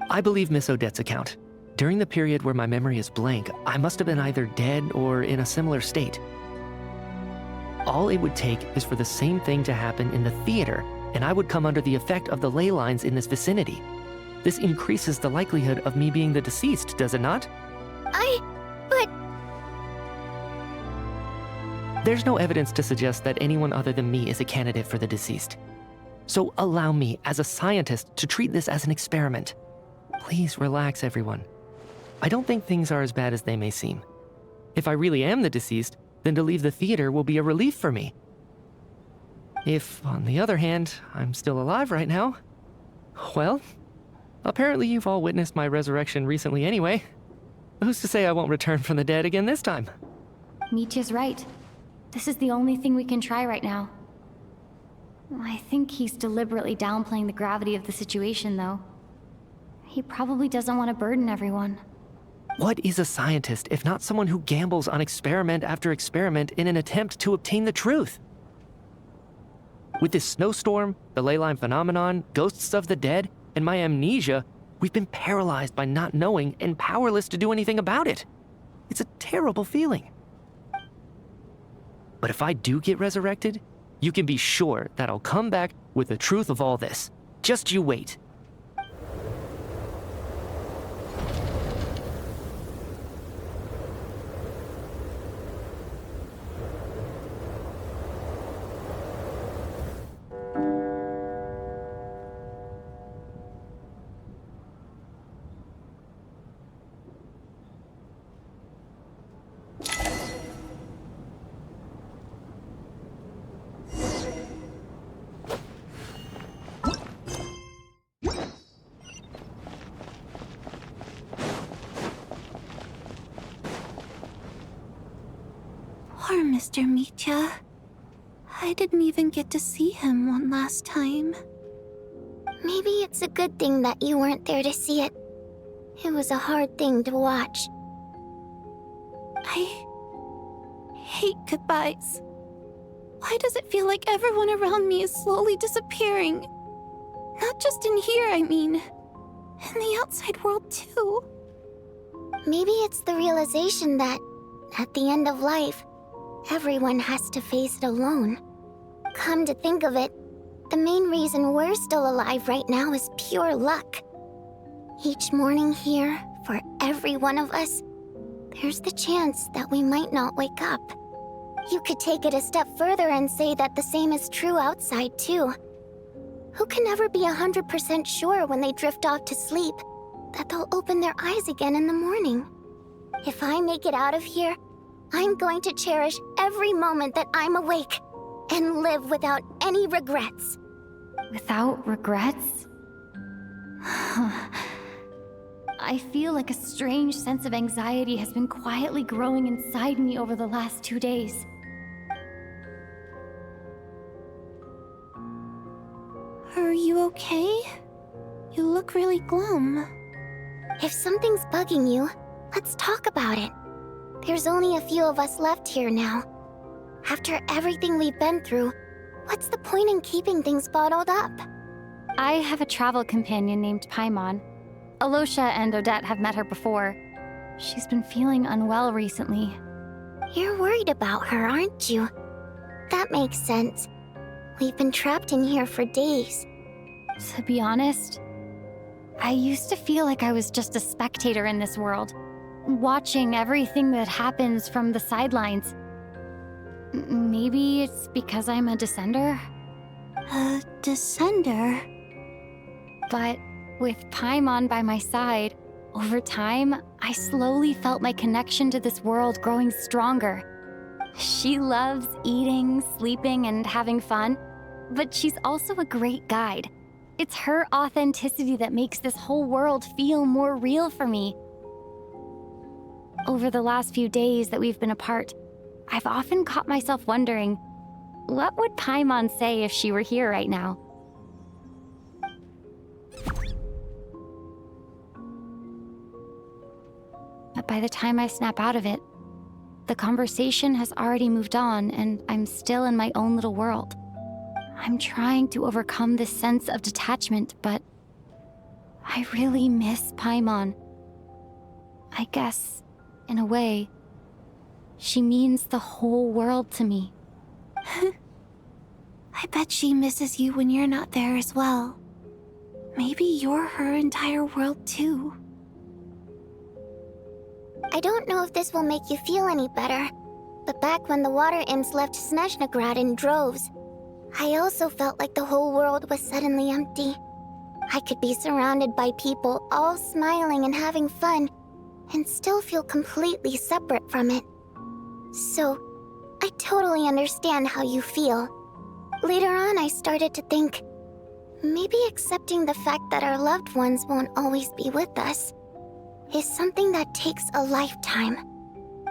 I believe Miss Odette's account. During the period where my memory is blank, I must have been either dead or in a similar state. All it would take is for the same thing to happen in the theater, and I would come under the effect of the ley lines in this vicinity. This increases the likelihood of me being the deceased, does it not? But... There's no evidence to suggest that anyone other than me is a candidate for the deceased. So allow me, as a scientist, to treat this as an experiment. Please relax, everyone. I don't think things are as bad as they may seem. If I really am the deceased, then to leave the theater will be a relief for me. If, on the other hand, I'm still alive right now, well, apparently you've all witnessed my resurrection recently anyway. Who's to say I won't return from the dead again this time? Nietzsche's right. This is the only thing we can try right now. I think he's deliberately downplaying the gravity of the situation, though. He probably doesn't want to burden everyone. What is a scientist if not someone who gambles on experiment after experiment in an attempt to obtain the truth? With this snowstorm, the ley line phenomenon, ghosts of the dead, and my amnesia, we've been paralyzed by not knowing and powerless to do anything about it. It's a terrible feeling. But if I do get resurrected, you can be sure that I'll come back with the truth of all this. Just you wait. Poor Mr. Mitya. I didn't even get to see him one last time. Maybe it's a good thing that you weren't there to see it. It was a hard thing to watch. I hate goodbyes. Why does it feel like everyone around me is slowly disappearing? Not just in here, I mean. In the outside world, too. Maybe it's the realization that, at the end of life, everyone has to face it alone. Come to think of it, the main reason we're still alive right now is pure luck. Each morning here, for every one of us, there's the chance that we might not wake up. You could take it a step further and say that the same is true outside, too. Who can ever be 100% sure when they drift off to sleep that they'll open their eyes again in the morning? If I make it out of here, I'm going to cherish every moment that I'm awake and live without any regrets. Without regrets? I feel like a strange sense of anxiety has been quietly growing inside me over the last 2 days. Are you okay? You look really glum. If something's bugging you, let's talk about it. There's only a few of us left here now. After everything we've been through, what's the point in keeping things bottled up? I have a travel companion named Paimon. Alosha and Odette have met her before. She's been feeling unwell recently. You're worried about her, aren't you? That makes sense. We've been trapped in here for days. To be honest, I used to feel like I was just a spectator in this world, watching everything that happens from the sidelines. Maybe it's because I'm a descender? A descender? But with Paimon by my side, over time, I slowly felt my connection to this world growing stronger. She loves eating, sleeping, and having fun, but she's also a great guide. It's her authenticity that makes this whole world feel more real for me. Over the last few days that we've been apart, I've often caught myself wondering, what would Paimon say if she were here right now? But by the time I snap out of it, the conversation has already moved on and I'm still in my own little world. I'm trying to overcome this sense of detachment, but I really miss Paimon. I guess, in a way, she means the whole world to me. I bet she misses you when you're not there as well. Maybe you're her entire world too. I don't know if this will make you feel any better, but back when the water imps left Snezhnaya in droves, I also felt like the whole world was suddenly empty. I could be surrounded by people all smiling and having fun, and still feel completely separate from it. So, I totally understand how you feel. Later on, I started to think, maybe accepting the fact that our loved ones won't always be with us is something that takes a lifetime.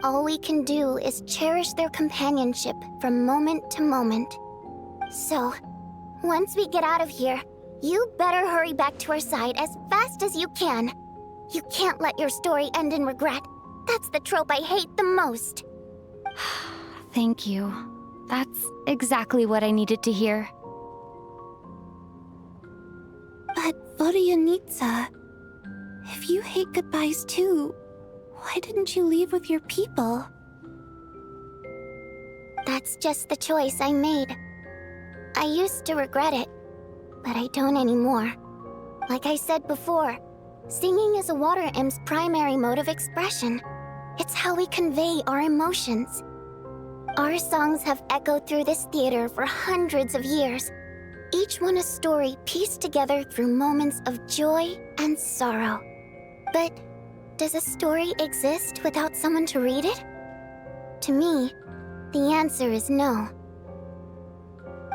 All we can do is cherish their companionship from moment to moment. So, once we get out of here, you better hurry back to our side as fast as you can. You can't let your story end in regret. That's the trope I hate the most. Thank you. That's exactly what I needed to hear. Vodyanitsa, if you hate goodbyes too, why didn't you leave with your people? That's just the choice I made. I used to regret it, but I don't anymore. Like I said before, singing is a water imp's primary mode of expression. It's how we convey our emotions. Our songs have echoed through this theater for hundreds of years, each one a story pieced together through moments of joy and sorrow. But does a story exist without someone to read it? To me, the answer is no.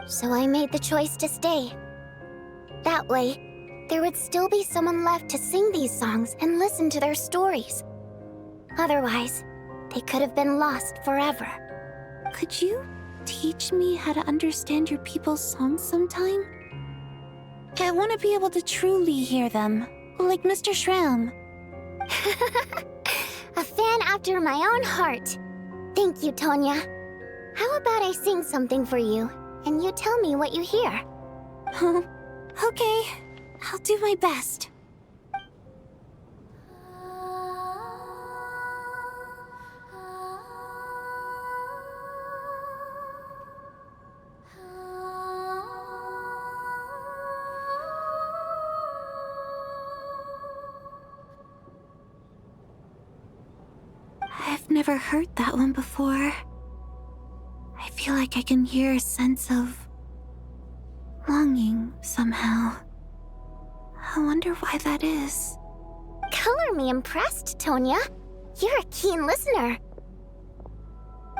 So I made the choice to stay. That way, there would still be someone left to sing these songs and listen to their stories. Otherwise, they could have been lost forever. Could you teach me how to understand your people's songs sometime? I want to be able to truly hear them, like Mr. Shram. A fan after my own heart. Thank you, Tonya. How about I sing something for you, and you tell me what you hear? Okay, I'll do my best. I've never heard that one before. I feel like I can hear a sense of longing somehow. I wonder why that is. Color me impressed, Tonya. You're a keen listener.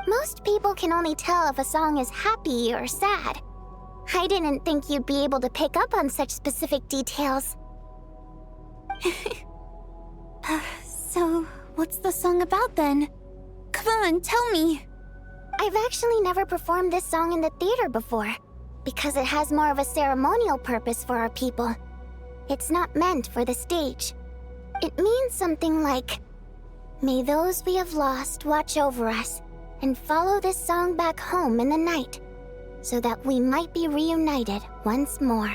Most people can only tell if a song is happy or sad. I didn't think you'd be able to pick up on such specific details. So, what's the song about then? Come on, tell me! I've actually never performed this song in the theater before, because it has more of a ceremonial purpose for our people. It's not meant for the stage. It means something like, "May those we have lost watch over us, and follow this song back home in the night, so that we might be reunited once more."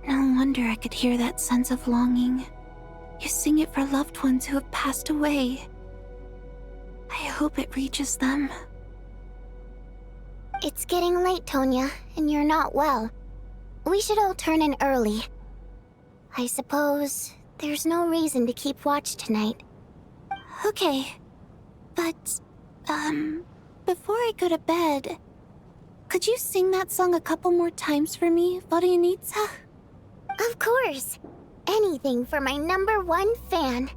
No wonder I could hear that sense of longing. You sing it for loved ones who have passed away. I hope it reaches them. It's getting late, Tonya, and you're not well. We should all turn in early. I suppose there's no reason to keep watch tonight. Okay. But, before I go to bed, could you sing that song a couple more times for me, Vodyanitsa? Of course. Anything for my #1 fan.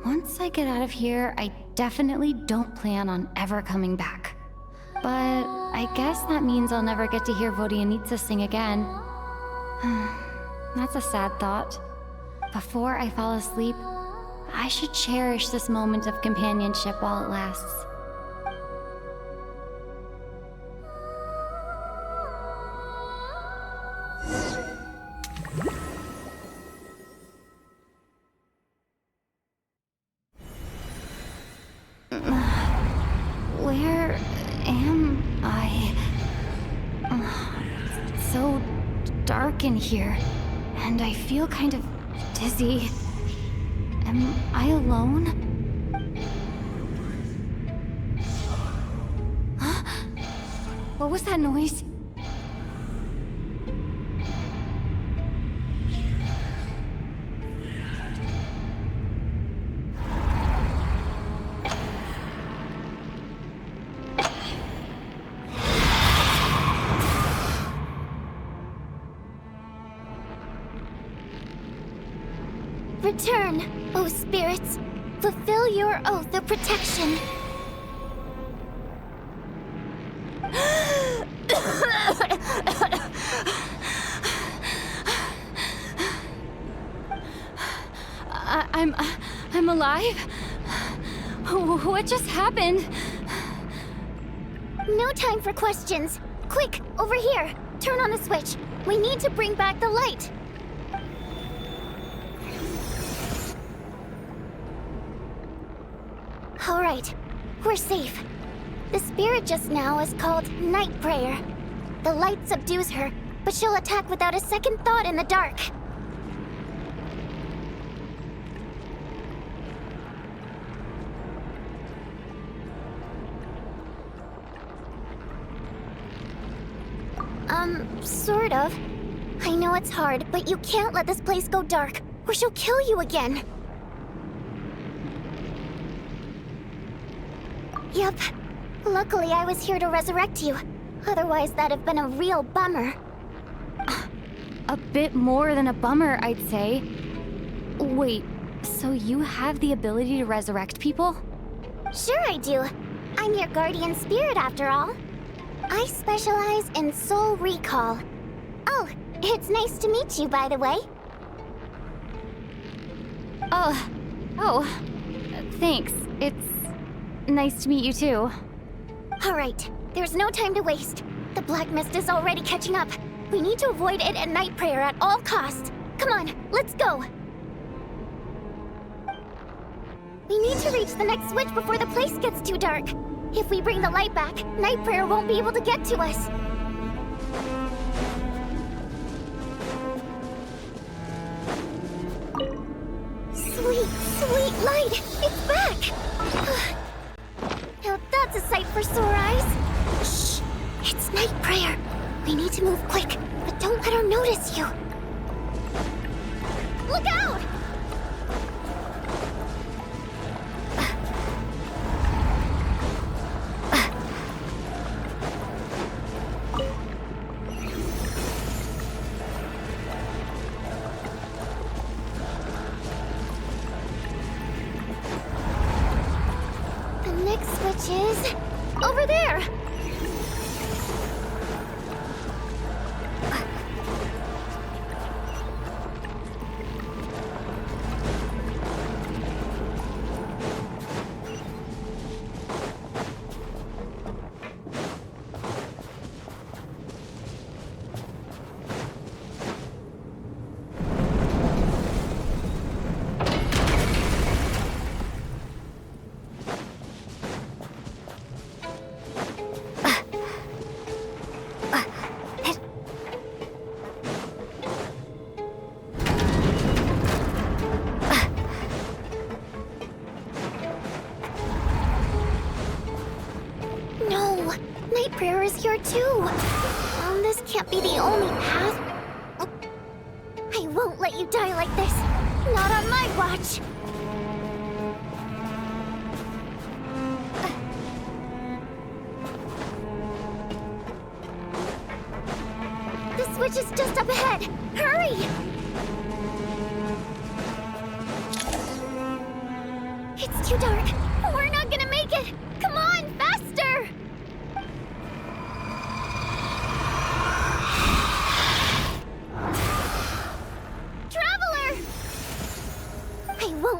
Once I get out of here, I definitely don't plan on ever coming back. But I guess that means I'll never get to hear Vodyanitsa sing again. That's a sad thought. Before I fall asleep, I should cherish this moment of companionship while it lasts. Where am I? It's so dark in here, and I feel kind of dizzy. Am I alone? Huh? What was that noise? Return, O spirits. Fulfill your oath of protection. I'm alive? What just happened? No time for questions. Quick, over here. Turn on the switch. We need to bring back the light. All right, we're safe. The spirit just now is called Night Prayer. The light subdues her, but she'll attack without a second thought in the dark. Sort of. I know it's hard, but you can't let this place go dark, or she'll kill you again. Yep. Luckily, I was here to resurrect you. Otherwise, that'd have been a real bummer. A bit more than a bummer, I'd say. Wait, so you have the ability to resurrect people? Sure I do. I'm your guardian spirit after all. I specialize in soul recall. Oh, it's nice to meet you, by the way. Oh, thanks. It's nice to meet you too. All right, there's no time to waste. The black mist is already catching up. We need to avoid it at Night Prayer at all costs. Come on, let's go. We need to reach the next switch before the place gets too dark. If we bring the light back, Night Prayer won't be able to get to us. Sweet, sweet light! It's back! Now that's a sight for sore eyes. Shh! It's Night Prayer. We need to move quick, but don't let her notice you. Look out! Which is over there. Prayer is here too. This can't be the only path. I won't let you die like this. Not on my watch. The switch is just up ahead. Hurry! It's too dark. We're not gonna make it. Come on, faster!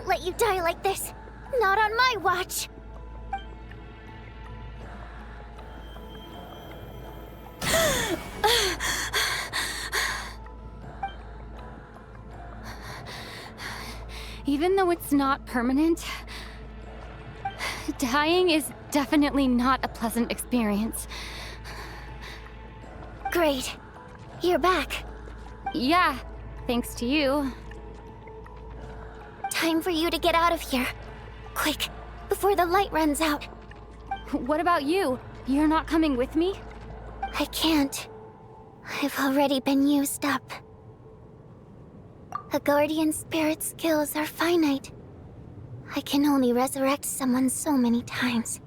Let you die like this. Not on my watch. Even though it's not permanent, dying is definitely not a pleasant experience. Great. You're back. Yeah, thanks to you. Time for you to get out of here. Quick, before the light runs out. What about you? You're not coming with me? I can't. I've already been used up. A guardian spirit's skills are finite. I can only resurrect someone so many times.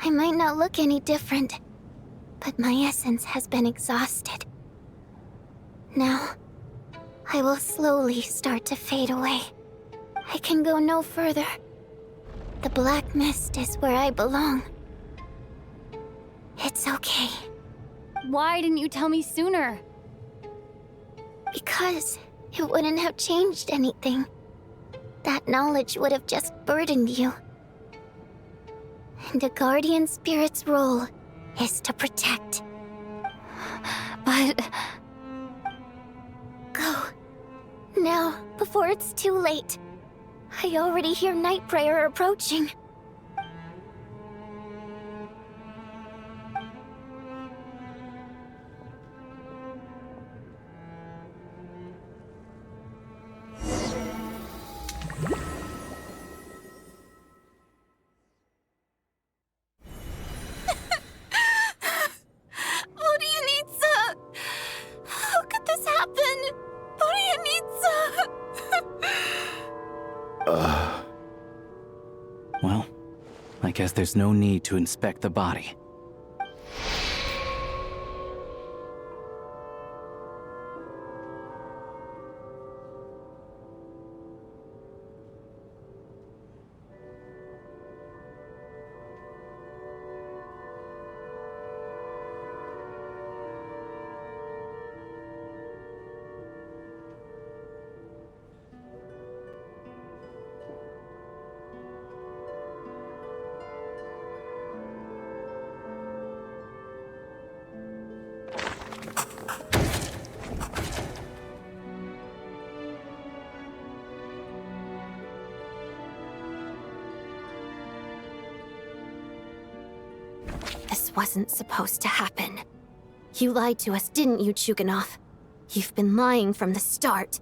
I might not look any different, but my essence has been exhausted. Now, I will slowly start to fade away. I can go no further. The black mist is where I belong. It's okay. Why didn't you tell me sooner? Because it wouldn't have changed anything. That knowledge would have just burdened you. And a guardian spirit's role is to protect. But... Go. Now, before it's too late. I already hear night prayer approaching. Well, I guess there's no need to inspect the body. This wasn't supposed to happen. You lied to us, didn't you, Chuganov? You've been lying from the start.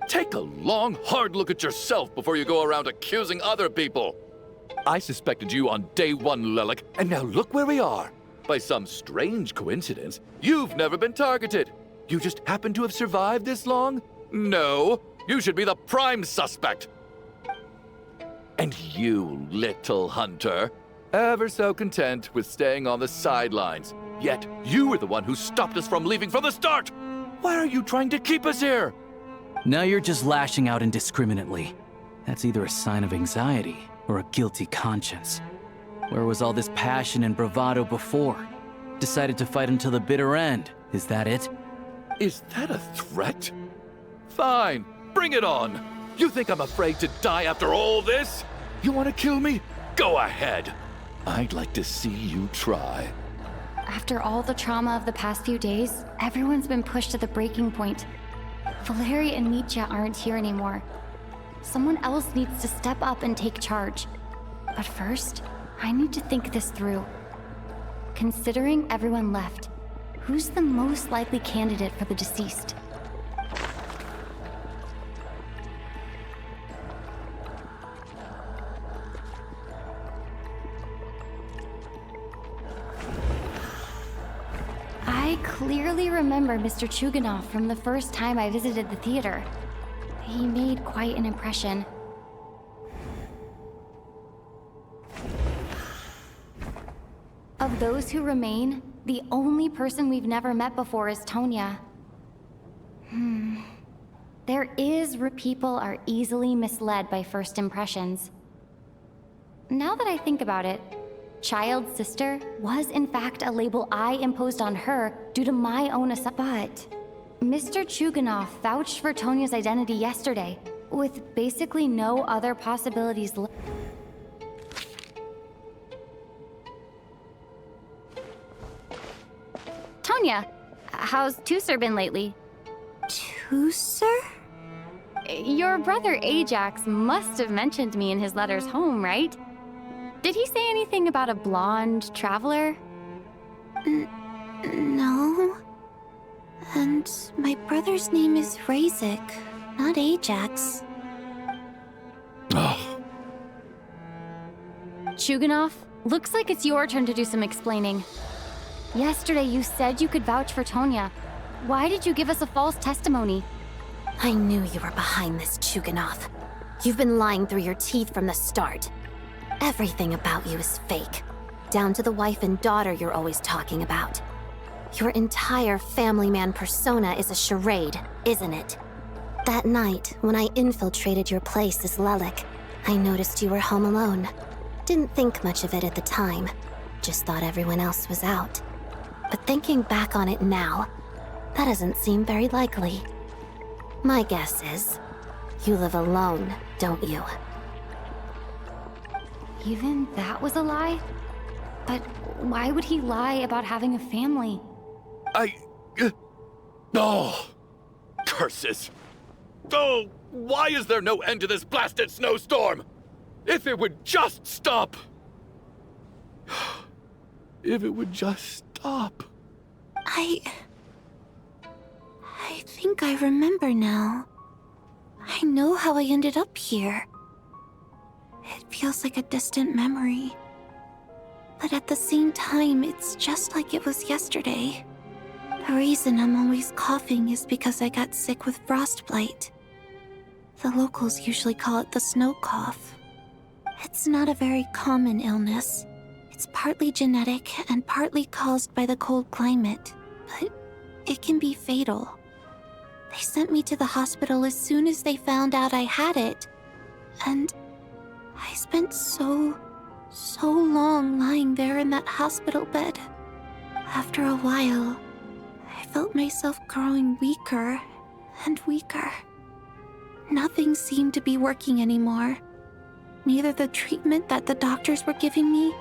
Take a long, hard look at yourself before you go around accusing other people. I suspected you on day one, Lelek, and now look where we are. By some strange coincidence, you've never been targeted. You just happen to have survived this long? No, you should be the prime suspect. And you, little hunter, ever so content with staying on the sidelines. Yet you were the one who stopped us from leaving from the start. Why are you trying to keep us here? Now you're just lashing out indiscriminately. That's either a sign of anxiety or a guilty conscience. Where was all this passion and bravado before? Decided to fight until the bitter end. Is that it? Is that a threat? Fine, bring it on. You think I'm afraid to die after all this? You want to kill me? Go ahead. I'd like to see you try. After all the trauma of the past few days, everyone's been pushed to the breaking point. Valeri and Mitya aren't here anymore. Someone else needs to step up and take charge. But first, I need to think this through. Considering everyone left, who's the most likely candidate for the deceased? I clearly remember Mr. Chuganov from the first time I visited the theater. He made quite an impression. Of those who remain, the only person we've never met before is Tonya. There is people are easily misled by first impressions. Now that I think about it, Child's sister was in fact a label I imposed on her due to my own assumption. But Mr. Chuganov vouched for Tonya's identity yesterday, with basically no other possibilities left. Tonya, how's Tusser been lately? Tusser? Your brother Ajax must have mentioned me in his letters home, right? Did he say anything about a blonde traveler? No. And my brother's name is Razik, not Ajax. Chuganov, looks like it's your turn to do some explaining. Yesterday you said you could vouch for Tonya. Why did you give us a false testimony? I knew you were behind this, Chuganov. You've been lying through your teeth from the start. Everything about you is fake, down to the wife and daughter you're always talking about. Your entire family man persona is a charade, isn't it? That night, when I infiltrated your place as Lelek, I noticed you were home alone. Didn't think much of it at the time. Just thought everyone else was out. But thinking back on it now, that doesn't seem very likely. My guess is, you live alone, don't you? Even that was a lie? But why would he lie about having a family? Oh! Curses! Oh, why is there no end to this blasted snowstorm? If it would just stop! If it would just stop. I think I remember now. I know how I ended up here. It feels like a distant memory. But at the same time, it's just like it was yesterday. The reason I'm always coughing is because I got sick with frostbite. The locals usually call it the snow cough. It's not a very common illness. It's partly genetic and partly caused by the cold climate, but it can be fatal. They sent me to the hospital as soon as they found out I had it, and I spent so long lying there in that hospital bed. After a while, I felt myself growing weaker and weaker. Nothing seemed to be working anymore. Neither the treatment that the doctors were giving me,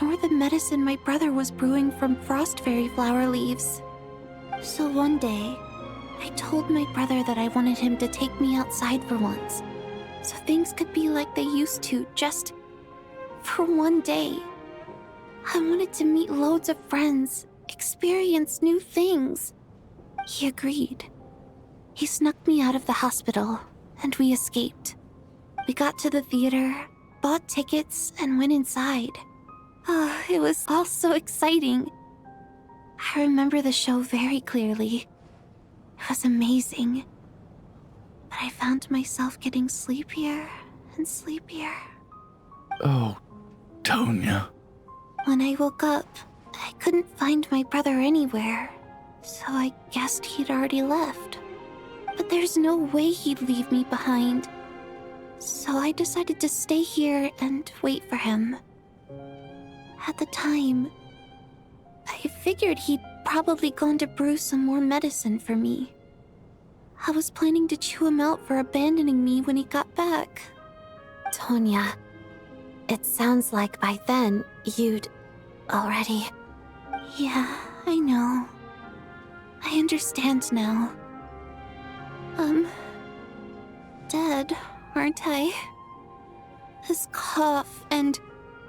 nor the medicine my brother was brewing from frost fairy flower leaves. So one day, I told my brother that I wanted him to take me outside for once, so things could be like they used to, just for one day. I wanted to meet loads of friends, experience new things. He agreed. He snuck me out of the hospital, and we escaped. We got to the theater, bought tickets, and went inside. Oh, it was all so exciting. I remember the show very clearly. It was amazing. But I found myself getting sleepier and sleepier. Oh, Tonya. When I woke up, I couldn't find my brother anywhere, so I guessed he'd already left. But there's no way he'd leave me behind. So I decided to stay here and wait for him. At the time, I figured he'd probably gone to brew some more medicine for me. I was planning to chew him out for abandoning me when he got back. Tonya, it sounds like by then, you'd already... Yeah, I know. I understand now. Dead, aren't I? This cough and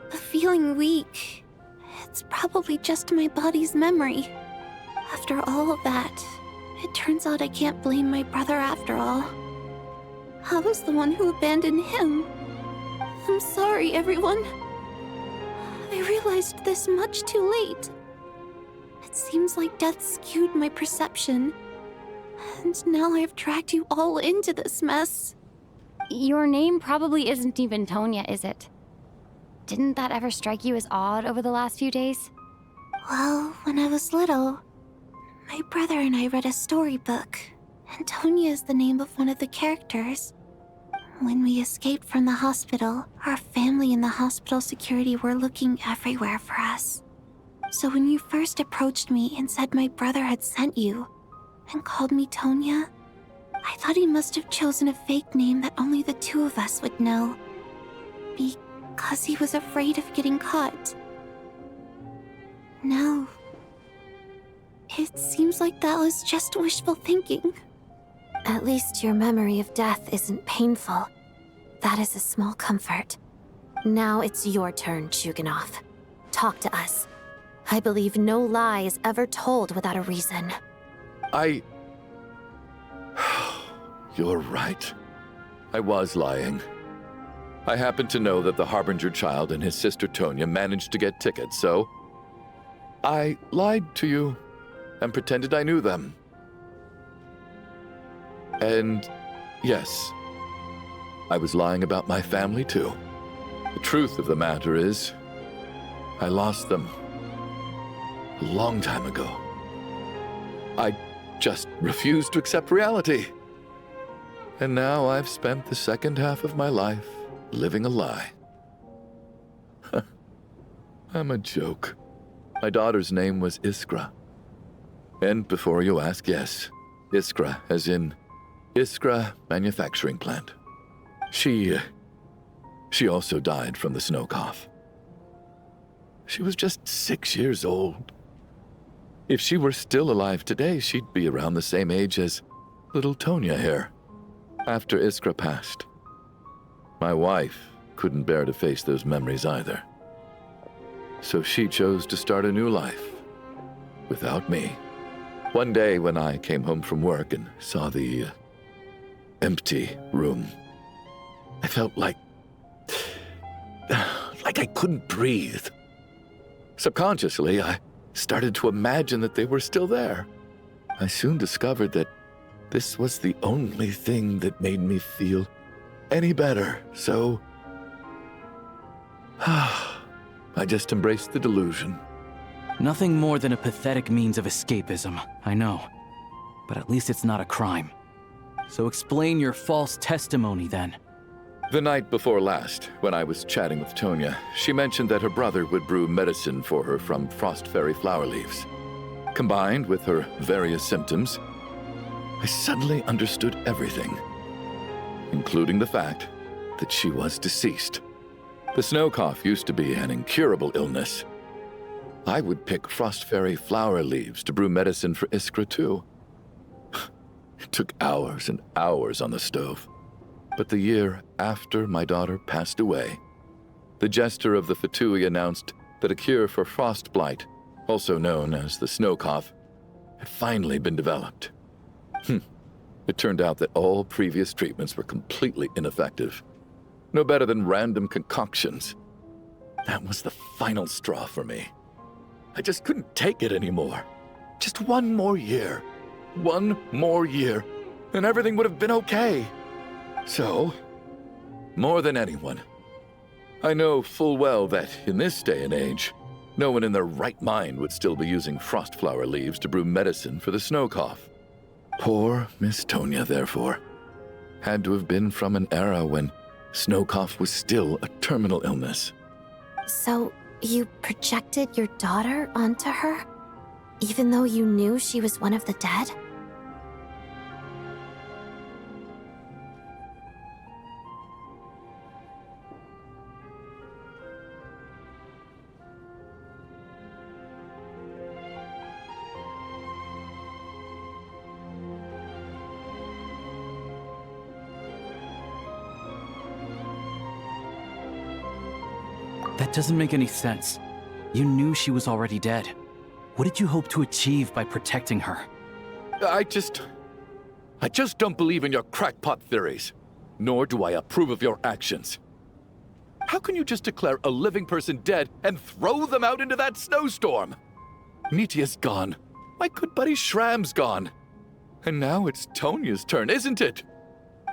the feeling weak, it's probably just my body's memory. After all of that, it turns out I can't blame my brother after all. I was the one who abandoned him. I'm sorry, everyone. I realized this much too late. It seems like death skewed my perception. And now I've dragged you all into this mess. Your name probably isn't even Tonya, is it? Didn't that ever strike you as odd over the last few days? Well, when I was little, my brother and I read a storybook, and Tonya is the name of one of the characters. When we escaped from the hospital, our family and the hospital security were looking everywhere for us. So when you first approached me and said my brother had sent you, and called me Tonya, I thought he must have chosen a fake name that only the two of us would know. Because he was afraid of getting caught. No. It seems like that was just wishful thinking. At least your memory of death isn't painful. That is a small comfort. Now it's your turn, Chuganov. Talk to us. I believe no lie is ever told without a reason. You're right. I was lying. I happened to know that the Harbinger child and his sister Tonya managed to get tickets, so I lied to you and pretended I knew them. And yes, I was lying about my family too. The truth of the matter is, I lost them a long time ago. I just refused to accept reality. And now I've spent the second half of my life living a lie. I'm a joke. My daughter's name was Iskra. And before you ask, yes, Iskra, as in Iskra Manufacturing Plant. She also died from the snow cough. She was just 6 years old. If she were still alive today, she'd be around the same age as little Tonya here. After Iskra passed, my wife couldn't bear to face those memories either. So she chose to start a new life without me. One day when I came home from work and saw the empty room, I felt like I couldn't breathe. Subconsciously, I started to imagine that they were still there. I soon discovered that this was the only thing that made me feel any better, so I just embraced the delusion. Nothing more than a pathetic means of escapism, I know. But at least it's not a crime. So explain your false testimony, then. The night before last, when I was chatting with Tonya, she mentioned that her brother would brew medicine for her from frost fairy flower leaves. Combined with her various symptoms, I suddenly understood everything, including the fact that she was deceased. The snow cough used to be an incurable illness. I would pick frost fairy flower leaves to brew medicine for Iskra too. It took hours and hours on the stove. But the year after my daughter passed away, the Jester of the Fatui announced that a cure for frostblight, also known as the snow cough, had finally been developed. It turned out that all previous treatments were completely ineffective. No better than random concoctions. That was the final straw for me. I just couldn't take it anymore. Just one more year. One more year, and everything would have been okay. So, more than anyone, I know full well that in this day and age, no one in their right mind would still be using frost flower leaves to brew medicine for the snow cough. Poor Miss Tonya, therefore, had to have been from an era when snow cough was still a terminal illness. So, you projected your daughter onto her? Even though you knew she was one of the dead? That doesn't make any sense. You knew she was already dead. What did you hope to achieve by protecting her? I just don't believe in your crackpot theories, nor do I approve of your actions. How can you just declare a living person dead and throw them out into that snowstorm? Nitia's gone. My good buddy Shram's gone. And now it's Tonya's turn, isn't it?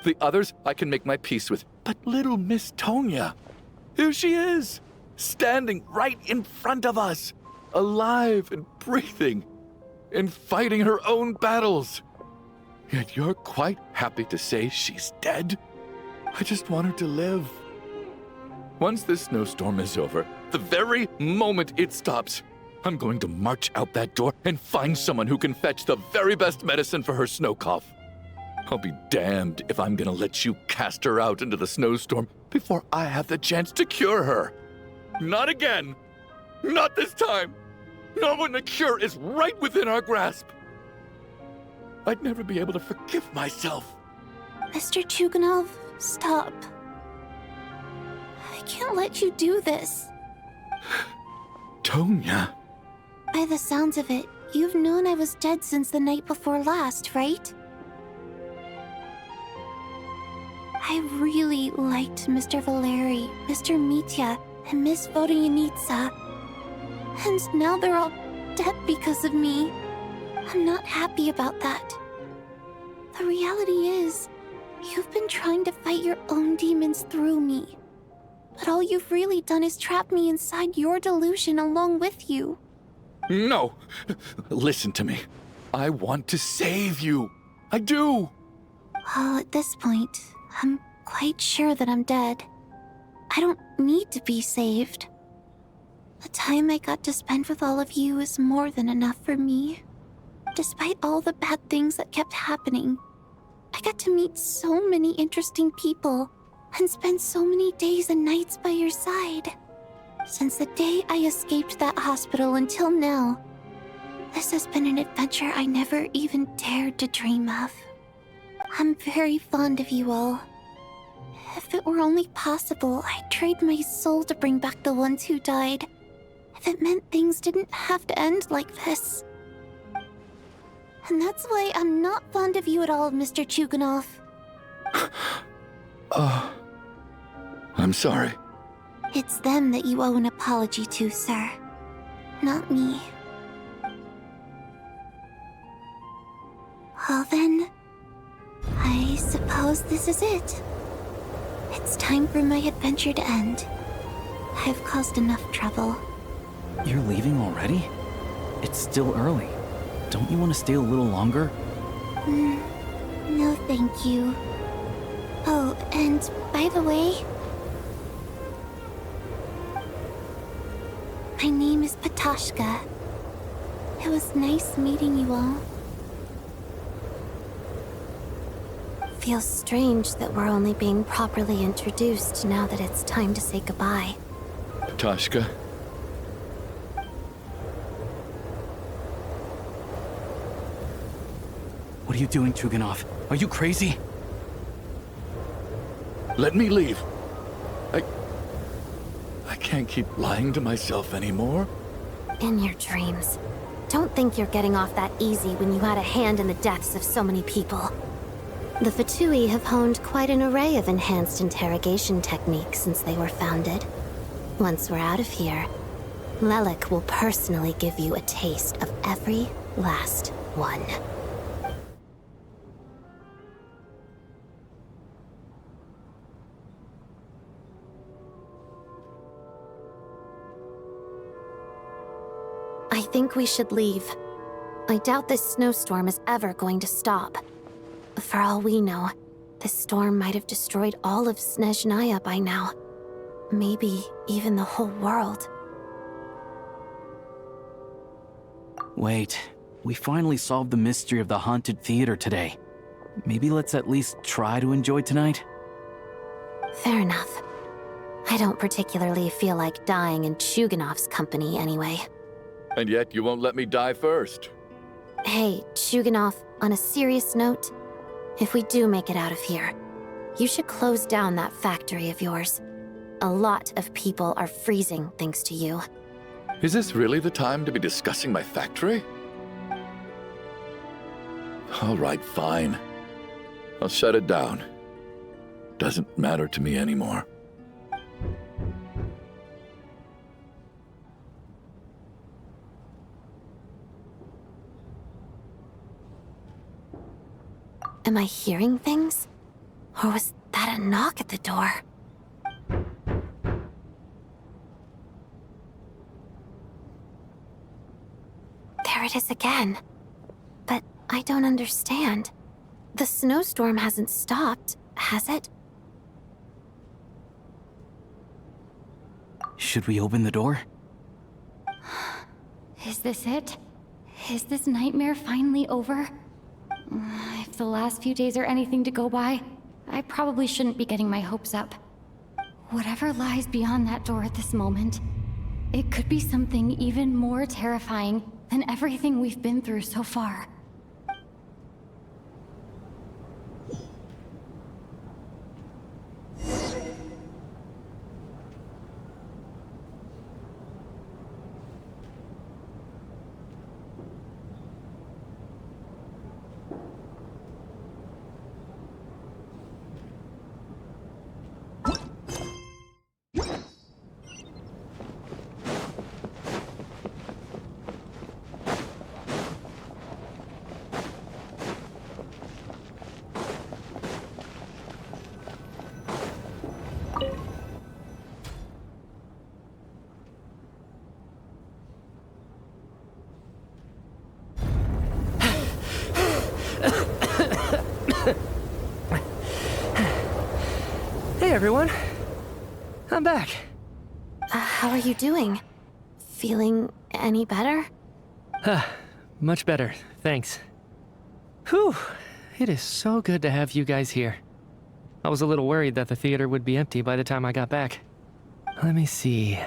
The others I can make my peace with, but little Miss Tonya, here she is, standing right in front of us, alive and breathing, and fighting her own battles. Yet you're quite happy to say she's dead? I just want her to live. Once this snowstorm is over, the very moment it stops, I'm going to march out that door and find someone who can fetch the very best medicine for her snow cough. I'll be damned if I'm gonna let you cast her out into the snowstorm before I have the chance to cure her. Not again. Not this time. Not when the cure is right within our grasp. I'd never be able to forgive myself. Mr. Chuganov, stop. I can't let you do this. Tonya. By the sounds of it, you've known I was dead since the night before last, right? I really liked Mr. Valeri, Mr. Mitya, and Miss Vodoyanitsa. And now they're all dead because of me. I'm not happy about that. The reality is, you've been trying to fight your own demons through me. But all you've really done is trap me inside your delusion along with you. No! Listen to me. I want to save you. I do! Well, at this point, I'm quite sure that I'm dead. I don't need to be saved. The time I got to spend with all of you is more than enough for me. Despite all the bad things that kept happening, I got to meet so many interesting people and spend so many days and nights by your side. Since the day I escaped that hospital until now, this has been an adventure I never even dared to dream of. I'm very fond of you all. If it were only possible, I'd trade my soul to bring back the ones who died. If it meant things didn't have to end like this. And that's why I'm not fond of you at all, Mr. Chuganov. I'm sorry. It's them that you owe an apology to, sir. Not me. Well then, I suppose this is it. It's time for my adventure to end. I've caused enough trouble. You're leaving already? It's still early. Don't you want to stay a little longer? No, thank you. Oh, and by the way, my name is Patashka. It was nice meeting you all. Feels strange that we're only being properly introduced now that it's time to say goodbye. Patashka? What are you doing, Chuganov? Are you crazy? Let me leave. I can't keep lying to myself anymore. In your dreams. Don't think you're getting off that easy when you had a hand in the deaths of so many people. The Fatui have honed quite an array of enhanced interrogation techniques since they were founded. Once we're out of here, Lelek will personally give you a taste of every last one. I think we should leave. I doubt this snowstorm is ever going to stop. For all we know, this storm might have destroyed all of Snezhnaya by now. Maybe even the whole world. Wait, we finally solved the mystery of the haunted theater today. Maybe let's at least try to enjoy tonight? Fair enough. I don't particularly feel like dying in Chuganov's company anyway. And yet you won't let me die first. Hey, Chuganov, on a serious note, if we do make it out of here, you should close down that factory of yours. A lot of people are freezing thanks to you. Is this really the time to be discussing my factory? All right, fine. I'll shut it down. Doesn't matter to me anymore. Am I hearing things? Or was that a knock at the door? There it is again. But I don't understand. The snowstorm hasn't stopped, has it? Should we open the door? Is this it? Is this nightmare finally over? If the last few days are anything to go by, I probably shouldn't be getting my hopes up. Whatever lies beyond that door at this moment, it could be something even more terrifying than everything we've been through so far. Hey everyone, I'm back. How are you doing? feeling any better? Much better, thanks. Whew, it is so good to have you guys here. I was a little worried that the theater would be empty by the time I got back. Let me see.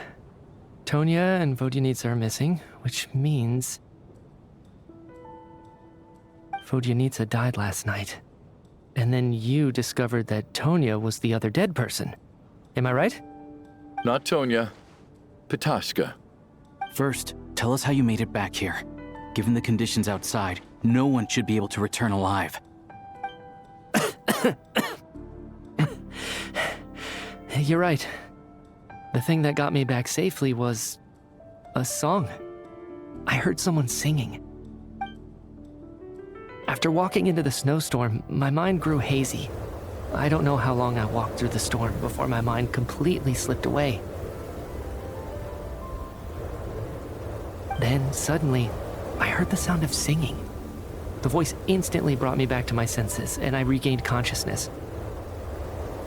Tonya and Vodyanitsa are missing, which means... Vodyanitsa died last night. And then you discovered that Tonya was the other dead person. Am I right? Not Tonya. Pitashka. First, tell us how you made it back here. Given the conditions outside, no one should be able to return alive. You're right. The thing that got me back safely was... a song. I heard someone singing. After walking into the snowstorm, my mind grew hazy. I don't know how long I walked through the storm before my mind completely slipped away. Then, suddenly, I heard the sound of singing. The voice instantly brought me back to my senses, and I regained consciousness.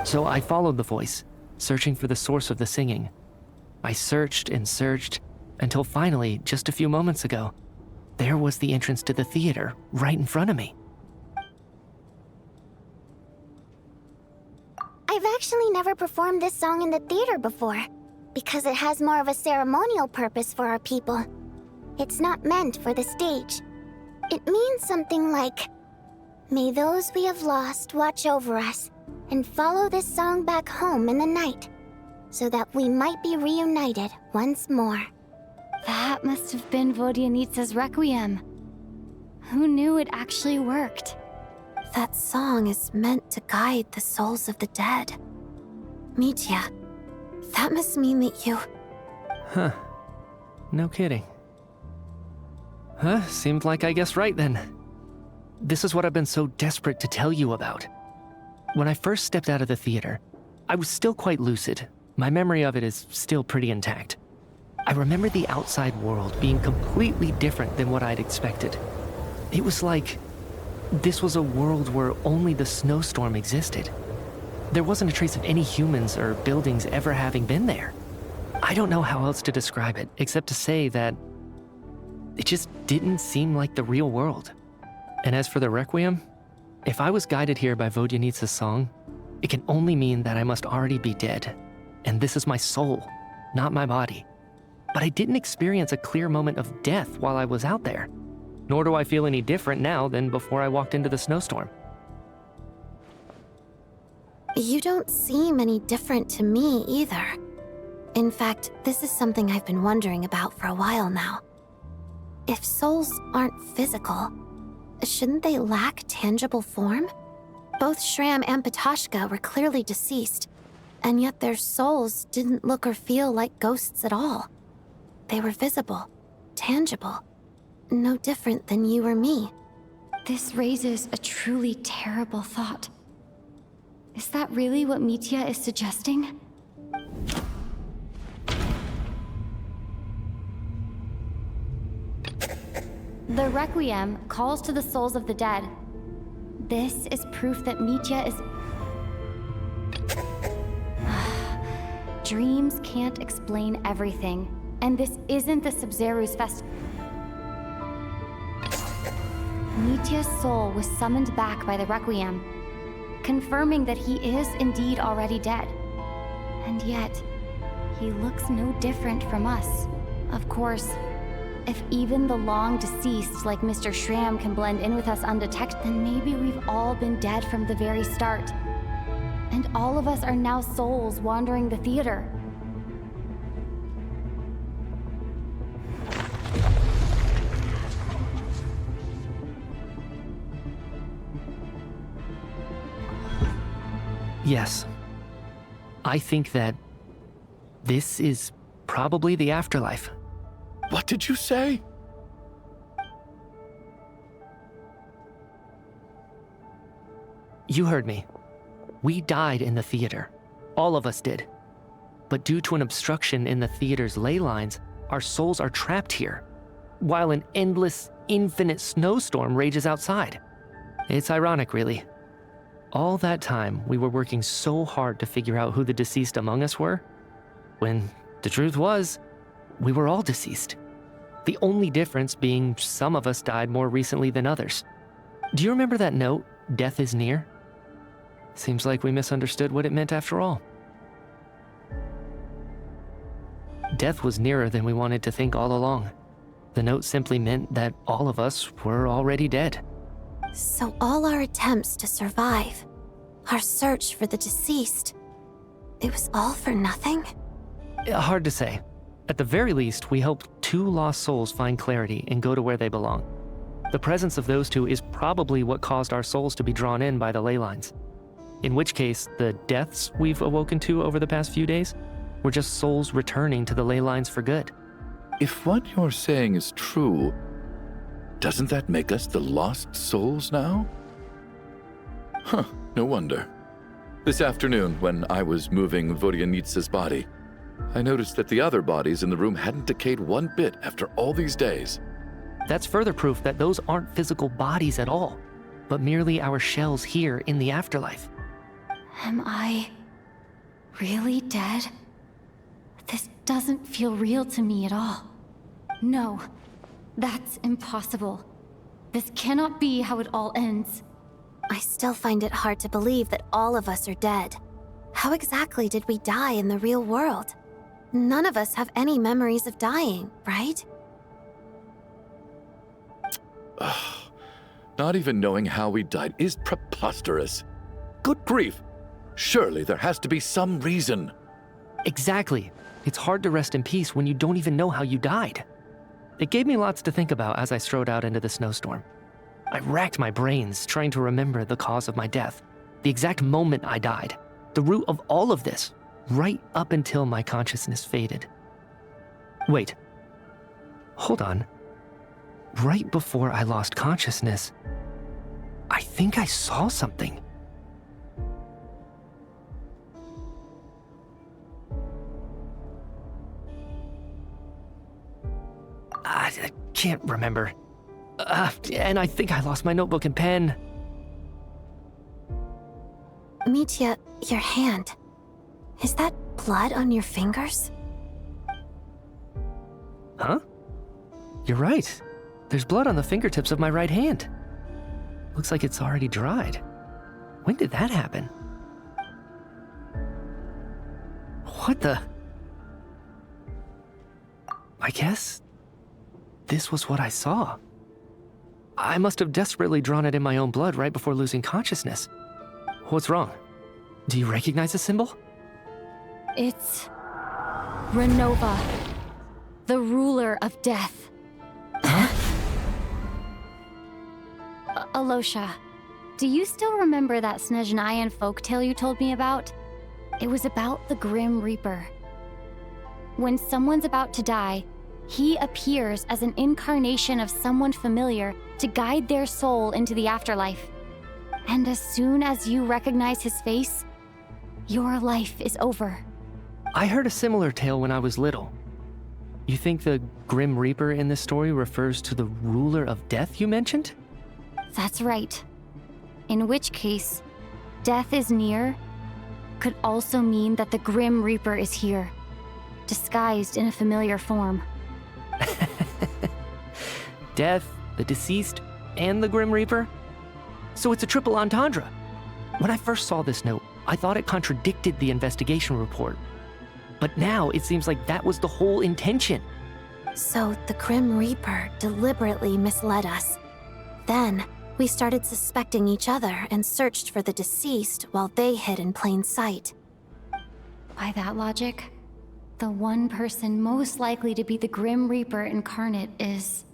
So I followed the voice, searching for the source of the singing. I searched and searched, until finally, just a few moments ago, there was the entrance to the theater, right in front of me. I've actually never performed this song in the theater before, because it has more of a ceremonial purpose for our people. It's not meant for the stage. It means something like, "May those we have lost watch over us, and follow this song back home in the night, so that we might be reunited once more." That must have been Vodyanitsa's requiem. Who knew it actually worked? That song is meant to guide the souls of the dead. Mitya, that must mean that you... Huh. No kidding. Huh, seemed like I guessed right then. This is what I've been so desperate to tell you about. When I first stepped out of the theater, I was still quite lucid. My memory of it is still pretty intact. I remember the outside world being completely different than what I'd expected. It was like this was a world where only the snowstorm existed. There wasn't a trace of any humans or buildings ever having been there. I don't know how else to describe it, except to say that it just didn't seem like the real world. And as for the requiem, if I was guided here by Vodyanitsa's song, it can only mean that I must already be dead. And this is my soul, not my body. But I didn't experience a clear moment of death while I was out there. Nor do I feel any different now than before I walked into the snowstorm. You don't seem any different to me either. In fact, this is something I've been wondering about for a while now. If souls aren't physical, shouldn't they lack tangible form? Both Shram and Pitashka were clearly deceased, and yet their souls didn't look or feel like ghosts at all. They were visible, tangible, no different than you or me. This raises a truly terrible thought. Is that really what Mitya is suggesting? The Requiem calls to the souls of the dead. This is proof that Mitya is... Dreams can't explain everything, and this isn't the Sub-Zeru's festival. Mitya's soul was summoned back by the Requiem, confirming that he is indeed already dead. And yet, he looks no different from us. Of course, if even the long-deceased like Mr. Shram can blend in with us undetected, then maybe we've all been dead from the very start. And all of us are now souls wandering the theater. Yes. I think that this is probably the afterlife. What did you say? You heard me. We died in the theater. All of us did. But due to an obstruction in the theater's ley lines, our souls are trapped here, while an endless, infinite snowstorm rages outside. It's ironic, really. All that time, we were working so hard to figure out who the deceased among us were, when the truth was, we were all deceased. The only difference being some of us died more recently than others. Do you remember that note, "Death is near"? Seems like we misunderstood what it meant after all. Death was nearer than we wanted to think all along. The note simply meant that all of us were already dead. So all our attempts to survive, our search for the deceased, it was all for nothing? Hard to say. At the very least, we helped 2 lost souls find clarity and go to where they belong. The presence of those 2 is probably what caused our souls to be drawn in by the ley lines. In which case, the deaths we've awoken to over the past few days were just souls returning to the ley lines for good. If what you're saying is true, doesn't that make us the lost souls now? Huh, no wonder. This afternoon, when I was moving Vodyanitsa's body, I noticed that the other bodies in the room hadn't decayed one bit after all these days. That's further proof that those aren't physical bodies at all, but merely our shells here in the afterlife. Am I really dead? This doesn't feel real to me at all. No, that's impossible. This cannot be how it all ends. I still find it hard to believe that all of us are dead. How exactly did we die in the real world? None of us have any memories of dying, right? Not even knowing how we died is preposterous. Good grief! Surely there has to be some reason. Exactly. It's hard to rest in peace when you don't even know how you died. It gave me lots to think about as I strode out into the snowstorm. I racked my brains trying to remember the cause of my death, the exact moment I died, the root of all of this, right up until my consciousness faded. Wait. Hold on. Right before I lost consciousness, I think I saw something. I can't remember. And I think I lost my notebook and pen. Mitya, your hand. Is that blood on your fingers? Huh? You're right. There's blood on the fingertips of my right hand. Looks like it's already dried. When did that happen? What the? I guess this was what I saw. I must have desperately drawn it in my own blood right before losing consciousness. What's wrong? Do you recognize the symbol? It's Renova, the ruler of death. Alosha, do you still remember that Snezhnayan folktale you told me about? It was about the Grim Reaper. When someone's about to die, he appears as an incarnation of someone familiar to guide their soul into the afterlife. And as soon as you recognize his face, your life is over. I heard a similar tale when I was little. You think the Grim Reaper in this story refers to the ruler of death you mentioned? That's right. In which case, death is near could also mean that the Grim Reaper is here, disguised in a familiar form. Death, the deceased, and the Grim Reaper? So it's a triple entendre. When I first saw this note, I thought it contradicted the investigation report. But now it seems like that was the whole intention. So the Grim Reaper deliberately misled us. Then, we started suspecting each other and searched for the deceased while they hid in plain sight. By that logic, the one person most likely to be the Grim Reaper incarnate is...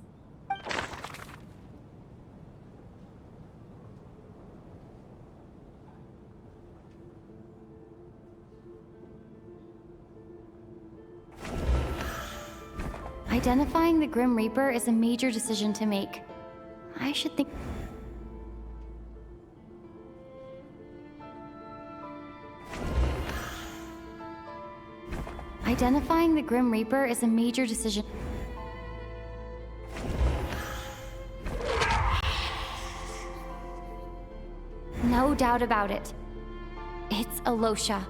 Identifying the Grim Reaper is a major decision to make. I should think... Identifying the Grim Reaper is a major decision. No doubt about it. It's Alosha.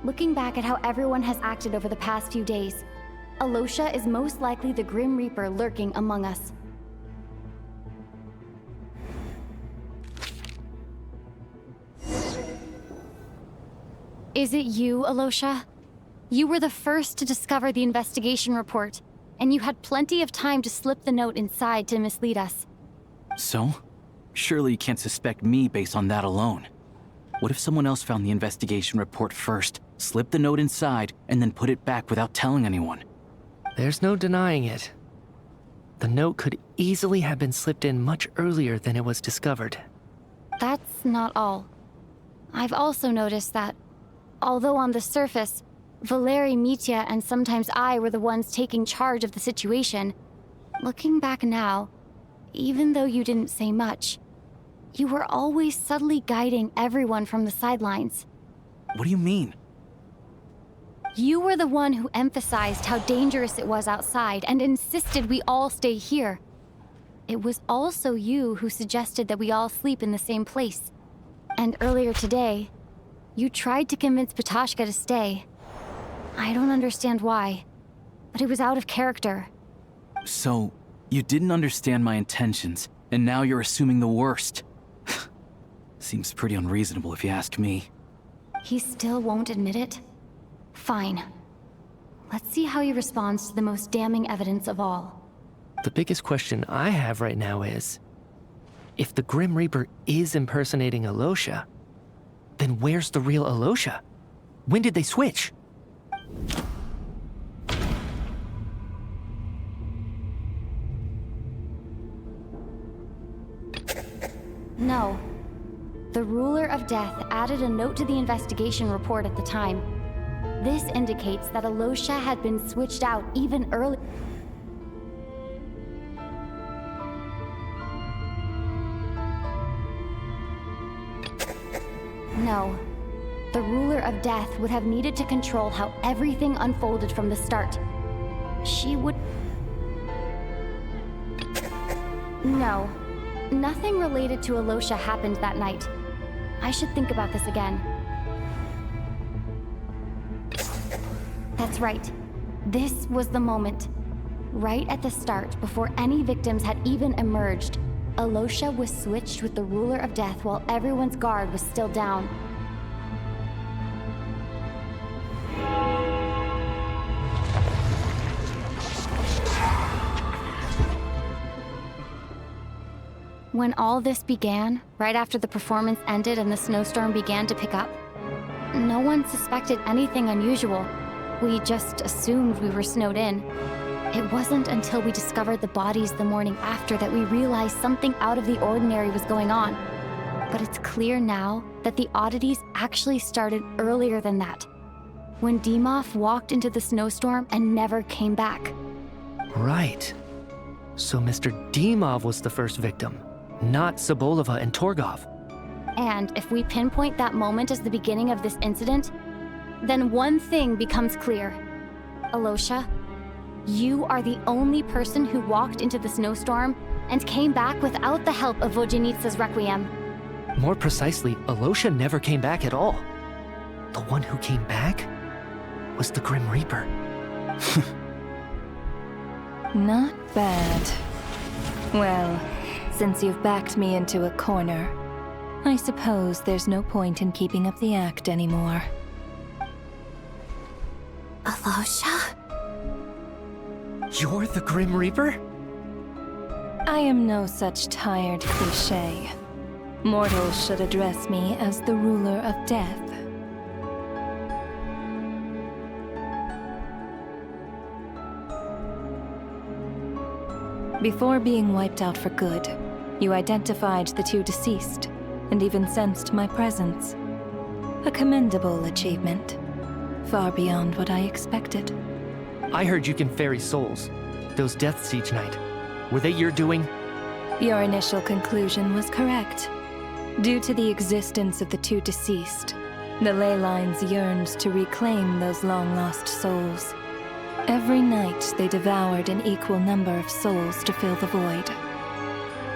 Looking back at how everyone has acted over the past few days, Alosha is most likely the Grim Reaper lurking among us. Is it you, Alosha? You were the first to discover the investigation report, and you had plenty of time to slip the note inside to mislead us. So? Surely you can't suspect me based on that alone. What if someone else found the investigation report first, slipped the note inside, and then put it back without telling anyone? There's no denying it. The note could easily have been slipped in much earlier than it was discovered. That's not all. I've also noticed that, although on the surface, Valeri, Mitya, and sometimes I were the ones taking charge of the situation, looking back now, even though you didn't say much, you were always subtly guiding everyone from the sidelines. What do you mean? You were the one who emphasized how dangerous it was outside and insisted we all stay here. It was also you who suggested that we all sleep in the same place. And earlier today, you tried to convince Patashka to stay. I don't understand why, but it was out of character. So, you didn't understand my intentions, and now you're assuming the worst. Seems pretty unreasonable if you ask me. He still won't admit it? Fine. Let's see how he responds to the most damning evidence of all. The biggest question I have right now is, if the Grim Reaper is impersonating Alosha, then where's the real Alosha? When did they switch? No. The Ruler of Death added a note to the investigation report at the time. This indicates that Alosha had been switched out even early. No. The Ruler of Death would have needed to control how everything unfolded from the start. She would... No. Nothing related to Alosha happened that night. I should think about this again. That's right. This was the moment. Right at the start, before any victims had even emerged, Alosha was switched with the Ruler of Death while everyone's guard was still down. When all this began, right after the performance ended and the snowstorm began to pick up, no one suspected anything unusual. We just assumed we were snowed in. It wasn't until we discovered the bodies the morning after that we realized something out of the ordinary was going on. But it's clear now that the oddities actually started earlier than that, when Dimov walked into the snowstorm and never came back. Right. So Mr. Dimov was the first victim, not Sobolova and Torgov. And if we pinpoint that moment as the beginning of this incident, then one thing becomes clear. Alosha, you are the only person who walked into the snowstorm and came back without the help of Vojanitsa's Requiem. More precisely, Alosha never came back at all. The one who came back was the Grim Reaper. Not bad. Well, since you've backed me into a corner, I suppose there's no point in keeping up the act anymore. Alosha? You're the Grim Reaper? I am no such tired cliché. Mortals should address me as the Ruler of Death. Before being wiped out for good, you identified the two deceased, and even sensed my presence. A commendable achievement. Far beyond what I expected. I heard you can ferry souls. Those deaths each night. Were they your doing? Your initial conclusion was correct. Due to the existence of the two deceased, the ley lines yearned to reclaim those long-lost souls. Every night they devoured an equal number of souls to fill the void.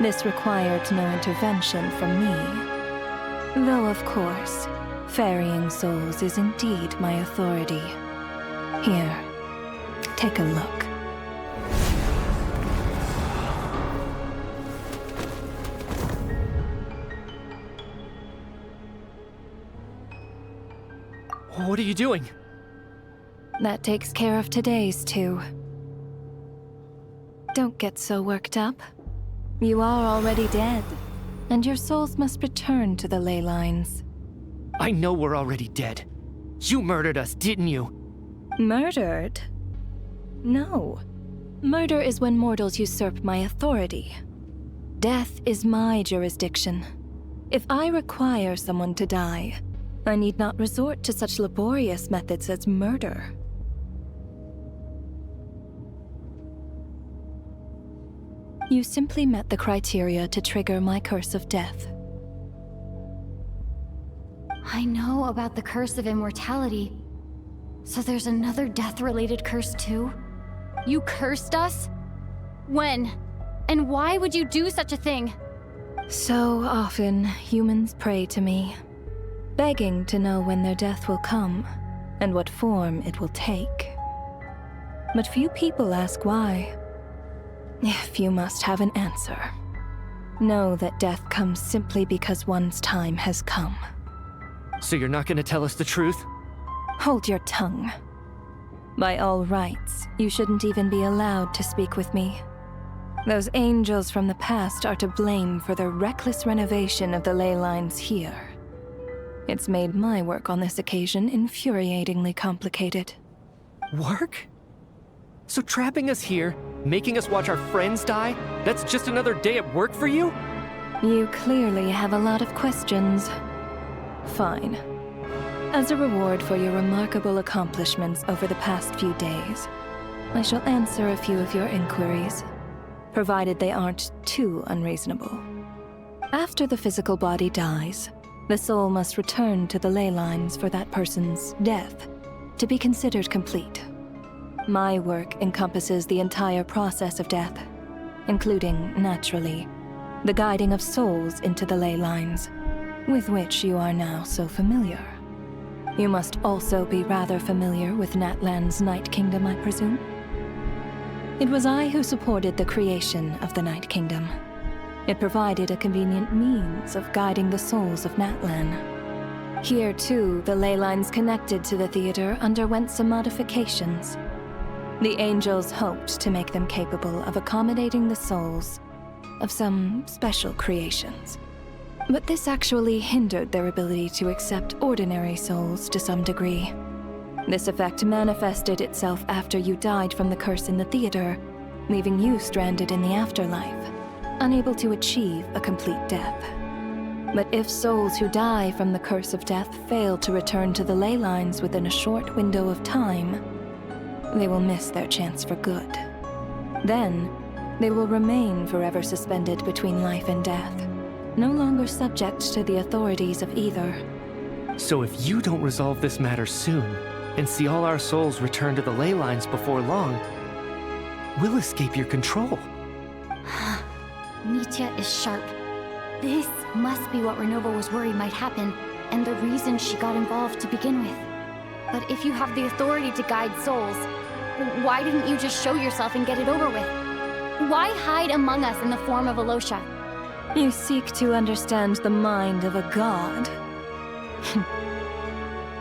This required no intervention from me. Though, of course, ferrying souls is indeed my authority. Here, take a look. What are you doing? That takes care of today's too. Don't get so worked up. You are already dead, and your souls must return to the ley lines. I know we're already dead. You murdered us, didn't you? Murdered? No. Murder is when mortals usurp my authority. Death is my jurisdiction. If I require someone to die, I need not resort to such laborious methods as murder. You simply met the criteria to trigger my curse of death. I know about the curse of immortality. So there's another death-related curse too? You cursed us? When? And why would you do such a thing? So often, humans pray to me, begging to know when their death will come and what form it will take. But few people ask why. If you must have an answer, know that death comes simply because one's time has come. So you're not gonna tell us the truth? Hold your tongue. By all rights, you shouldn't even be allowed to speak with me. Those angels from the past are to blame for their reckless renovation of the ley lines here. It's made my work on this occasion infuriatingly complicated. Work? So trapping us here, making us watch our friends die, that's just another day at work for you? You clearly have a lot of questions. Fine. As a reward for your remarkable accomplishments over the past few days, I shall answer a few of your inquiries, provided they aren't too unreasonable. After the physical body dies, the soul must return to the ley lines for that person's death to be considered complete. My work encompasses the entire process of death, including, naturally, the guiding of souls into the ley lines, with which you are now so familiar. You must also be rather familiar with Natlan's Night Kingdom, I presume? It was I who supported the creation of the Night Kingdom. It provided a convenient means of guiding the souls of Natlan. Here, too, the ley lines connected to the theater underwent some modifications. The angels hoped to make them capable of accommodating the souls of some special creations. But this actually hindered their ability to accept ordinary souls to some degree. This effect manifested itself after you died from the curse in the theater, leaving you stranded in the afterlife, unable to achieve a complete death. But if souls who die from the curse of death fail to return to the ley lines within a short window of time, they will miss their chance for good. Then, they will remain forever suspended between life and death, no longer subject to the authorities of either. So if you don't resolve this matter soon, and see all our souls return to the ley lines before long, we'll escape your control. Mitya is sharp. This must be what Renova was worried might happen, and the reason she got involved to begin with. But if you have the authority to guide souls, why didn't you just show yourself and get it over with? Why hide among us in the form of Alosha? You seek to understand the mind of a god.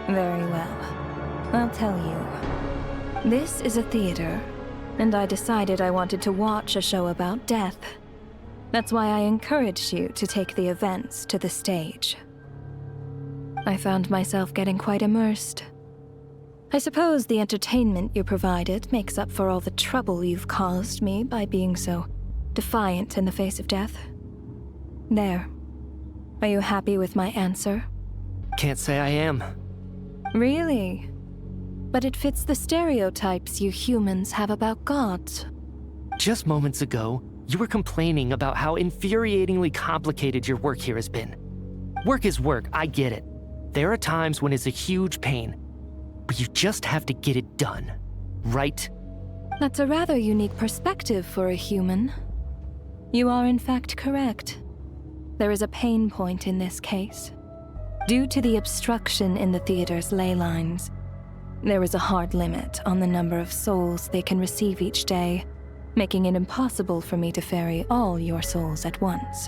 Very well. I'll tell you. This is a theater, and I decided I wanted to watch a show about death. That's why I encouraged you to take the events to the stage. I found myself getting quite immersed. I suppose the entertainment you provided makes up for all the trouble you've caused me by being so defiant in the face of death. There. Are you happy with my answer? Can't say I am. Really? But it fits the stereotypes you humans have about gods. Just moments ago, you were complaining about how infuriatingly complicated your work here has been. Work is work, I get it. There are times when it's a huge pain, but you just have to get it done, right? That's a rather unique perspective for a human. You are in fact correct. There is a pain point in this case. Due to the obstruction in the theater's ley lines, There is a hard limit on the number of souls they can receive each day, making it impossible for me to ferry all your souls at once.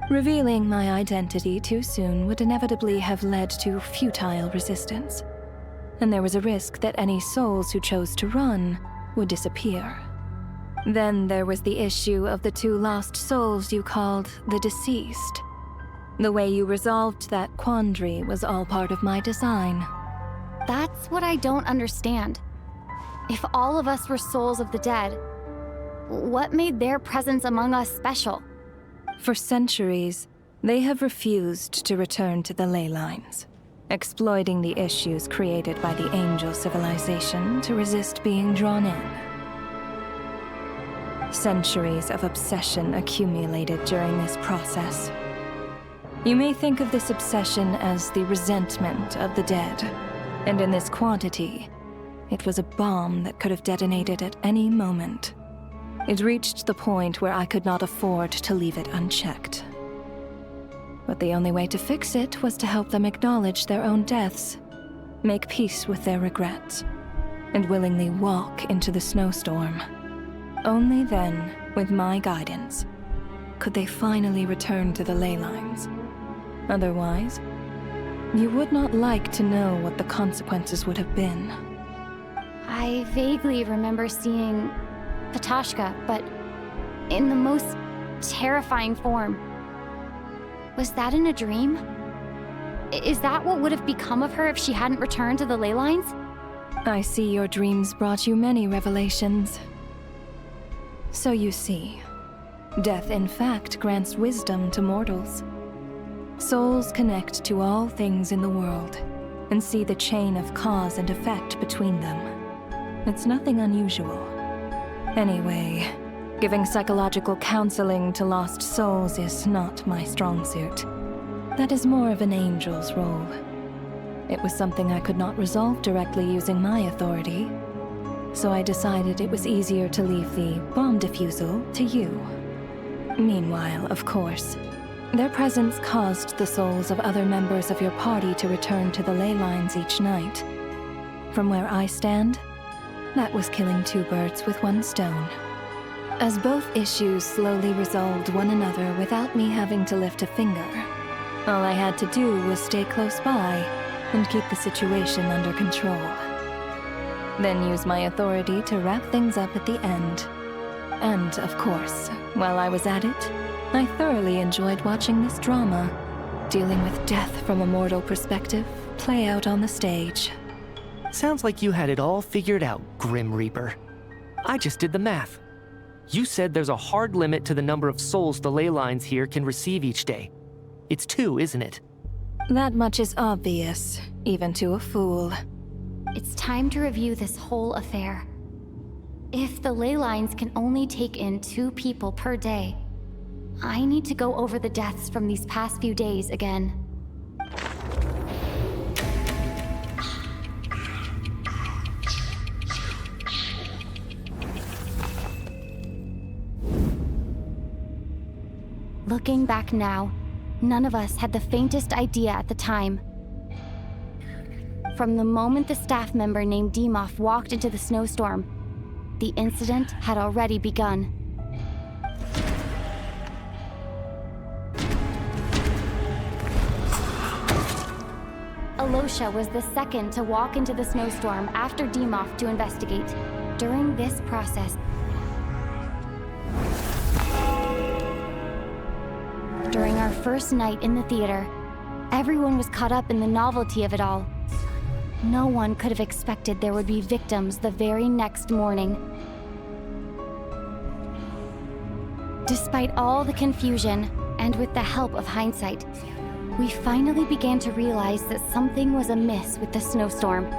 Revealing my identity too soon would inevitably have led to futile resistance, and there was a risk that any souls who chose to run would disappear. Then there was the issue of the 2 lost souls you called the deceased. The way you resolved that quandary was all part of my design. That's what I don't understand. If all of us were souls of the dead, what made their presence among us special? For centuries, they have refused to return to the ley lines, exploiting the issues created by the angel civilization to resist being drawn in. Centuries of obsession accumulated during this process. You may think of this obsession as the resentment of the dead, and in this quantity, it was a bomb that could have detonated at any moment. It reached the point where I could not afford to leave it unchecked. But the only way to fix it was to help them acknowledge their own deaths, make peace with their regrets, and willingly walk into the snowstorm. Only then, with my guidance, could they finally return to the ley lines. Otherwise, you would not like to know what the consequences would have been. I vaguely remember seeing Patashka, but in the most terrifying form. Was that in a dream? Is that what would have become of her if she hadn't returned to the ley lines? I see your dreams brought you many revelations. So you see, death in fact grants wisdom to mortals. Souls connect to all things in the world and see the chain of cause and effect between them. It's nothing unusual. Anyway, giving psychological counseling to lost souls is not my strong suit. That is more of an angel's role. It was something I could not resolve directly using my authority, so I decided it was easier to leave the bomb defusal to you. Meanwhile, of course, their presence caused the souls of other members of your party to return to the ley lines each night. From where I stand, that was killing 2 birds with 1 stone. As both issues slowly resolved one another without me having to lift a finger, all I had to do was stay close by and keep the situation under control. Then use my authority to wrap things up at the end. And, of course, while I was at it, I thoroughly enjoyed watching this drama, dealing with death from a mortal perspective, play out on the stage. Sounds like you had it all figured out, Grim Reaper. I just did the math. You said there's a hard limit to the number of souls the ley lines here can receive each day. It's 2, isn't it? That much is obvious, even to a fool. It's time to review this whole affair. If the ley lines can only take in 2 people per day, I need to go over the deaths from these past few days again. Looking back now, none of us had the faintest idea at the time. From the moment the staff member named Demoff walked into the snowstorm, the incident had already begun. Alosha was the second to walk into the snowstorm after Demoff to investigate. During this process, during our first night in the theater, everyone was caught up in the novelty of it all. No one could have expected there would be victims the very next morning. Despite all the confusion, and with the help of hindsight, we finally began to realize that something was amiss with the snowstorm.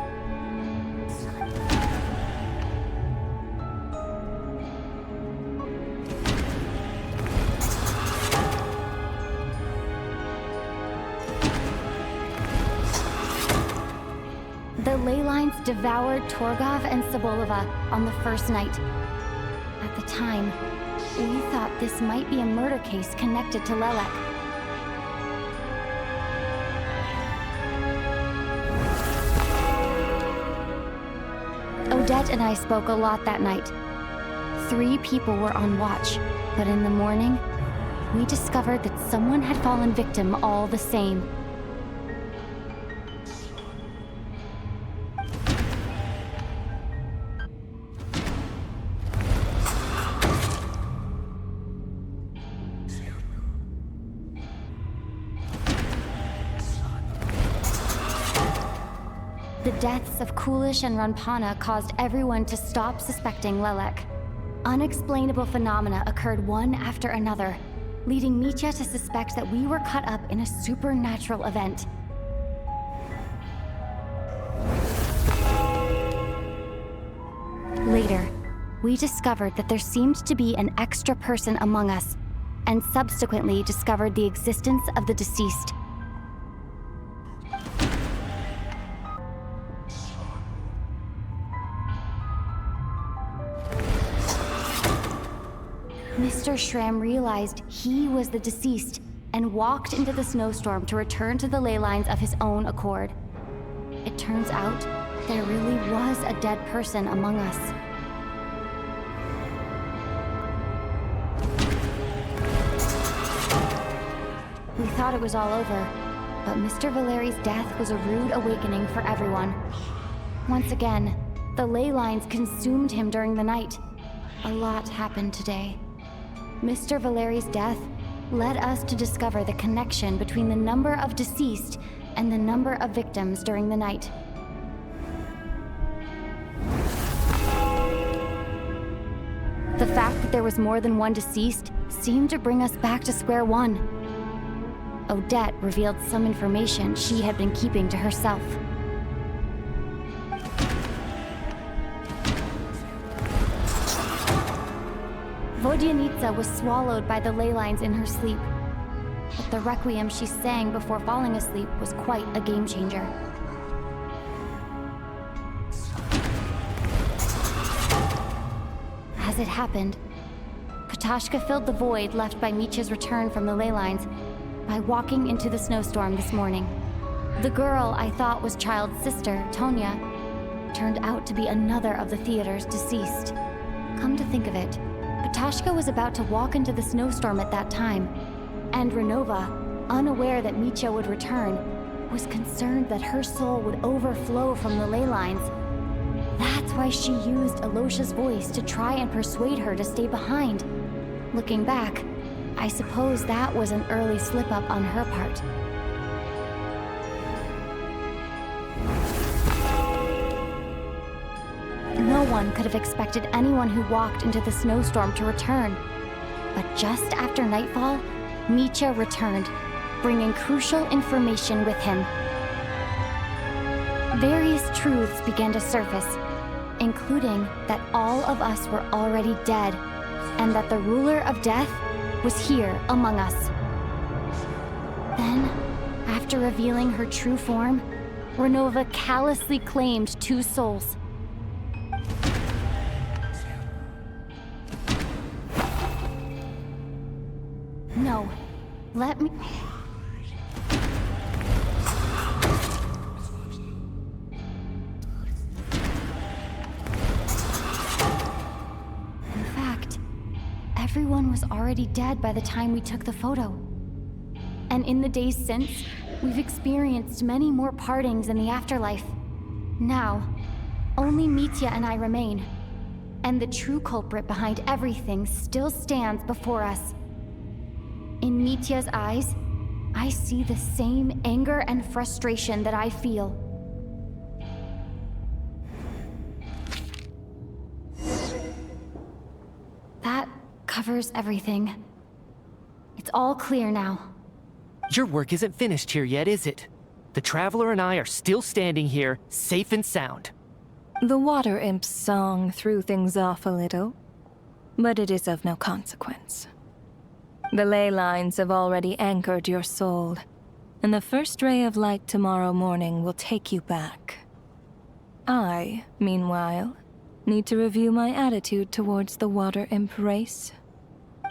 The ley lines devoured Torgov and Sobolova on the first night. At the time, we thought this might be a murder case connected to Lelek. Odette and I spoke a lot that night. 3 people were on watch, but in the morning, we discovered that someone had fallen victim all the same. The deaths of Coolish and Ranpana caused everyone to stop suspecting Lelek. Unexplainable phenomena occurred one after another, leading Mitya to suspect that we were caught up in a supernatural event. Later, we discovered that there seemed to be an extra person among us, and subsequently discovered the existence of the deceased. Mr. Shram realized he was the deceased and walked into the snowstorm to return to the ley lines of his own accord. It turns out there really was a dead person among us. We thought it was all over, but Mr. Valeri's death was a rude awakening for everyone. Once again, the ley lines consumed him during the night. A lot happened today. Mr. Valeri's death led us to discover the connection between the number of deceased and the number of victims during the night. The fact that there was more than one deceased seemed to bring us back to square one. Odette revealed some information she had been keeping to herself. Vodyanitsa was swallowed by the ley lines in her sleep, but the requiem she sang before falling asleep was quite a game changer. As it happened, Patashka filled the void left by Mitya's return from the ley lines by walking into the snowstorm this morning. The girl I thought was Child's sister, Tonya, turned out to be another of the theater's deceased. Come to think of it, Patashka was about to walk into the snowstorm at that time, and Renova, unaware that Mitya would return, was concerned that her soul would overflow from the ley lines. That's why she used Alosha's voice to try and persuade her to stay behind. Looking back, I suppose that was an early slip-up on her part. No one could have expected anyone who walked into the snowstorm to return. But just after nightfall, Mitya returned, bringing crucial information with him. Various truths began to surface, including that all of us were already dead, and that the ruler of death was here among us. Then, after revealing her true form, Renova callously claimed 2 souls. No, let me... In fact, everyone was already dead by the time we took the photo. And in the days since, we've experienced many more partings in the afterlife. Now, only Mitya and I remain. And the true culprit behind everything still stands before us. In Mitya's eyes, I see the same anger and frustration that I feel. That covers everything. It's all clear now. Your work isn't finished here yet, is it? The Traveler and I are still standing here, safe and sound. The Water Imp's song threw things off a little, but it is of no consequence. The ley lines have already anchored your soul, and the first ray of light tomorrow morning will take you back. I, meanwhile, need to review my attitude towards the Water Imp race.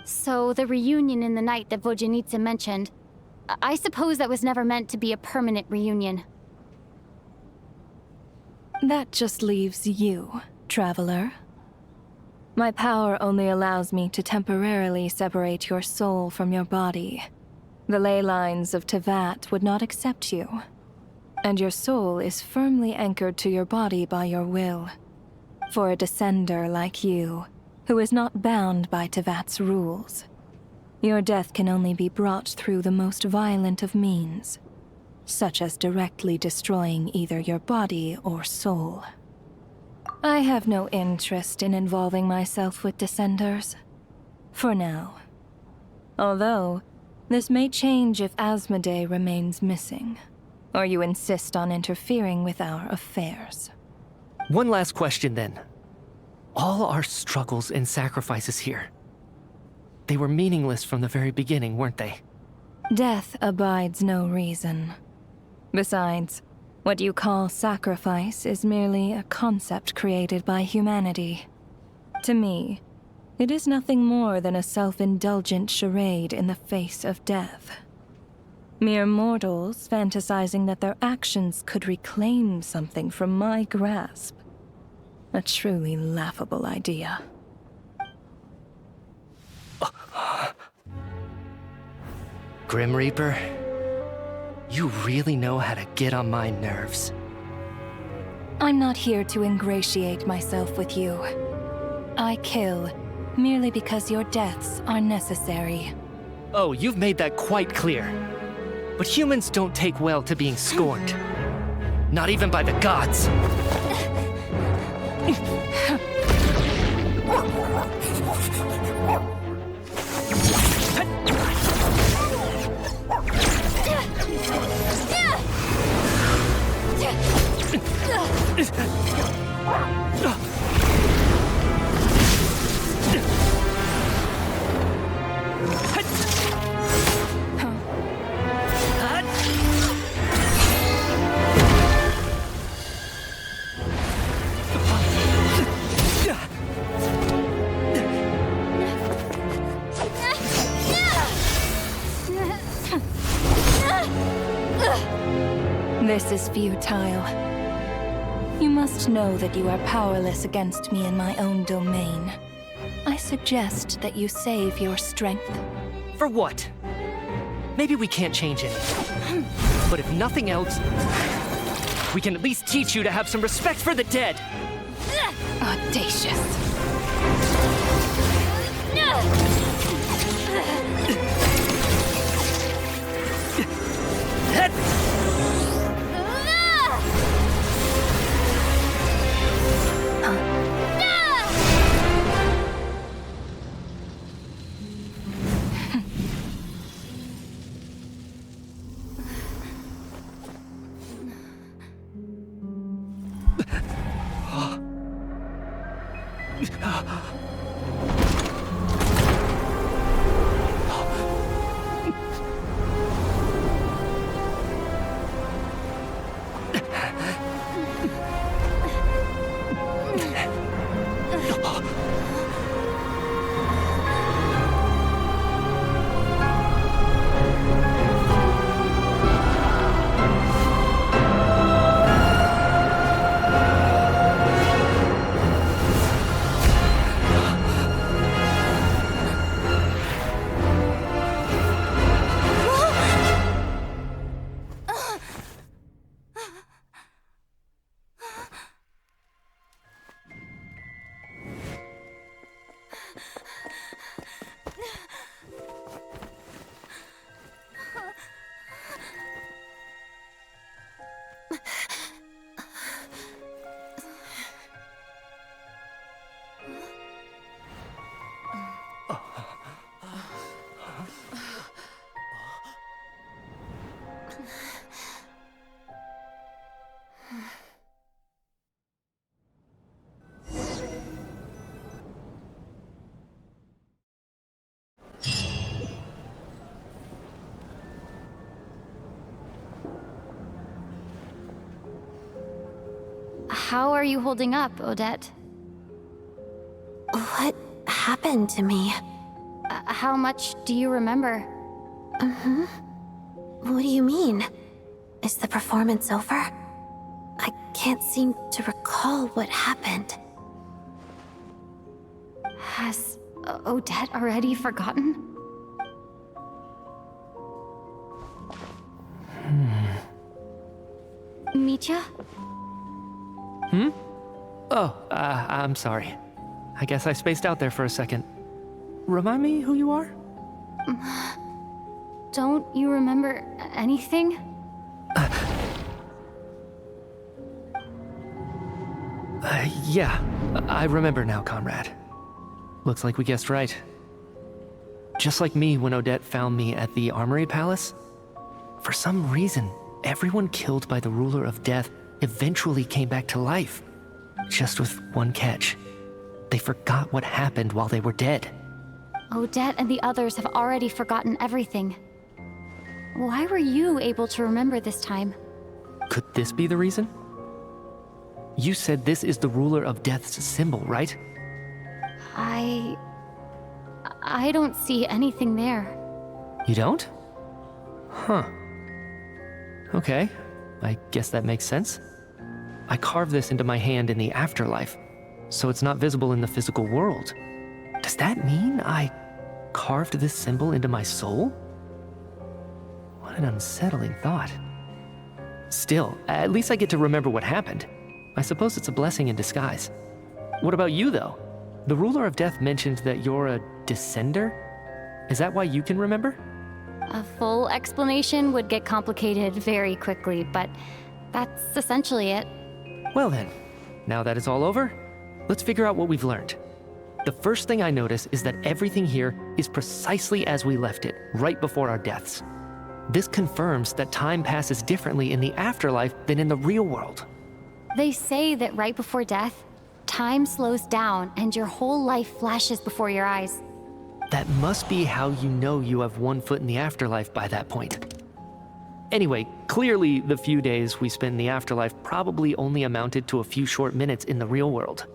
So the reunion in the night that Vodyanitsa mentioned, I suppose that was never meant to be a permanent reunion. That just leaves you, traveler. My power only allows me to temporarily separate your soul from your body. The ley lines of Teyvat would not accept you, and your soul is firmly anchored to your body by your will. For a descender like you, who is not bound by Teyvat's rules, your death can only be brought through the most violent of means, such as directly destroying either your body or soul. I have no interest in involving myself with Descenders, for now. Although, this may change if Asmodee remains missing, or you insist on interfering with our affairs. One last question then. All our struggles and sacrifices here, they were meaningless from the very beginning, weren't they? Death abides no reason. Besides, what you call sacrifice is merely a concept created by humanity. To me, it is nothing more than a self-indulgent charade in the face of death. Mere mortals fantasizing that their actions could reclaim something from my grasp. A truly laughable idea. Grim Reaper, you really know how to get on my nerves. I'm not here to ingratiate myself with you. I kill merely because your deaths are necessary. Oh, you've made that quite clear. But humans don't take well to being scorned. Not even by the gods. This is futile. You must know that you are powerless against me in my own domain. I suggest that you save your strength. For what? Maybe we can't change anything. But if nothing else, we can at least teach you to have some respect for the dead. Audacious. How are you holding up, Odette? What happened to me? How much do you remember? What do you mean? Is the performance over? I can't seem to recall what happened. Has Odette already forgotten? Mitya? Oh, I'm sorry. I guess I spaced out there for a second. Remind me who you are? Don't you remember anything? Yeah, I remember now, comrade. Looks like we guessed right. Just like me when Odette found me at the Armory Palace, for some reason, everyone killed by the Ruler of Death eventually came back to life. Just with one catch. They forgot what happened while they were dead. Odette and the others have already forgotten everything. Why were you able to remember this time? Could this be the reason? You said this is the Ruler of Death's symbol, right? I don't see anything there. You don't? Huh. Okay, I guess that makes sense. I carved this into my hand in the afterlife, so it's not visible in the physical world. Does that mean I carved this symbol into my soul? What an unsettling thought. Still, at least I get to remember what happened. I suppose it's a blessing in disguise. What about you, though? The Ruler of Death mentioned that you're a descender? Is that why you can remember? A full explanation would get complicated very quickly, but that's essentially it. Well then, now that it's all over, let's figure out what we've learned. The first thing I notice is that everything here is precisely as we left it, right before our deaths. This confirms that time passes differently in the afterlife than in the real world. They say that right before death, time slows down and your whole life flashes before your eyes. That must be how you know you have one foot in the afterlife by that point. Anyway, clearly the few days we spent in the afterlife probably only amounted to a few short minutes in the real world.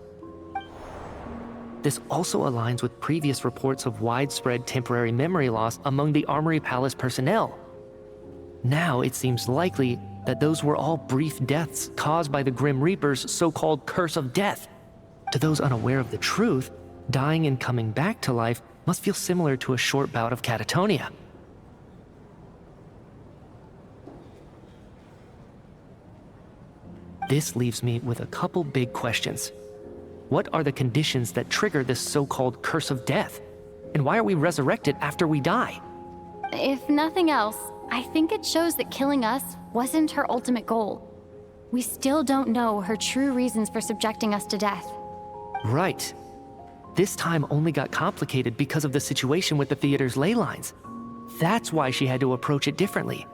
This also aligns with previous reports of widespread temporary memory loss among the Armory Palace personnel. Now it seems likely that those were all brief deaths caused by the Grim Reaper's so-called curse of death. To those unaware of the truth, dying and coming back to life must feel similar to a short bout of catatonia. This leaves me with a couple big questions. What are the conditions that trigger this so-called curse of death? And why are we resurrected after we die? If nothing else, I think it shows that killing us wasn't her ultimate goal. We still don't know her true reasons for subjecting us to death. Right. This time only got complicated because of the situation with the theater's ley lines. That's why she had to approach it differently.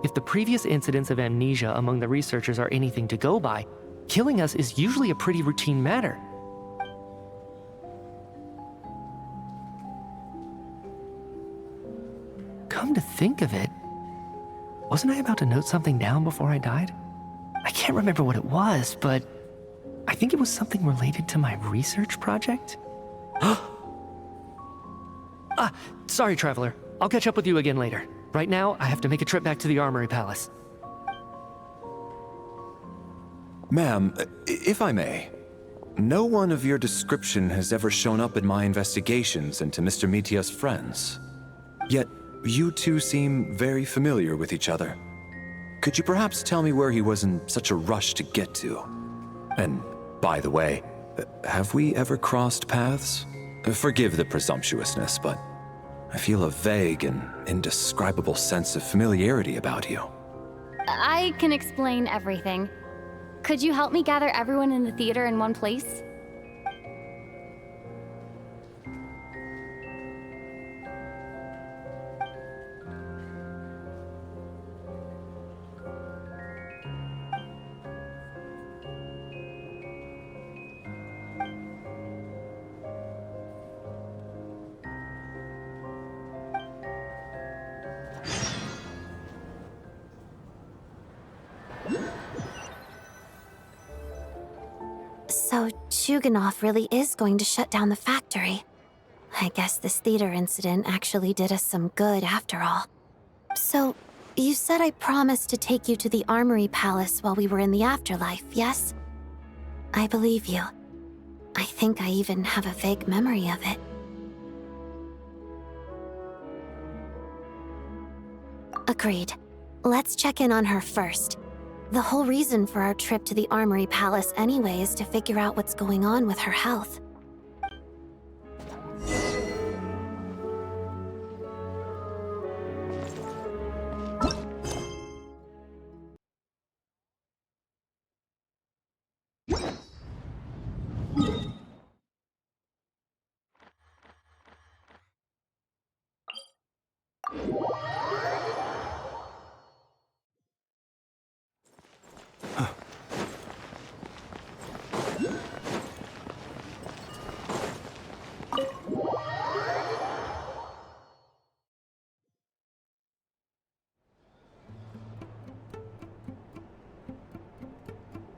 If the previous incidents of amnesia among the researchers are anything to go by, killing us is usually a pretty routine matter. Come to think of it, wasn't I about to note something down before I died? I can't remember what it was, but I think it was something related to my research project. Sorry, Traveler. I'll catch up with you again later. Right now, I have to make a trip back to the Armory Palace. Ma'am, if I may, no one of your description has ever shown up in my investigations into Mr. Mitya's friends. Yet, you two seem very familiar with each other. Could you perhaps tell me where he was in such a rush to get to? And, by the way, have we ever crossed paths? Forgive the presumptuousness, but I feel a vague and indescribable sense of familiarity about you. I can explain everything. Could you help me gather everyone in the theater in one place? So Chuganov really is going to shut down the factory. I guess this theater incident actually did us some good after all. So, you said I promised to take you to the Armory Palace while we were in the afterlife, yes? I believe you. I think I even have a vague memory of it. Agreed. Let's check in on her first. The whole reason for our trip to the Armory Palace anyway is to figure out what's going on with her health.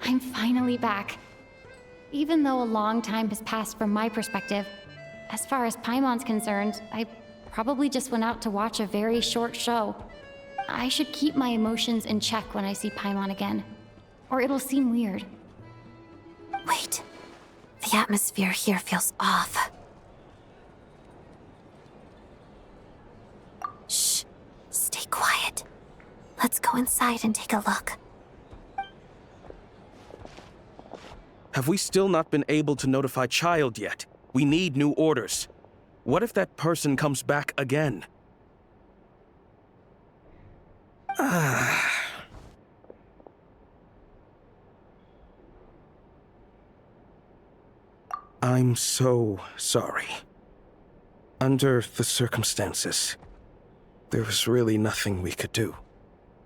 I'm finally back. Even though a long time has passed from my perspective, as far as Paimon's concerned, I probably just went out to watch a very short show. I should keep my emotions in check when I see Paimon again, or it'll seem weird. Wait. The atmosphere here feels off. Shh. Stay quiet. Let's go inside and take a look. Have we still not been able to notify Child yet? We need new orders. What if that person comes back again? I'm so sorry. Under the circumstances, there was really nothing we could do.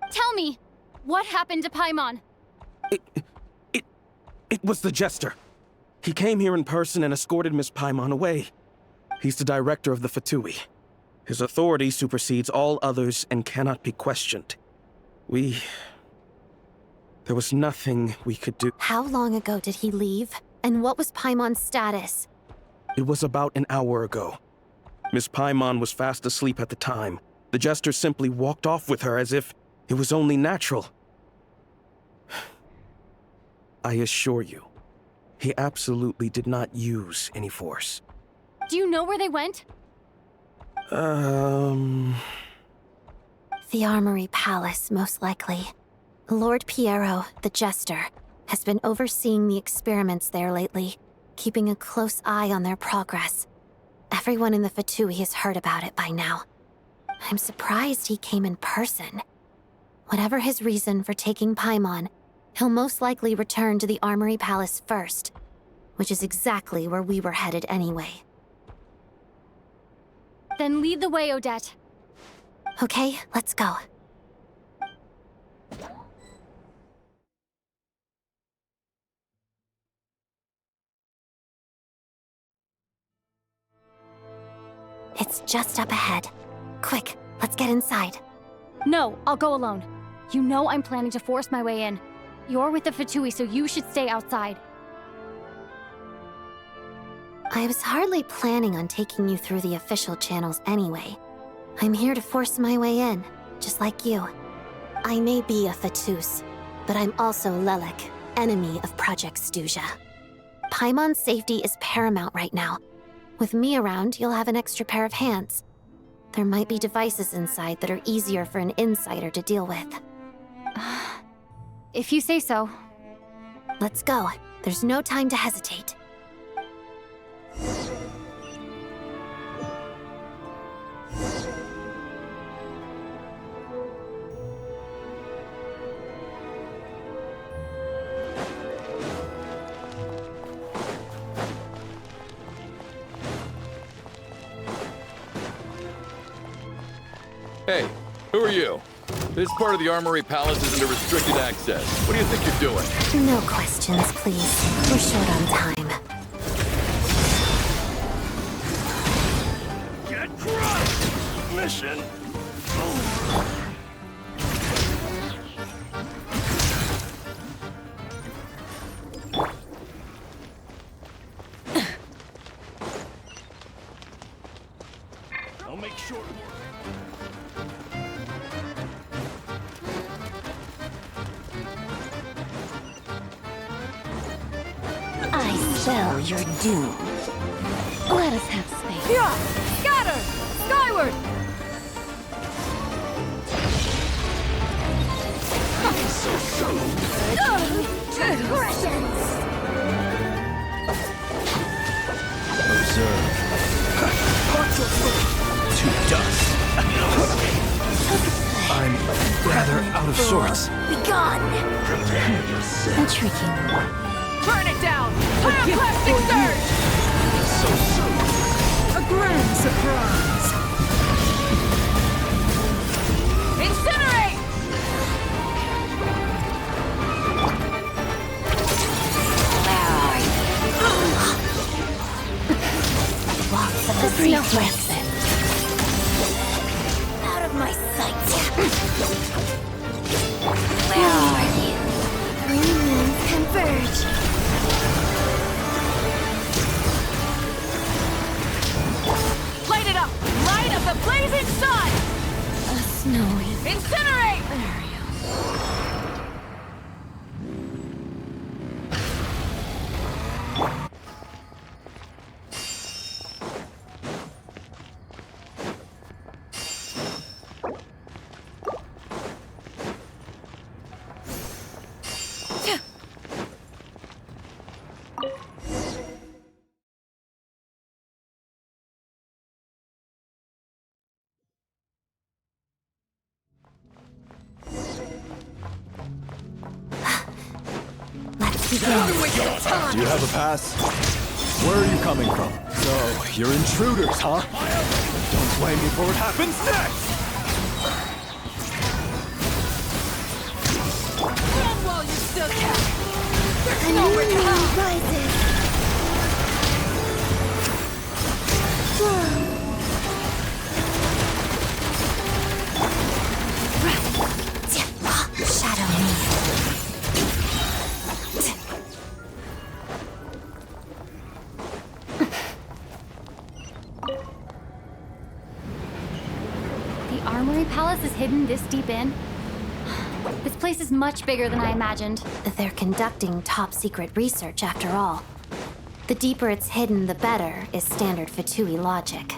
Tell me, what happened to Paimon? It was the Jester. He came here in person and escorted Miss Paimon away. He's the director of the Fatui. His authority supersedes all others and cannot be questioned. There was nothing we could do. How long ago did he leave? And what was Paimon's status? It was about an hour ago. Miss Paimon was fast asleep at the time. The Jester simply walked off with her as if it was only natural. I assure you, he absolutely did not use any force. Do you know where they went? The Armory Palace, most likely. Lord Piero, the Jester, has been overseeing the experiments there lately, keeping a close eye on their progress. Everyone in the Fatui has heard about it by now. I'm surprised he came in person. Whatever his reason for taking Paimon, he'll most likely return to the Armory Palace first, which is exactly where we were headed anyway. Then lead the way, Odette. Okay, let's go. It's just up ahead. Quick, let's get inside. No, I'll go alone. You know I'm planning to force my way in. You're with the Fatui, so you should stay outside. I was hardly planning on taking you through the official channels anyway. I'm here to force my way in, just like you. I may be a Fatus, but I'm also Lelek, enemy of Project Stuzha. Paimon's safety is paramount right now. With me around, you'll have an extra pair of hands. There might be devices inside that are easier for an insider to deal with. If you say so. Let's go. There's no time to hesitate. Hey, who are you? This part of the Armory Palace is under restricted access. What do you think you're doing? No questions, please. We're short on time. Get crushed! Mission! I'll make short work. I spell your doom. Let us have space. Yeah! Scatter! Skyward! Transgressions! Observe. To dust. I'm rather out of sorts. Begone! A tricky one. Burn it down! Pyroclastic surge! So soon. A grand surprise! Incinerate! Walks of the sea breath. Out of my sight. Where are you? Three moons converge. Light it up! Light of the blazing sun! A snowy. Incinerate! Let's begin. Do you have a pass? Where are you coming from? So, you're intruders, huh? Don't blame me for what happens next! Run while you still can! There's A nowhere new to moon hide! rises. Shadow me. The Armory Palace is hidden this deep in? This place is much bigger than I imagined. They're conducting top-secret research, after all. The deeper it's hidden, the better, is standard Fatui logic.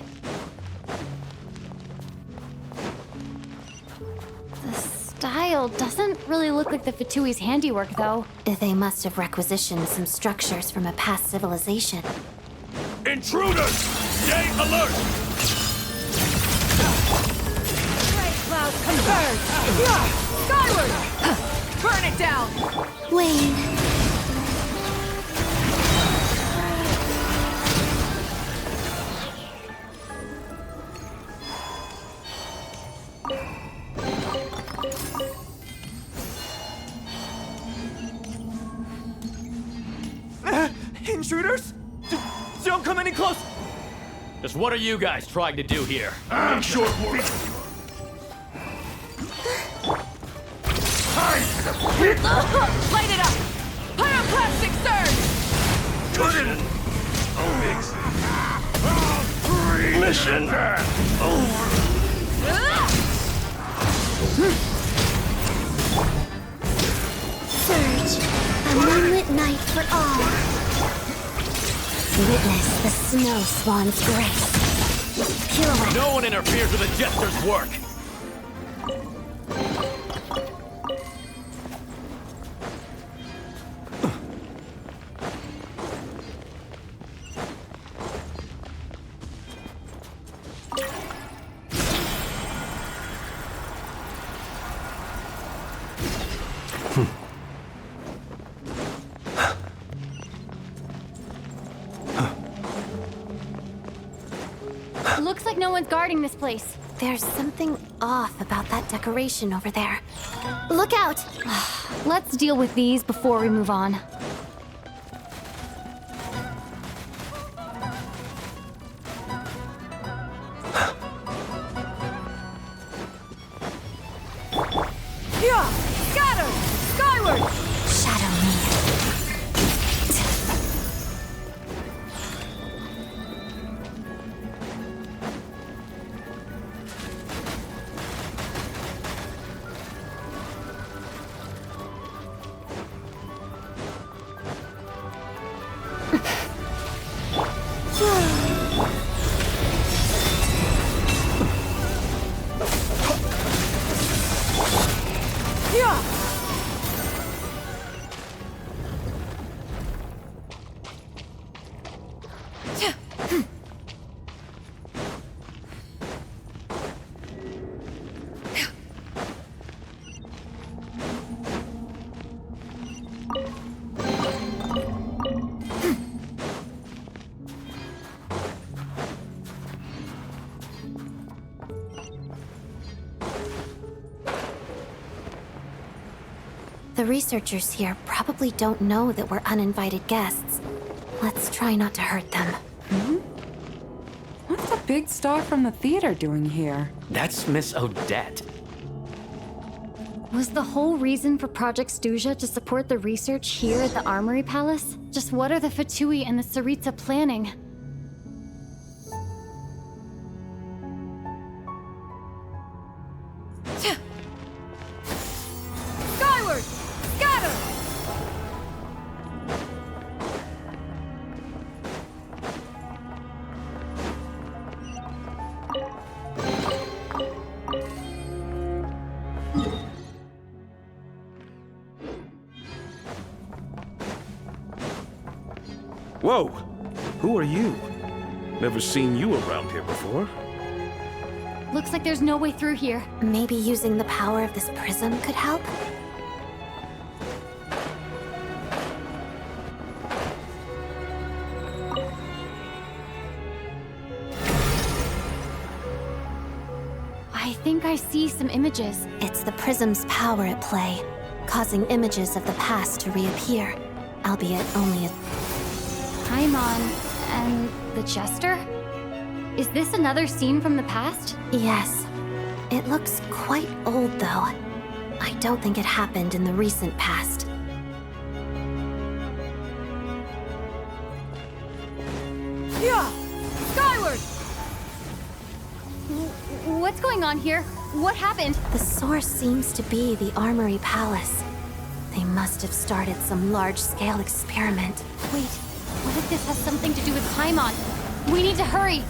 The style doesn't really look like the Fatui's handiwork, though. They must have requisitioned some structures from a past civilization. Intruders! Stay alert! Cloud converge! Skyward! Burn it down! Wayne. Intruders? Don't come any close! Just what are you guys trying to do here? I'm short work. Light it up! Pyroclastic surge! Mission over. Surge. A moonlit night for all. Witness the snow swan's grace. Pirouette. No one interferes with a jester's work! Looks like no one's guarding this place. There's something off about that decoration over there. Look out! Let's deal with these before we move on. Yeah! Scatter! Skyward! Shadow me. The researchers here probably don't know that we're uninvited guests. Let's try not to hurt them. What's the big star from the theater doing here? That's Miss Odette. Was the whole reason for Project Stuzha to support the research here at the Armory Palace? Just what are the Fatui and the Tsaritsa planning? Skyward! Scatter! Whoa! Who are you? Never seen you around here before. Looks like there's no way through here. Maybe using the power of this prism could help? I think I see some images. It's the prism's power at play, causing images of the past to reappear, albeit only as... Paimon and the Jester? Is this another scene from the past? Yes. It looks quite old, though. I don't think it happened in the recent past. Yeah! Skyward! What's going on here? What happened? The source seems to be the Armory Palace. They must have started some large-scale experiment. Wait, what if this has something to do with Paimon? We need to hurry!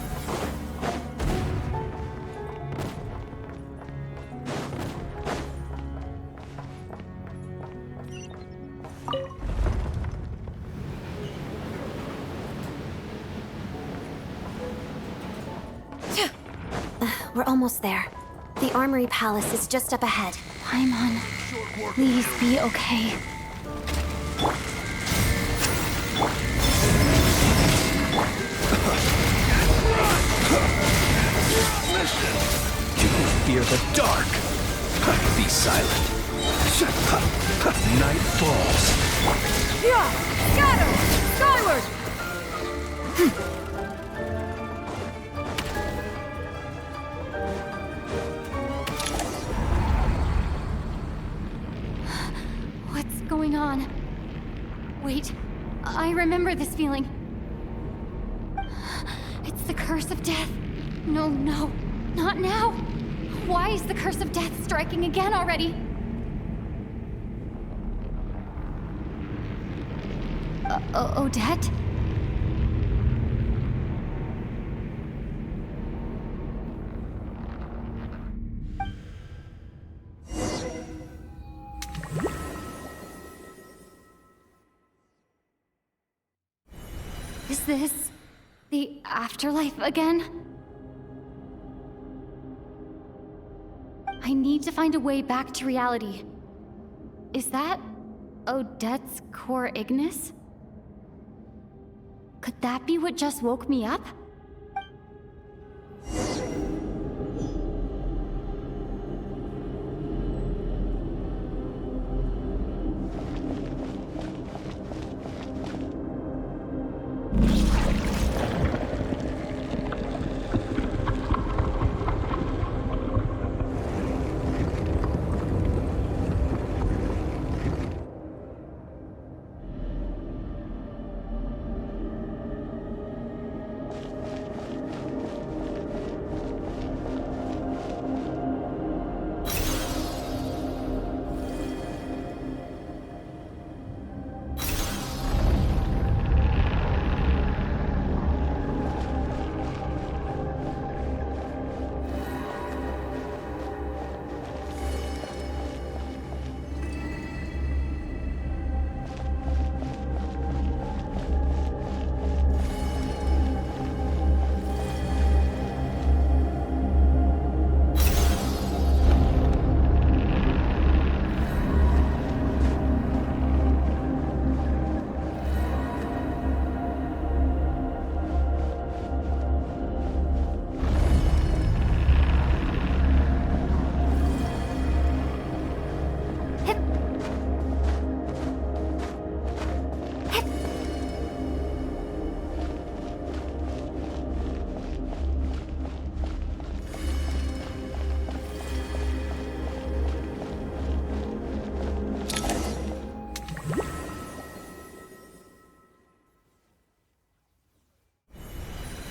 We're almost there. The Armory Palace is just up ahead. Paimon, please be okay. You fear the dark. Be silent. Night falls. Yeah! Scatter! Skyward! What's going on? Wait, I remember this feeling. It's the curse of death. No, no, not now. Why is the curse of death striking again already? Odette? Is this the afterlife again? I need to find a way back to reality. Is that Odette's core Ignis? Could that be what just woke me up?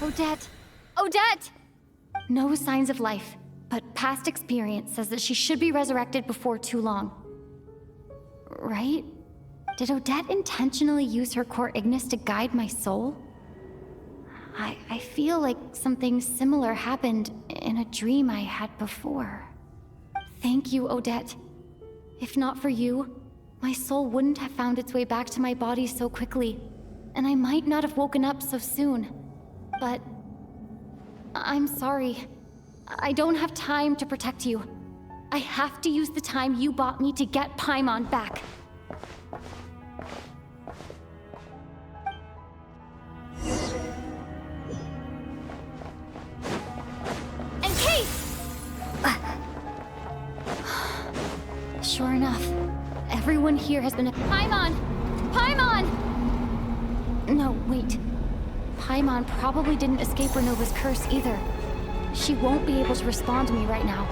Odette! Odette! No signs of life, but past experience says that she should be resurrected before too long. Right? Did Odette intentionally use her core Ignis to guide my soul? I feel like something similar happened in a dream I had before. Thank you, Odette. If not for you, my soul wouldn't have found its way back to my body so quickly, and I might not have woken up so soon. But I'm sorry. I don't have time to protect you. I have to use the time you bought me to get Paimon back. And Kate! Sure enough, everyone here has been a Paimon! Paimon! No, wait. Paimon probably didn't escape Renova's curse either. She won't be able to respond to me right now.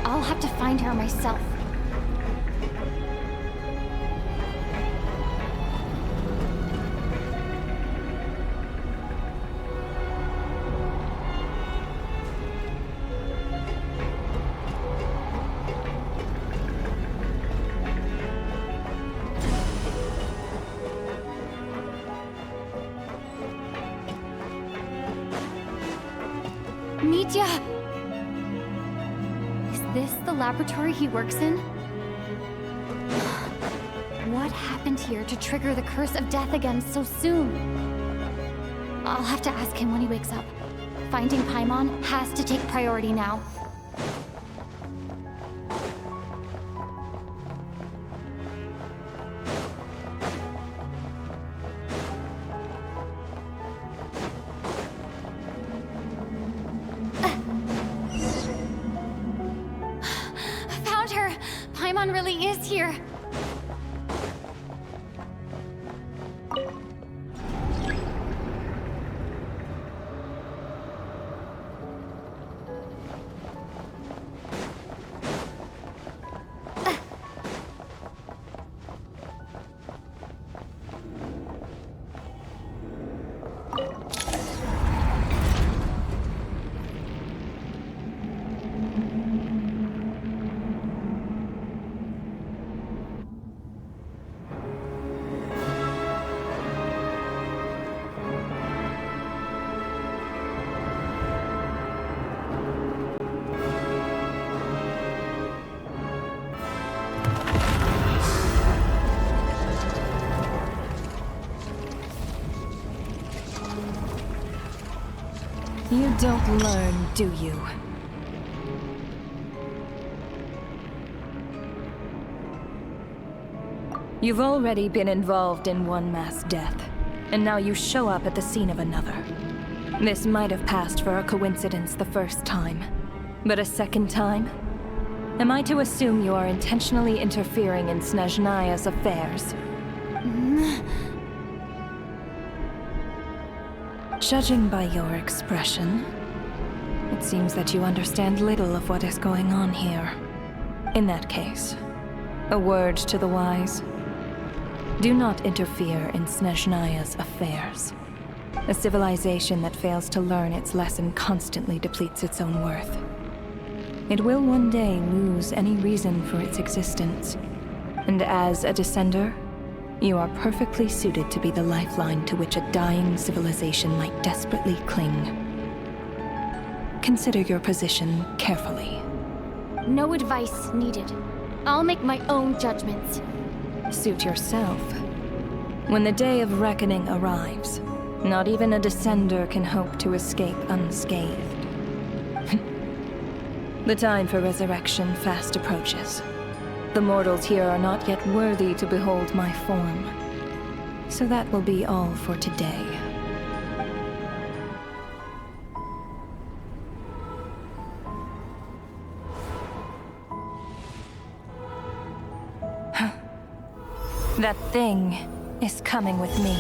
I'll have to find her myself. Mitya! Is this the laboratory he works in? What happened here to trigger the curse of death again so soon? I'll have to ask him when he wakes up. Finding Paimon has to take priority now. Paimon really is here. You don't learn, do you? You've already been involved in one mass death, and now you show up at the scene of another. This might have passed for a coincidence the first time, but a second time? Am I to assume you are intentionally interfering in Snezhnaya's affairs? Judging by your expression, it seems that you understand little of what is going on here. In that case, a word to the wise. Do not interfere in Snezhnaya's affairs. A civilization that fails to learn its lesson constantly depletes its own worth. It will one day lose any reason for its existence. And as a descender, you are perfectly suited to be the lifeline to which a dying civilization might desperately cling. Consider your position carefully. No advice needed. I'll make my own judgments. Suit yourself. When the day of reckoning arrives, not even a descender can hope to escape unscathed. The time for resurrection fast approaches. The mortals here are not yet worthy to behold my form. So that will be all for today. That thing is coming with me.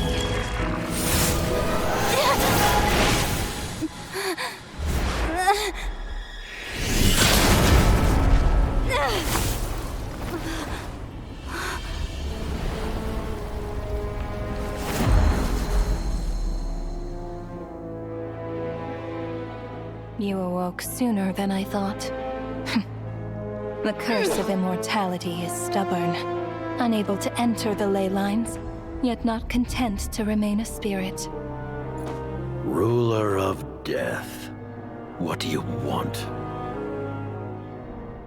You awoke sooner than I thought. The curse of immortality is stubborn, unable to enter the ley lines, yet not content to remain a spirit. Ruler of Death. What do you want?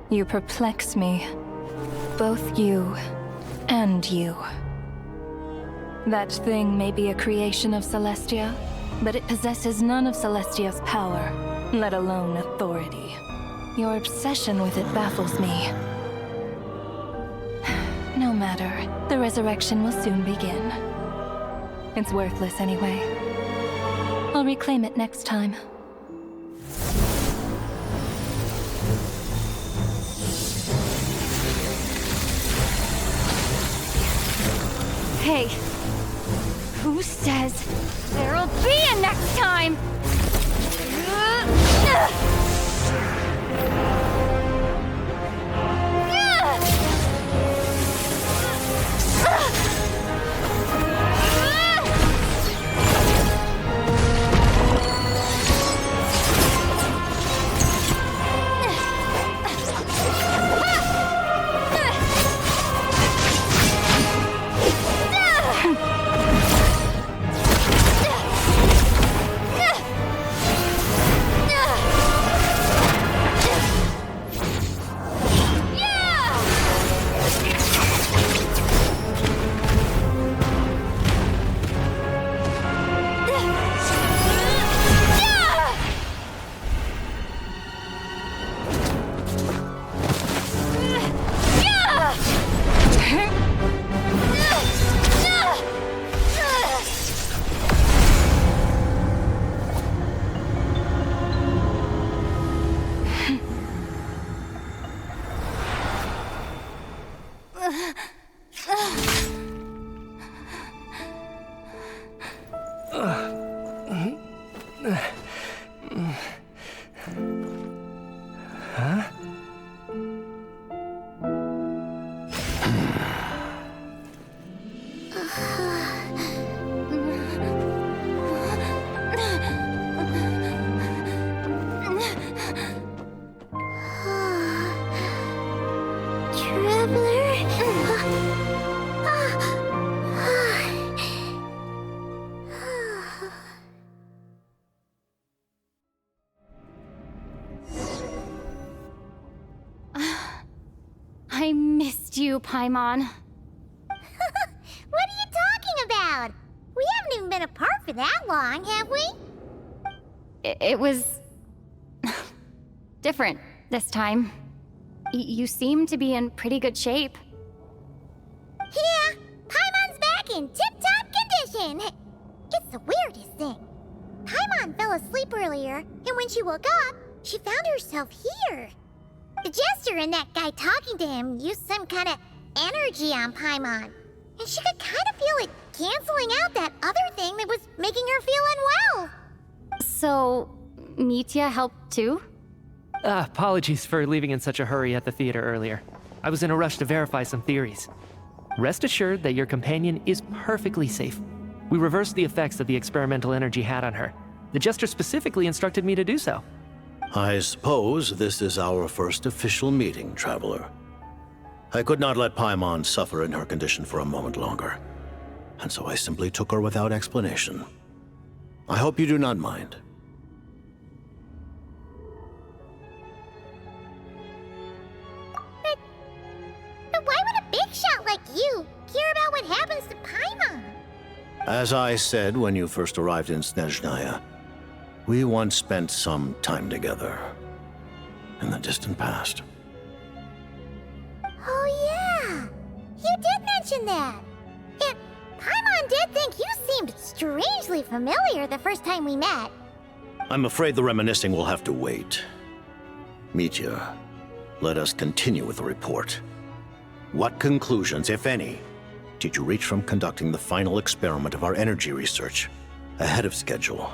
You perplex me. Both you and you. That thing may be a creation of Celestia, but it possesses none of Celestia's power, let alone authority. Your obsession with it baffles me. No matter, the resurrection will soon begin. It's worthless anyway. I'll reclaim it next time. Hey, who says there'll be a next time? I missed you, Paimon. What are you talking about? We haven't even been apart for that long, have we? It was different this time. You seem to be in pretty good shape. Yeah, Paimon's back in tip-top condition. It's the weirdest thing. Paimon fell asleep earlier, and when she woke up, she found herself here. The Jester and that guy talking to him used some kind of energy on Paimon, and she could kind of feel it canceling out that other thing that was making her feel unwell. So, Mitya helped too? Apologies for leaving in such a hurry at the theater earlier. I was in a rush to verify some theories. Rest assured that your companion is perfectly safe. We reversed the effects that the experimental energy had on her. The Jester specifically instructed me to do so. I suppose this is our first official meeting, Traveler. I could not let Paimon suffer in her condition for a moment longer, and so I simply took her without explanation. I hope you do not mind. But why would a big shot like you care about what happens to Paimon? As I said when you first arrived in Snezhnaya, we once spent some time together in the distant past. Oh yeah, you did mention that. And Paimon did think you seemed strangely familiar the first time we met. I'm afraid the reminiscing will have to wait. Mitya, let us continue with the report. What conclusions, if any, did you reach from conducting the final experiment of our energy research ahead of schedule?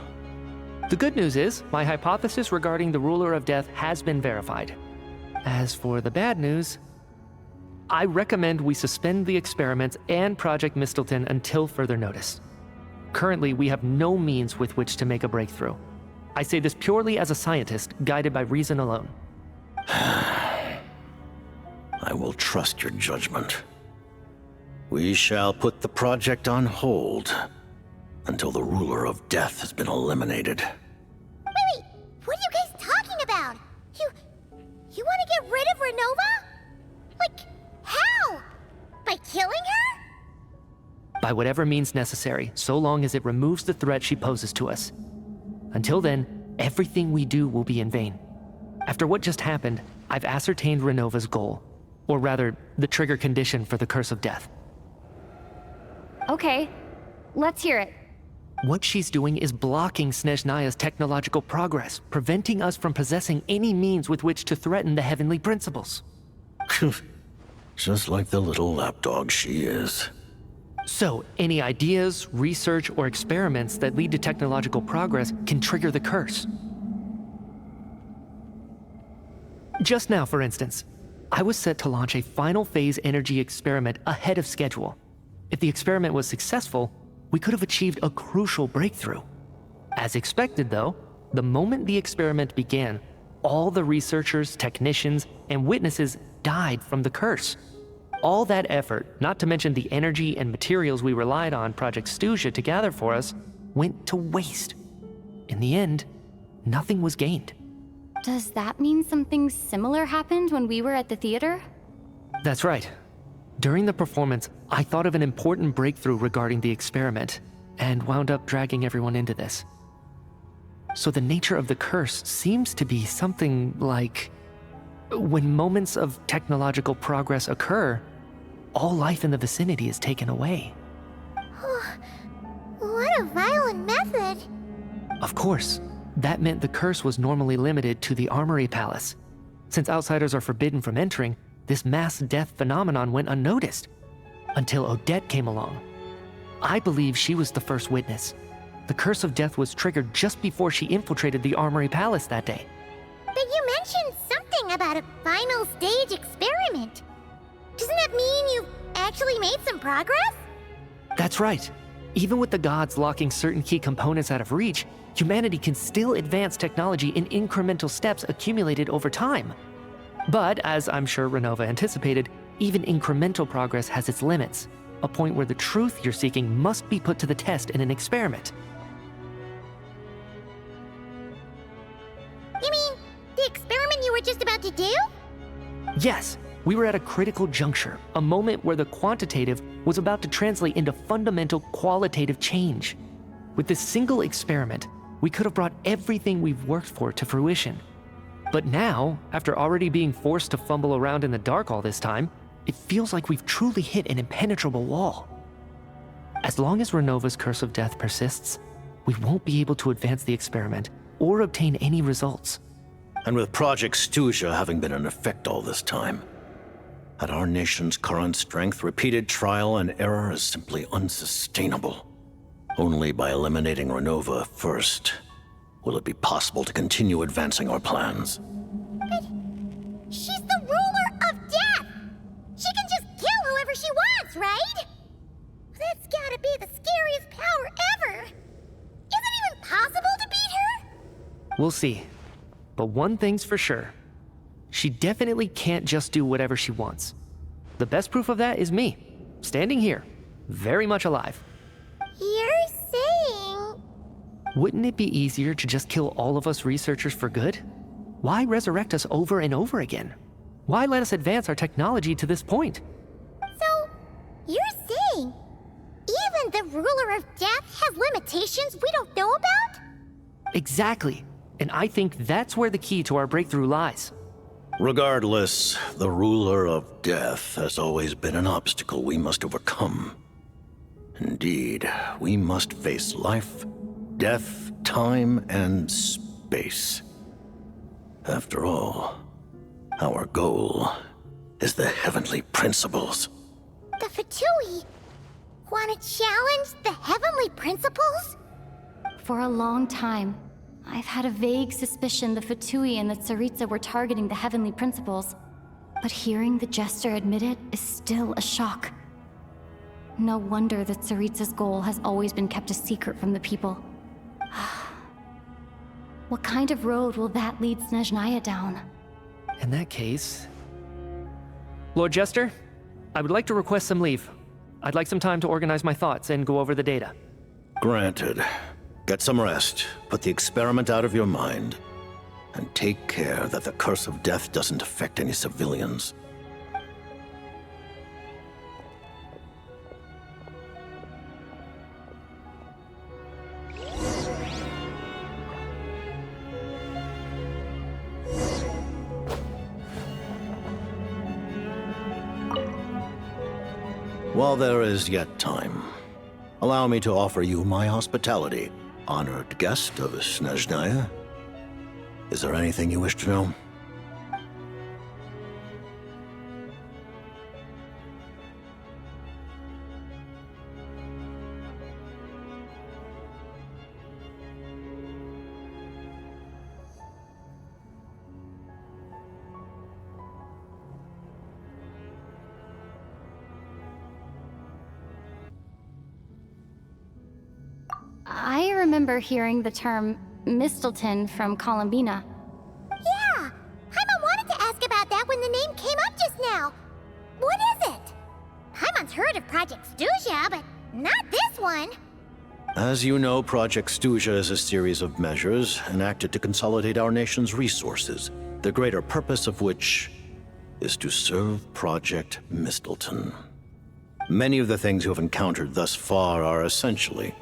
The good news is, my hypothesis regarding the Ruler of Death has been verified. As for the bad news, I recommend we suspend the experiments and Project Mistilteinn until further notice. Currently, we have no means with which to make a breakthrough. I say this purely as a scientist, guided by reason alone. I will trust your judgment. We shall put the project on hold until the ruler of death has been eliminated. Wait, what are you guys talking about? You want to get rid of Renova? Like, how? By killing her? By whatever means necessary, so long as it removes the threat she poses to us. Until then, everything we do will be in vain. After what just happened, I've ascertained Renova's goal. Or rather, the trigger condition for the Curse of Death. Okay, let's hear it. What she's doing is blocking Snezhnaya's technological progress, preventing us from possessing any means with which to threaten the heavenly principles. Just like the little lapdog she is. So, any ideas, research, or experiments that lead to technological progress can trigger the curse. Just now, for instance, I was set to launch a final phase energy experiment ahead of schedule. If the experiment was successful, we could have achieved a crucial breakthrough. As expected, though, the moment the experiment began, all the researchers, technicians, and witnesses died from the curse. All that effort, not to mention the energy and materials we relied on Project Snezhnaya to gather for us, went to waste. In the end, nothing was gained. Does that mean something similar happened when we were at the theater? That's right. During the performance, I thought of an important breakthrough regarding the experiment, and wound up dragging everyone into this. So the nature of the curse seems to be something like, when moments of technological progress occur, all life in the vicinity is taken away. What a violent method. Of course, that meant the curse was normally limited to the Armory Palace. Since outsiders are forbidden from entering, this mass death phenomenon went unnoticed, until Odette came along. I believe she was the first witness. The Curse of Death was triggered just before she infiltrated the Armory Palace that day. But you mentioned something about a final stage experiment. Doesn't that mean you've actually made some progress? That's right. Even with the gods locking certain key components out of reach, humanity can still advance technology in incremental steps accumulated over time. But, as I'm sure Renova anticipated, even incremental progress has its limits, a point where the truth you're seeking must be put to the test in an experiment. You mean, the experiment you were just about to do? Yes, we were at a critical juncture, a moment where the quantitative was about to translate into fundamental qualitative change. With this single experiment, we could have brought everything we've worked for to fruition. But now, after already being forced to fumble around in the dark all this time, it feels like we've truly hit an impenetrable wall. As long as Renova's Curse of Death persists, we won't be able to advance the experiment or obtain any results. And with Project Snezhnaya having been in effect all this time, at our nation's current strength, repeated trial and error is simply unsustainable. Only by eliminating Renova first will it be possible to continue advancing our plans. But she's the ruler of death! She can just kill whoever she wants, right? That's gotta be the scariest power ever! Is it even possible to beat her? We'll see. But one thing's for sure. She definitely can't just do whatever she wants. The best proof of that is me, standing here, very much alive. You're saying... Wouldn't it be easier to just kill all of us researchers for good? Why resurrect us over and over again? Why let us advance our technology to this point? So, you're saying even the ruler of death has limitations we don't know about? Exactly. And I think that's where the key to our breakthrough lies. Regardless, the ruler of death has always been an obstacle we must overcome. Indeed, we must face life, death, time, and space. After all, our goal is the heavenly principles. The Fatui want to challenge the heavenly principles? For a long time, I've had a vague suspicion the Fatui and the Tsaritsa were targeting the heavenly principles. But hearing the Jester admit it is still a shock. No wonder that Tsaritsa's goal has always been kept a secret from the people. What kind of road will that lead Snezhnaya down? In that case... Lord Jester, I would like to request some leave. I'd like some time to organize my thoughts and go over the data. Granted. Get some rest, put the experiment out of your mind, and take care that the curse of death doesn't affect any civilians. While there is yet time, allow me to offer you my hospitality, honored guest of Snezhnaya. Is there anything you wish to know? I remember hearing the term Mistilteinn from Columbina. Yeah! Paimon wanted to ask about that when the name came up just now. What is it? Paimon's heard of Project Stuja, but not this one. As you know, Project Stuja is a series of measures enacted to consolidate our nation's resources, the greater purpose of which is to serve Project Mistilteinn. Many of the things you have encountered thus far are essentially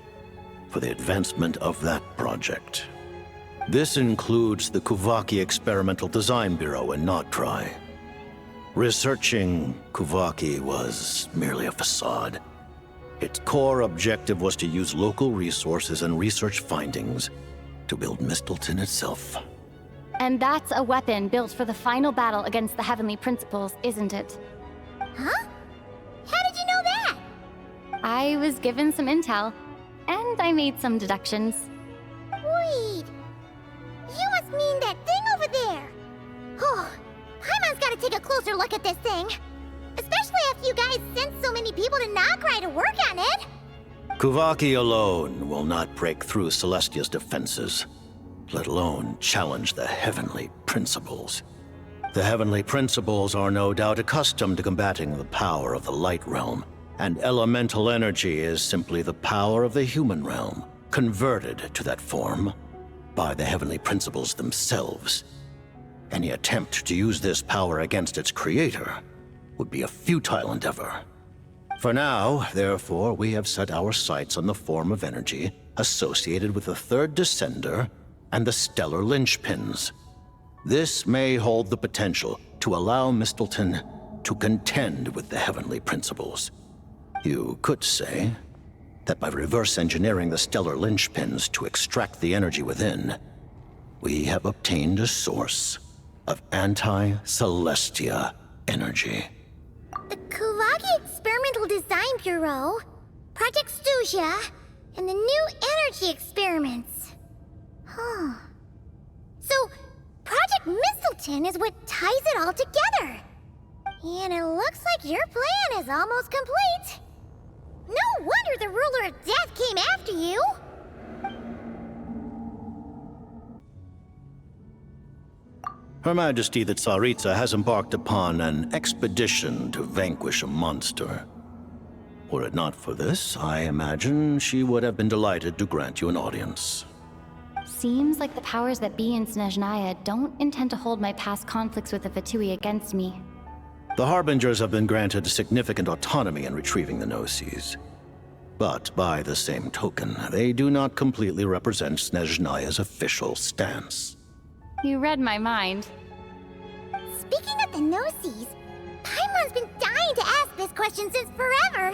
for the advancement of that project. This includes the Kuvaki Experimental Design Bureau in Nocturne. Researching Kuvaki was merely a facade. Its core objective was to use local resources and research findings to build Mistilteinn itself. And that's a weapon built for the final battle against the Heavenly Principles, isn't it? Huh? How did you know that? I was given some intel, and I made some deductions. Wait. You must mean that thing over there. Oh, Paimon's gotta take a closer look at this thing. Especially after you guys sent so many people to Nocturne to work on it. Kuvaki alone will not break through Celestia's defenses, let alone challenge the Heavenly Principles. The Heavenly Principles are no doubt accustomed to combating the power of the Light Realm, and elemental energy is simply the power of the human realm, converted to that form by the Heavenly Principles themselves. Any attempt to use this power against its creator would be a futile endeavor. For now, therefore, we have set our sights on the form of energy associated with the Third Descender and the Stellar Linchpins. This may hold the potential to allow Mistilteinn to contend with the Heavenly Principles. You could say that by reverse engineering the Stellar Linchpins to extract the energy within, we have obtained a source of anti-Celestia energy. The Kuvaki Experimental Design Bureau, Project Stuja, and the new energy experiments. Huh. So, Project Mistilteinn is what ties it all together. And it looks like your plan is almost complete. No wonder the Ruler of Death came after you! Her Majesty the Tsaritsa has embarked upon an expedition to vanquish a monster. Were it not for this, I imagine she would have been delighted to grant you an audience. Seems like the powers that be in Snezhnaya don't intend to hold my past conflicts with the Fatui against me. The Harbingers have been granted significant autonomy in retrieving the Gnosis. But by the same token, they do not completely represent Snezhnaya's official stance. You read my mind. Speaking of the Gnosis, Paimon's been dying to ask this question since forever.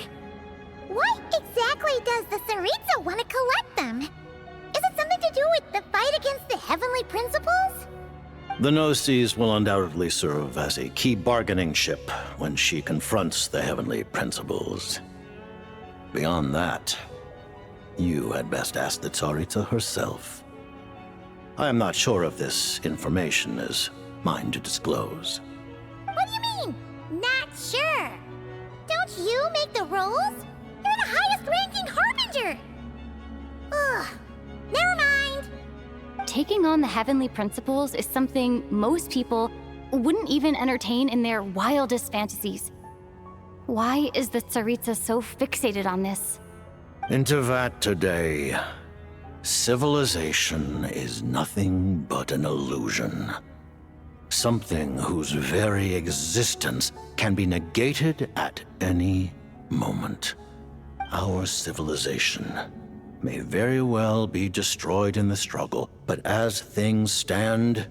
Why exactly does the Tsaritsa want to collect them? Is it something to do with the fight against the Heavenly Principles? The Gnosis will undoubtedly serve as a key bargaining chip when she confronts the Heavenly Principles. Beyond that, you had best ask the Tsaritsa herself. I am not sure if this information is mine to disclose. What do you mean, not sure? Don't you make the rules? You're the highest ranking Harbinger! Ugh, never mind. taking on the heavenly principles is something most people wouldn't even entertain in their wildest fantasies. Why is the Tsaritsa so fixated on this? Intervat today. Civilization is nothing but an illusion. Something whose very existence can be negated at any moment. Our civilization may very well be destroyed in the struggle, but as things stand,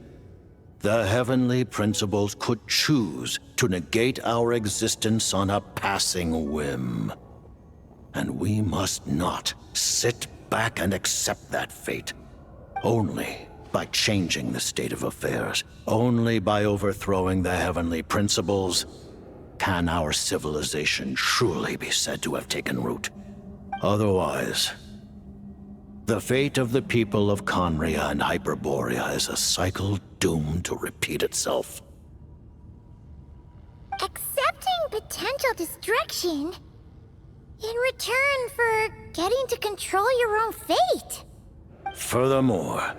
the heavenly principles could choose to negate our existence on a passing whim. And we must not sit back and accept that fate. Only by changing the state of affairs, only by overthrowing the heavenly principles, can our civilization truly be said to have taken root. Otherwise, the fate of the people of Conria and Hyperborea is a cycle doomed to repeat itself. Accepting potential destruction in return for getting to control your own fate. Furthermore,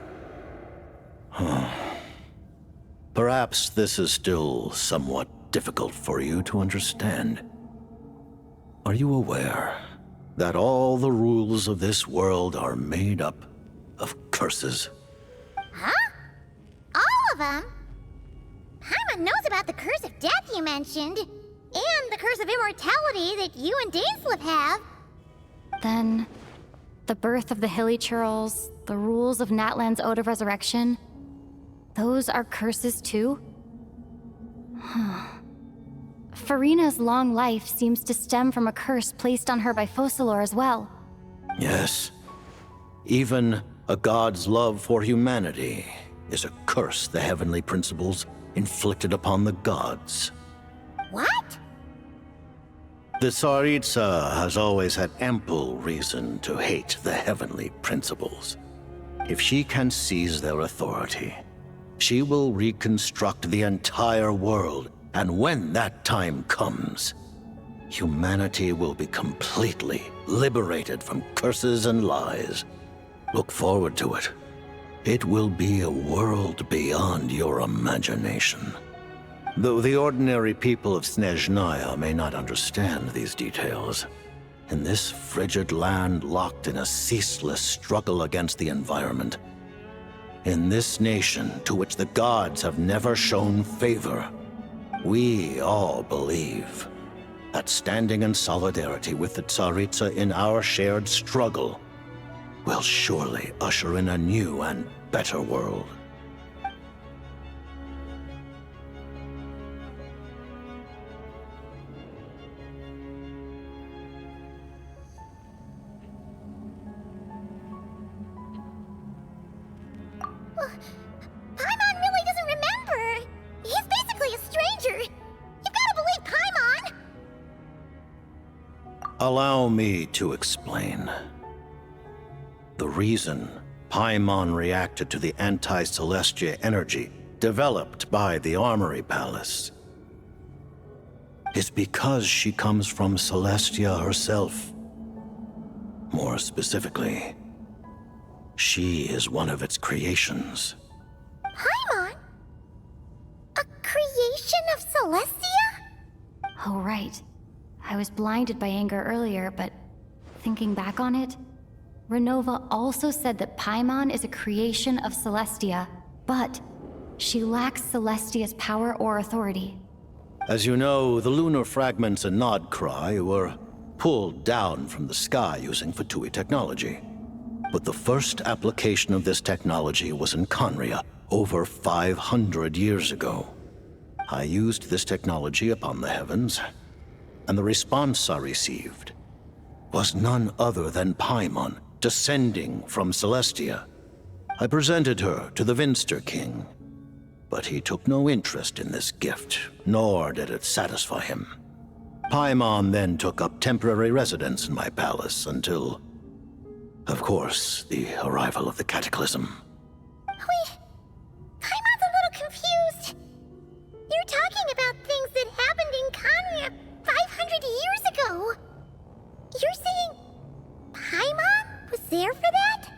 perhaps this is still somewhat difficult for you to understand. Are you aware that all the rules of this world are made up of curses? Huh? All of them? Paimon knows about the curse of death you mentioned, and the curse of immortality that you and Dainsleif have. Then, the birth of the Hilly Churls, the rules of Natlan's Ode of Resurrection, those are curses too? Farina's long life seems to stem from a curse placed on her by Focalor as well. Yes. Even a god's love for humanity is a curse the heavenly principles inflicted upon the gods. What? The Tsaritsa has always had ample reason to hate the heavenly principles. If she can seize their authority, she will reconstruct the entire world, and when that time comes, humanity will be completely liberated from curses and lies. Look forward to it. It will be a world beyond your imagination. Though the ordinary people of Snezhnaya may not understand these details, in this frigid land locked in a ceaseless struggle against the environment, in this nation to which the gods have never shown favor, we all believe that standing in solidarity with the Tsaritsa in our shared struggle will surely usher in a new and better world. Paimon really doesn't remember. He's basically a stranger. You've got to believe Paimon. Allow me to explain. The reason Paimon reacted to the anti-Celestia energy developed by the Armory Palace is because she comes from Celestia herself. More specifically, she is one of its creations. Paimon? A creation of Celestia? Oh, right. I was blinded by anger earlier, but thinking back on it, Renova also said that Paimon is a creation of Celestia, but she lacks Celestia's power or authority. As you know, the lunar fragments in Nodcry were pulled down from the sky using Fatui technology. But the first application of this technology was in Conria over 500 years ago. I used this technology upon the heavens, and the response I received was none other than Paimon descending from Celestia. I presented her to the Vinster King, but he took no interest in this gift, nor did it satisfy him. Paimon then took up temporary residence in my palace until, of course, the arrival of the Cataclysm. Wait, Paimon's a little confused. You're talking about things that happened in Conria 500 years ago. You're saying Paimon was there for that?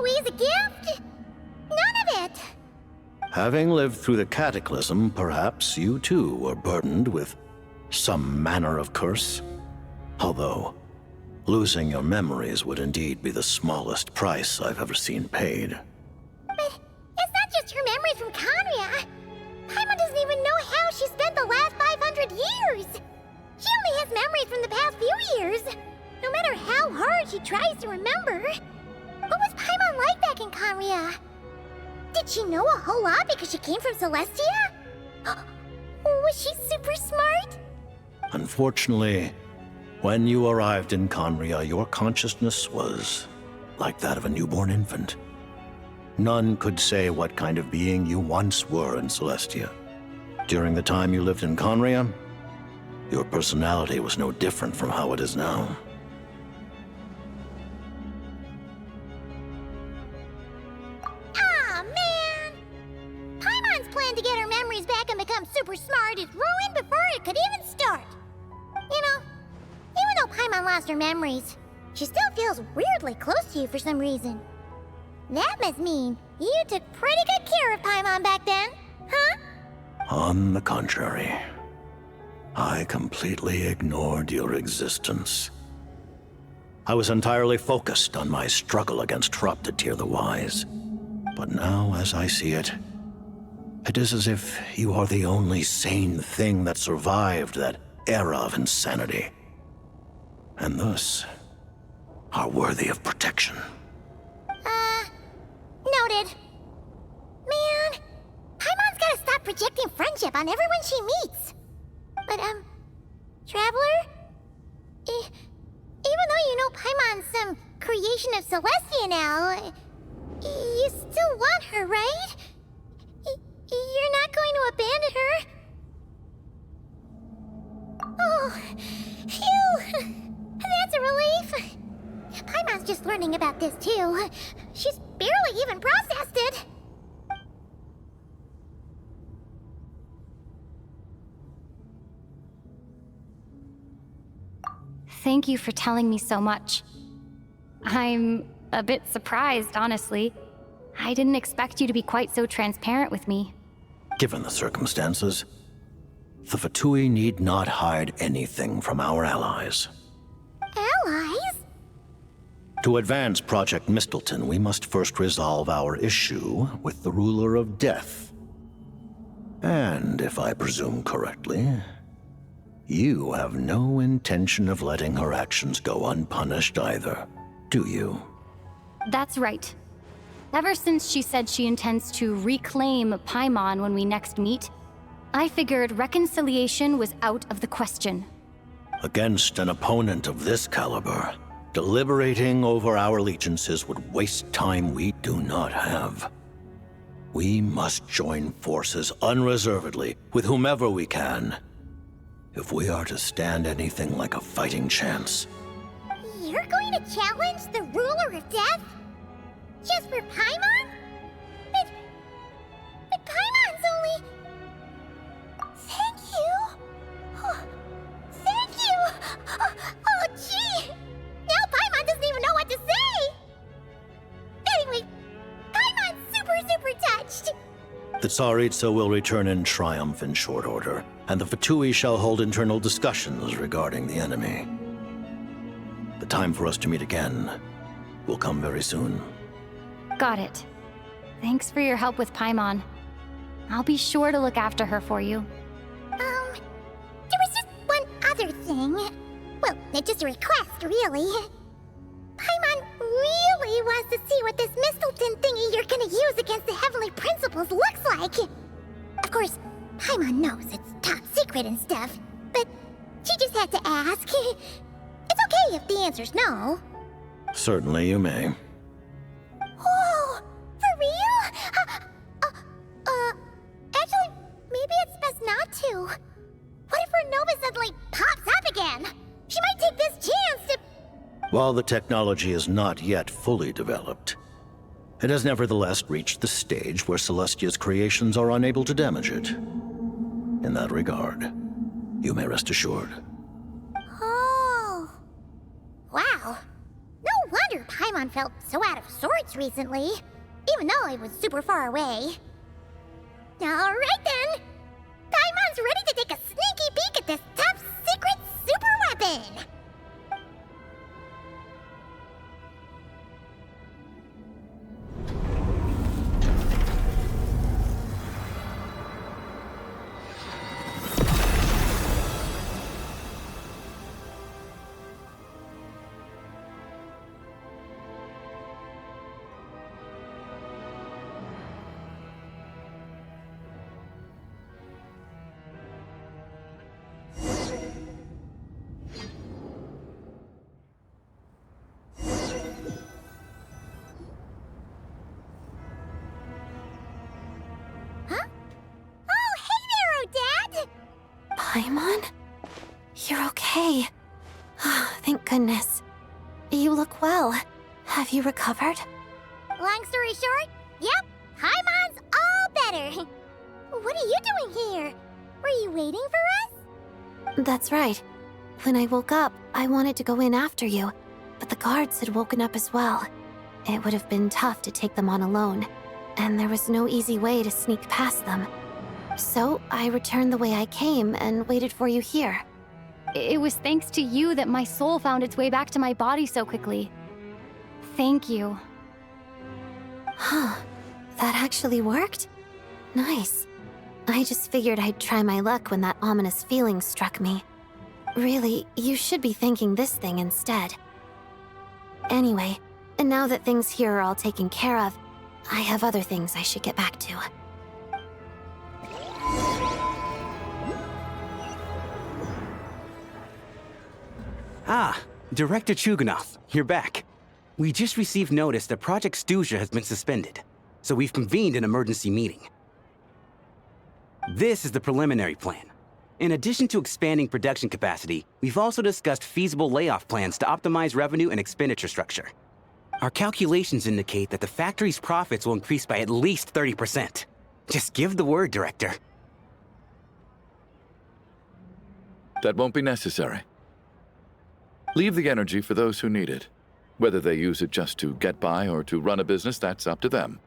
Fatui's a gift? None of it! Having lived through the cataclysm, perhaps you too were burdened with some manner of curse. Although, losing your memories would indeed be the smallest price I've ever seen paid. But it's not just her memories from Conria. Paimon doesn't even know how she spent the last 500 years. She only has memories from the past few years. No matter how hard she tries to remember. What was Paimon like back in Conria? Did she know a whole lot because she came from Celestia? Was she super smart? Unfortunately, when you arrived in Conria, your consciousness was like that of a newborn infant. None could say what kind of being you once were in Celestia. During the time you lived in Conria, your personality was no different from how it is now. Aw, man! Paimon's plan to get her memories back and become super smart is ruined before it could even start. You know, even though Paimon lost her memories, she still feels weirdly close to you for some reason. That must mean you took pretty good care of Paimon back then, huh? On the contrary, I completely ignored your existence. I was entirely focused on my struggle against Troptatyr the Wise. But now, as I see it, it is as if you are the only sane thing that survived that era of insanity. And thus, are worthy of protection. Noted. Man, Paimon's gotta stop projecting friendship on everyone she meets. But, Traveler? Even though you know Paimon's some creation of Celestia now, you still want her, right? You're not going to abandon her? Oh, phew! That's a relief. Paimon's just learning about this, too. She's barely even processed it. Thank you for telling me so much. I'm a bit surprised, honestly. I didn't expect you to be quite so transparent with me. Given the circumstances, the Fatui need not hide anything from our allies. Allies? To advance Project Mistilteinn, we must first resolve our issue with the Ruler of Death. And if I presume correctly, you have no intention of letting her actions go unpunished either, do you? That's right. Ever since she said she intends to reclaim Paimon when we next meet, I figured reconciliation was out of the question. Against an opponent of this caliber, deliberating over our allegiances would waste time we do not have. We must join forces unreservedly with whomever we can, if we are to stand anything like a fighting chance. You're going to challenge the Ruler of Death? Just for Paimon? But Paimon's only... Thank you. Oh, thank you. Oh, gee. Now Paimon doesn't even know what to say. Anyway, Paimon's super touched. The Tsaritsa will return in triumph in short order, and the Fatui shall hold internal discussions regarding the enemy. The time for us to meet again will come very soon. Got it. Thanks for your help with Paimon. I'll be sure to look after her for you. There was just one other thing. Well, it's just a request, really. Paimon really wants to see what this Mistilteinn thingy you're gonna use against the Heavenly Principles looks like. Of course, Paimon knows it's top secret and stuff, but she just had to ask. It's okay if the answer's no. Certainly you may. Oh, for real? Actually, maybe it's best not to. What if her Nova suddenly pops up again? She might take this chance to... While the technology is not yet fully developed, it has nevertheless reached the stage where Celestia's creations are unable to damage it. In that regard, you may rest assured. Oh. Wow. No wonder Paimon Paimon felt so out of sorts recently, even though I was super far away. Alright then! Paimon's ready to take a sneaky peek at this top secret super weapon! Paimon? You're okay. Thank goodness. You look well. Have you recovered? Long story short, yep, Paimon's all better. What are you doing here? Were you waiting for us? That's right. When I woke up, I wanted to go in after you, but the guards had woken up as well. It would have been tough to take them on alone, and there was no easy way to sneak past them. So I returned the way I came and waited for you here. It was thanks to you that my soul found its way back to my body so quickly. Thank you. Huh. That actually worked? Nice. I just figured I'd try my luck when that ominous feeling struck me. Really, you should be thanking this thing instead. Anyway, and now that things here are all taken care of, I have other things I should get back to. Ah, Director Chuganov, you're back. We just received notice that Project Stuzha has been suspended, so we've convened an emergency meeting. This is the preliminary plan. In addition to expanding production capacity, we've also discussed feasible layoff plans to optimize revenue and expenditure structure. Our calculations indicate that the factory's profits will increase by at least 30%. Just give the word, Director. That won't be necessary. Leave the energy for those who need it. Whether they use it just to get by or to run a business, that's up to them.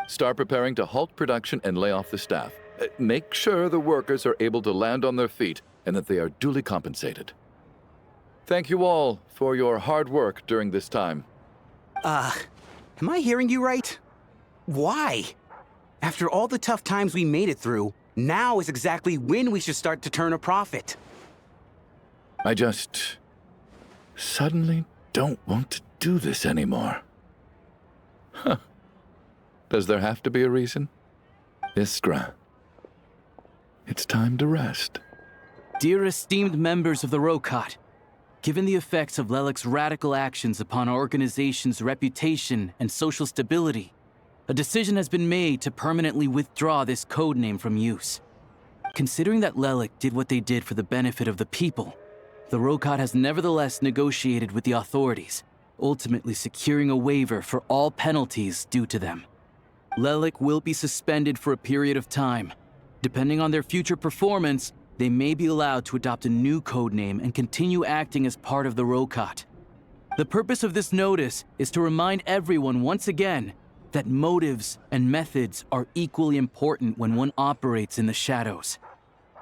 Start preparing to halt production and lay off the staff. Make sure the workers are able to land on their feet and that they are duly compensated. Thank you all for your hard work during this time. Am I hearing you right? Why? After all the tough times we made it through, now is exactly when we should start to turn a profit. I just suddenly don't want to do this anymore. Huh. Does there have to be a reason? Iskra, it's time to rest. Dear esteemed members of the Rokot, given the effects of Lelek's radical actions upon our organization's reputation and social stability, a decision has been made to permanently withdraw this codename from use. Considering that Lelek did what they did for the benefit of the people, the Rokot has nevertheless negotiated with the authorities, ultimately securing a waiver for all penalties due to them. Lelek will be suspended for a period of time. Depending on their future performance, they may be allowed to adopt a new codename and continue acting as part of the Rokot. The purpose of this notice is to remind everyone once again that motives and methods are equally important when one operates in the shadows.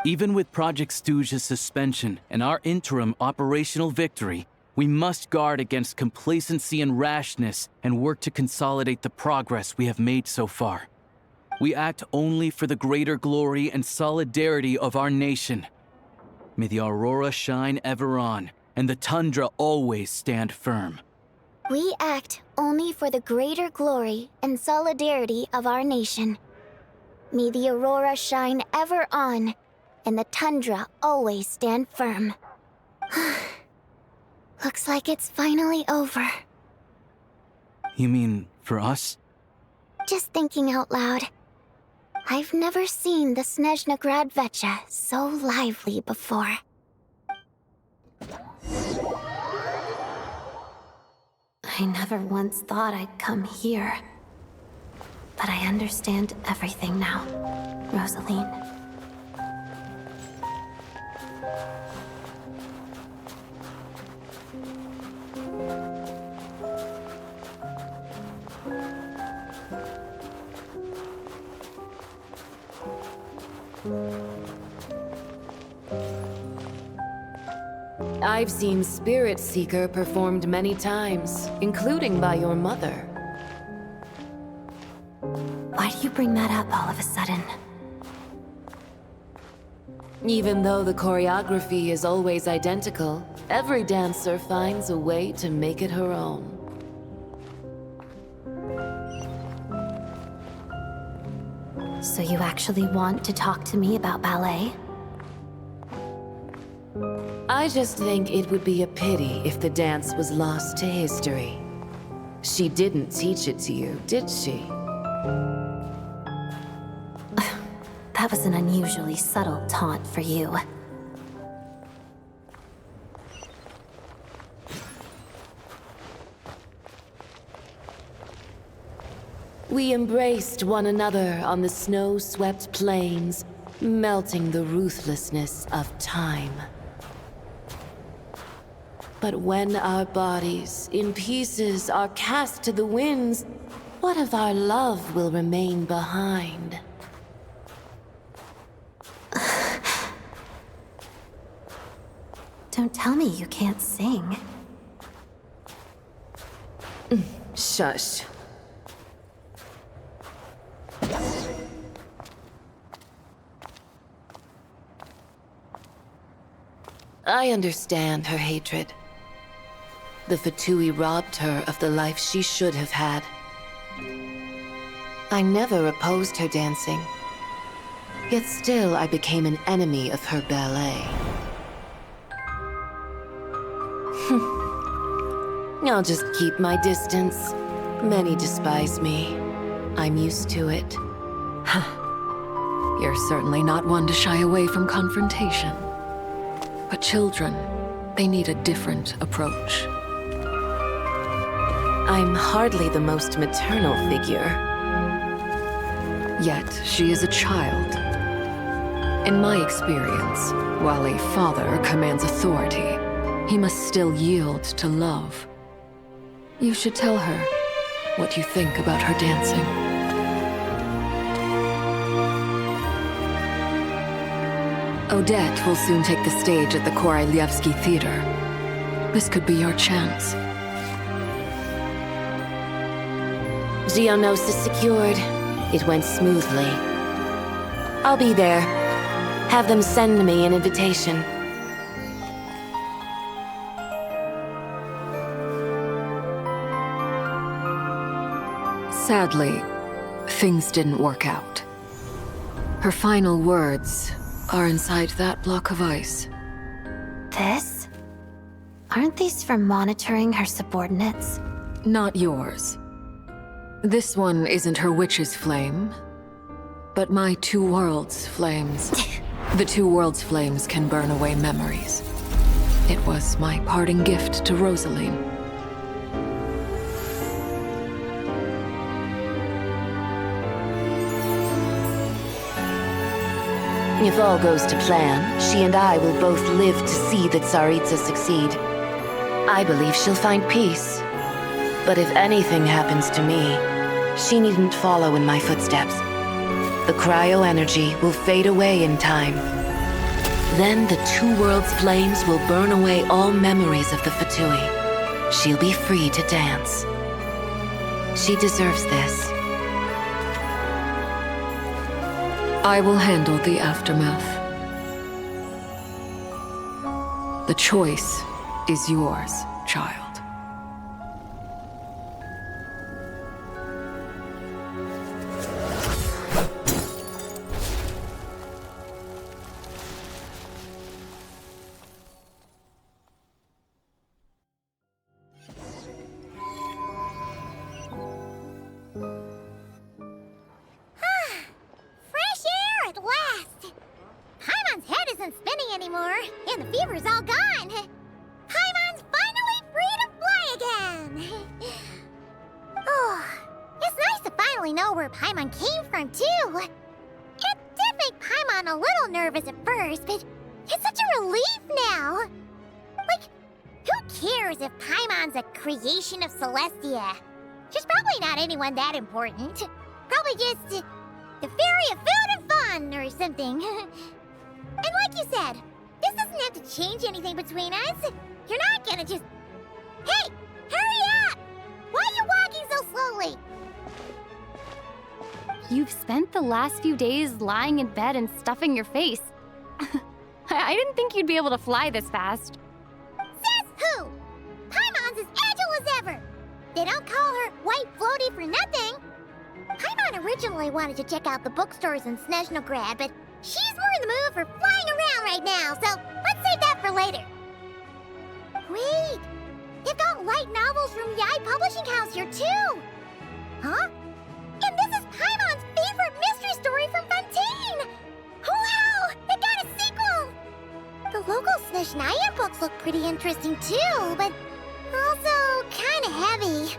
Even with Project Stuzha's suspension and our interim operational victory, we must guard against complacency and rashness and work to consolidate the progress we have made so far. We act only for the greater glory and solidarity of our nation. May the aurora shine ever on, and the tundra always stand firm. We act only for the greater glory and solidarity of our nation. May the aurora shine ever on, and the tundra always stand firm. Looks like it's finally over. You mean for us? Just thinking out loud. I've never seen the Snezhnaya Archon so lively before. I never once thought I'd come here. But I understand everything now, Rosaline. I've seen Spirit Seeker performed many times, including by your mother. Why do you bring that up all of a sudden? Even though the choreography is always identical, every dancer finds a way to make it her own. So you actually want to talk to me about ballet? I just think it would be a pity if the dance was lost to history. She didn't teach it to you, did she? That was an unusually subtle taunt for you. We embraced one another on the snow-swept plains, melting the ruthlessness of time. But when our bodies, in pieces, are cast to the winds, what of our love will remain behind? Don't tell me you can't sing. Shush. I understand her hatred. The Fatui robbed her of the life she should have had. I never opposed her dancing. Yet still I became an enemy of her ballet. I'll just keep my distance. Many despise me. I'm used to it. You're certainly not one to shy away from confrontation. But children, they need a different approach. I'm hardly the most maternal figure. Yet, she is a child. In my experience, while a father commands authority, he must still yield to love. You should tell her what you think about her dancing. Odette will soon take the stage at the Koralyevsky Theater. This could be your chance. Geonosis secured. It went smoothly. I'll be there. Have them send me an invitation. Sadly, things didn't work out. Her final words are inside that block of ice. This? Aren't these for monitoring her subordinates? Not yours. This one isn't her witch's flame, but my two worlds' flames. The two worlds' flames can burn away memories. It was my parting gift to Rosaline. If all goes to plan, she and I will both live to see the Tsaritsa succeed. I believe she'll find peace. But if anything happens to me, she needn't follow in my footsteps. The cryo-energy will fade away in time. Then the two worlds' flames will burn away all memories of the Fatui. She'll be free to dance. She deserves this. I will handle the aftermath. The choice is yours, child. Creation of Celestia. She's probably not anyone that important. Probably just the fairy of food and fun or something. something. And like you said, this doesn't have to change anything between us. You're not gonna just... Hey! Hurry up! Why are you walking so slowly? You've spent the last few days lying in bed and stuffing your face. I didn't think you'd be able to fly this fast. Says who? Paimon's as agile as ever. They don't call her White Floaty for nothing. Paimon originally wanted to check out the bookstores in Snezhnaya, but she's more in the mood for flying around right now, so let's save that for later. Wait, they've got light novels from Yai Publishing House here too. Huh? And this is Paimon's favorite mystery story from Fontaine! Wow! They got a sequel! The local Snezhnaya books look pretty interesting too, but also kinda heavy.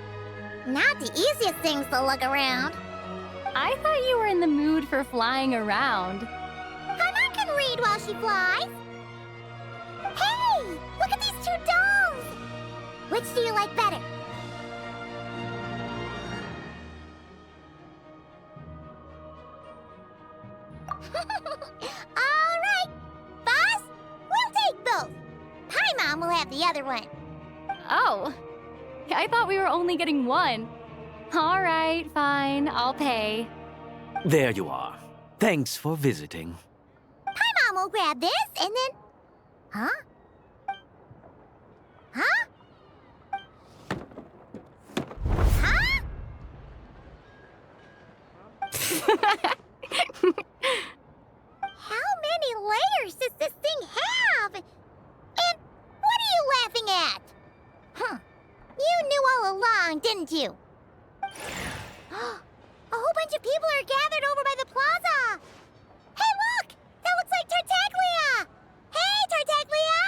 Not the easiest things to look around. I thought you were in the mood for flying around. Paimon can read while she flies. Hey! Look at these two dolls! Which do you like better? Alright! Boss, we'll take both. Paimon will have the other one. Oh, I thought we were only getting one. All right, fine, I'll pay. There you are. Thanks for visiting. Paimon will grab this and then... Huh? Huh? Huh? How many layers does this thing have? And what are you laughing at? Huh. You knew all along, didn't you? A whole bunch of people are gathered over by the plaza. Hey, look! That looks like Tartaglia! Hey, Tartaglia!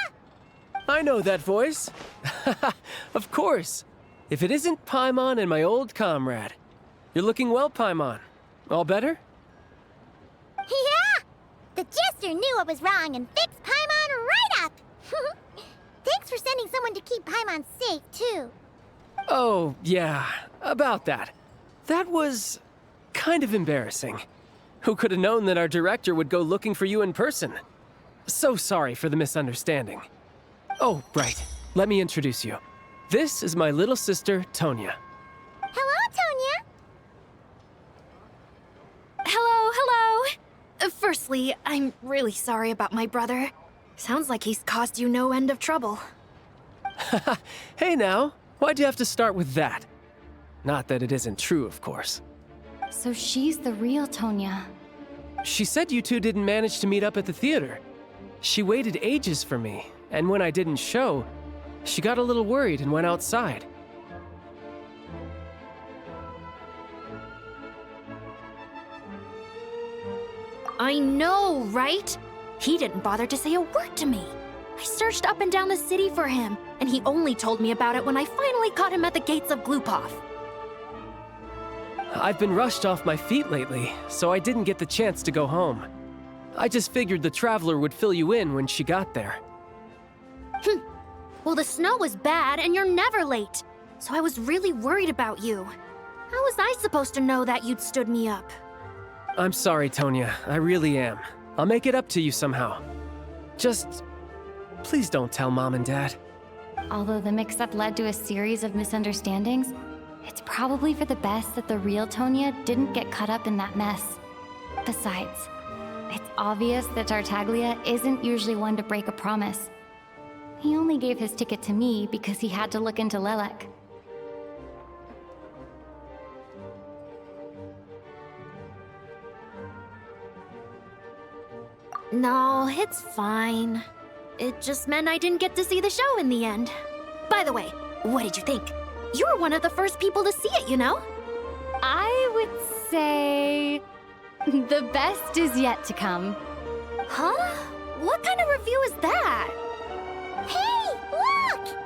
I know that voice. Of course. If it isn't Paimon and my old comrade. You're looking well, Paimon. All better? Yeah! The jester knew I was wrong and fixed Paimon right up! Thanks for sending someone to keep Paimon safe, too. Oh, yeah. About that. That was kind of embarrassing. Who could have known that our director would go looking for you in person? So sorry for the misunderstanding. Oh, right. Let me introduce you. This is my little sister, Tonya. Hello, Tonya! Hello. Firstly, I'm really sorry about my brother. Sounds like he's caused you no end of trouble. Hey now, why'd you have to start with that? Not that it isn't true, of course. So she's the real Tonya. She said you two didn't manage to meet up at the theater. She waited ages for me, and when I didn't show, she got a little worried and went outside. I know, right? He didn't bother to say a word to me. I searched up and down the city for him, and he only told me about it when I finally caught him at the gates of Glupov. I've been rushed off my feet lately, so I didn't get the chance to go home. I just figured the Traveler would fill you in when she got there. Well, the snow was bad, and you're never late. So I was really worried about you. How was I supposed to know that you'd stood me up? I'm sorry, Tonya. I really am. I'll make it up to you somehow. Just... please don't tell Mom and Dad. Although the mix-up led to a series of misunderstandings, it's probably for the best that the real Tonya didn't get caught up in that mess. Besides, it's obvious that Tartaglia isn't usually one to break a promise. He only gave his ticket to me because he had to look into Lelek. No, it's fine. It just meant I didn't get to see the show in the end. By the way, what did you think? You were one of the first people to see it, you know? I would say... the best is yet to come. Huh? What kind of review is that? Hey, look!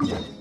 you.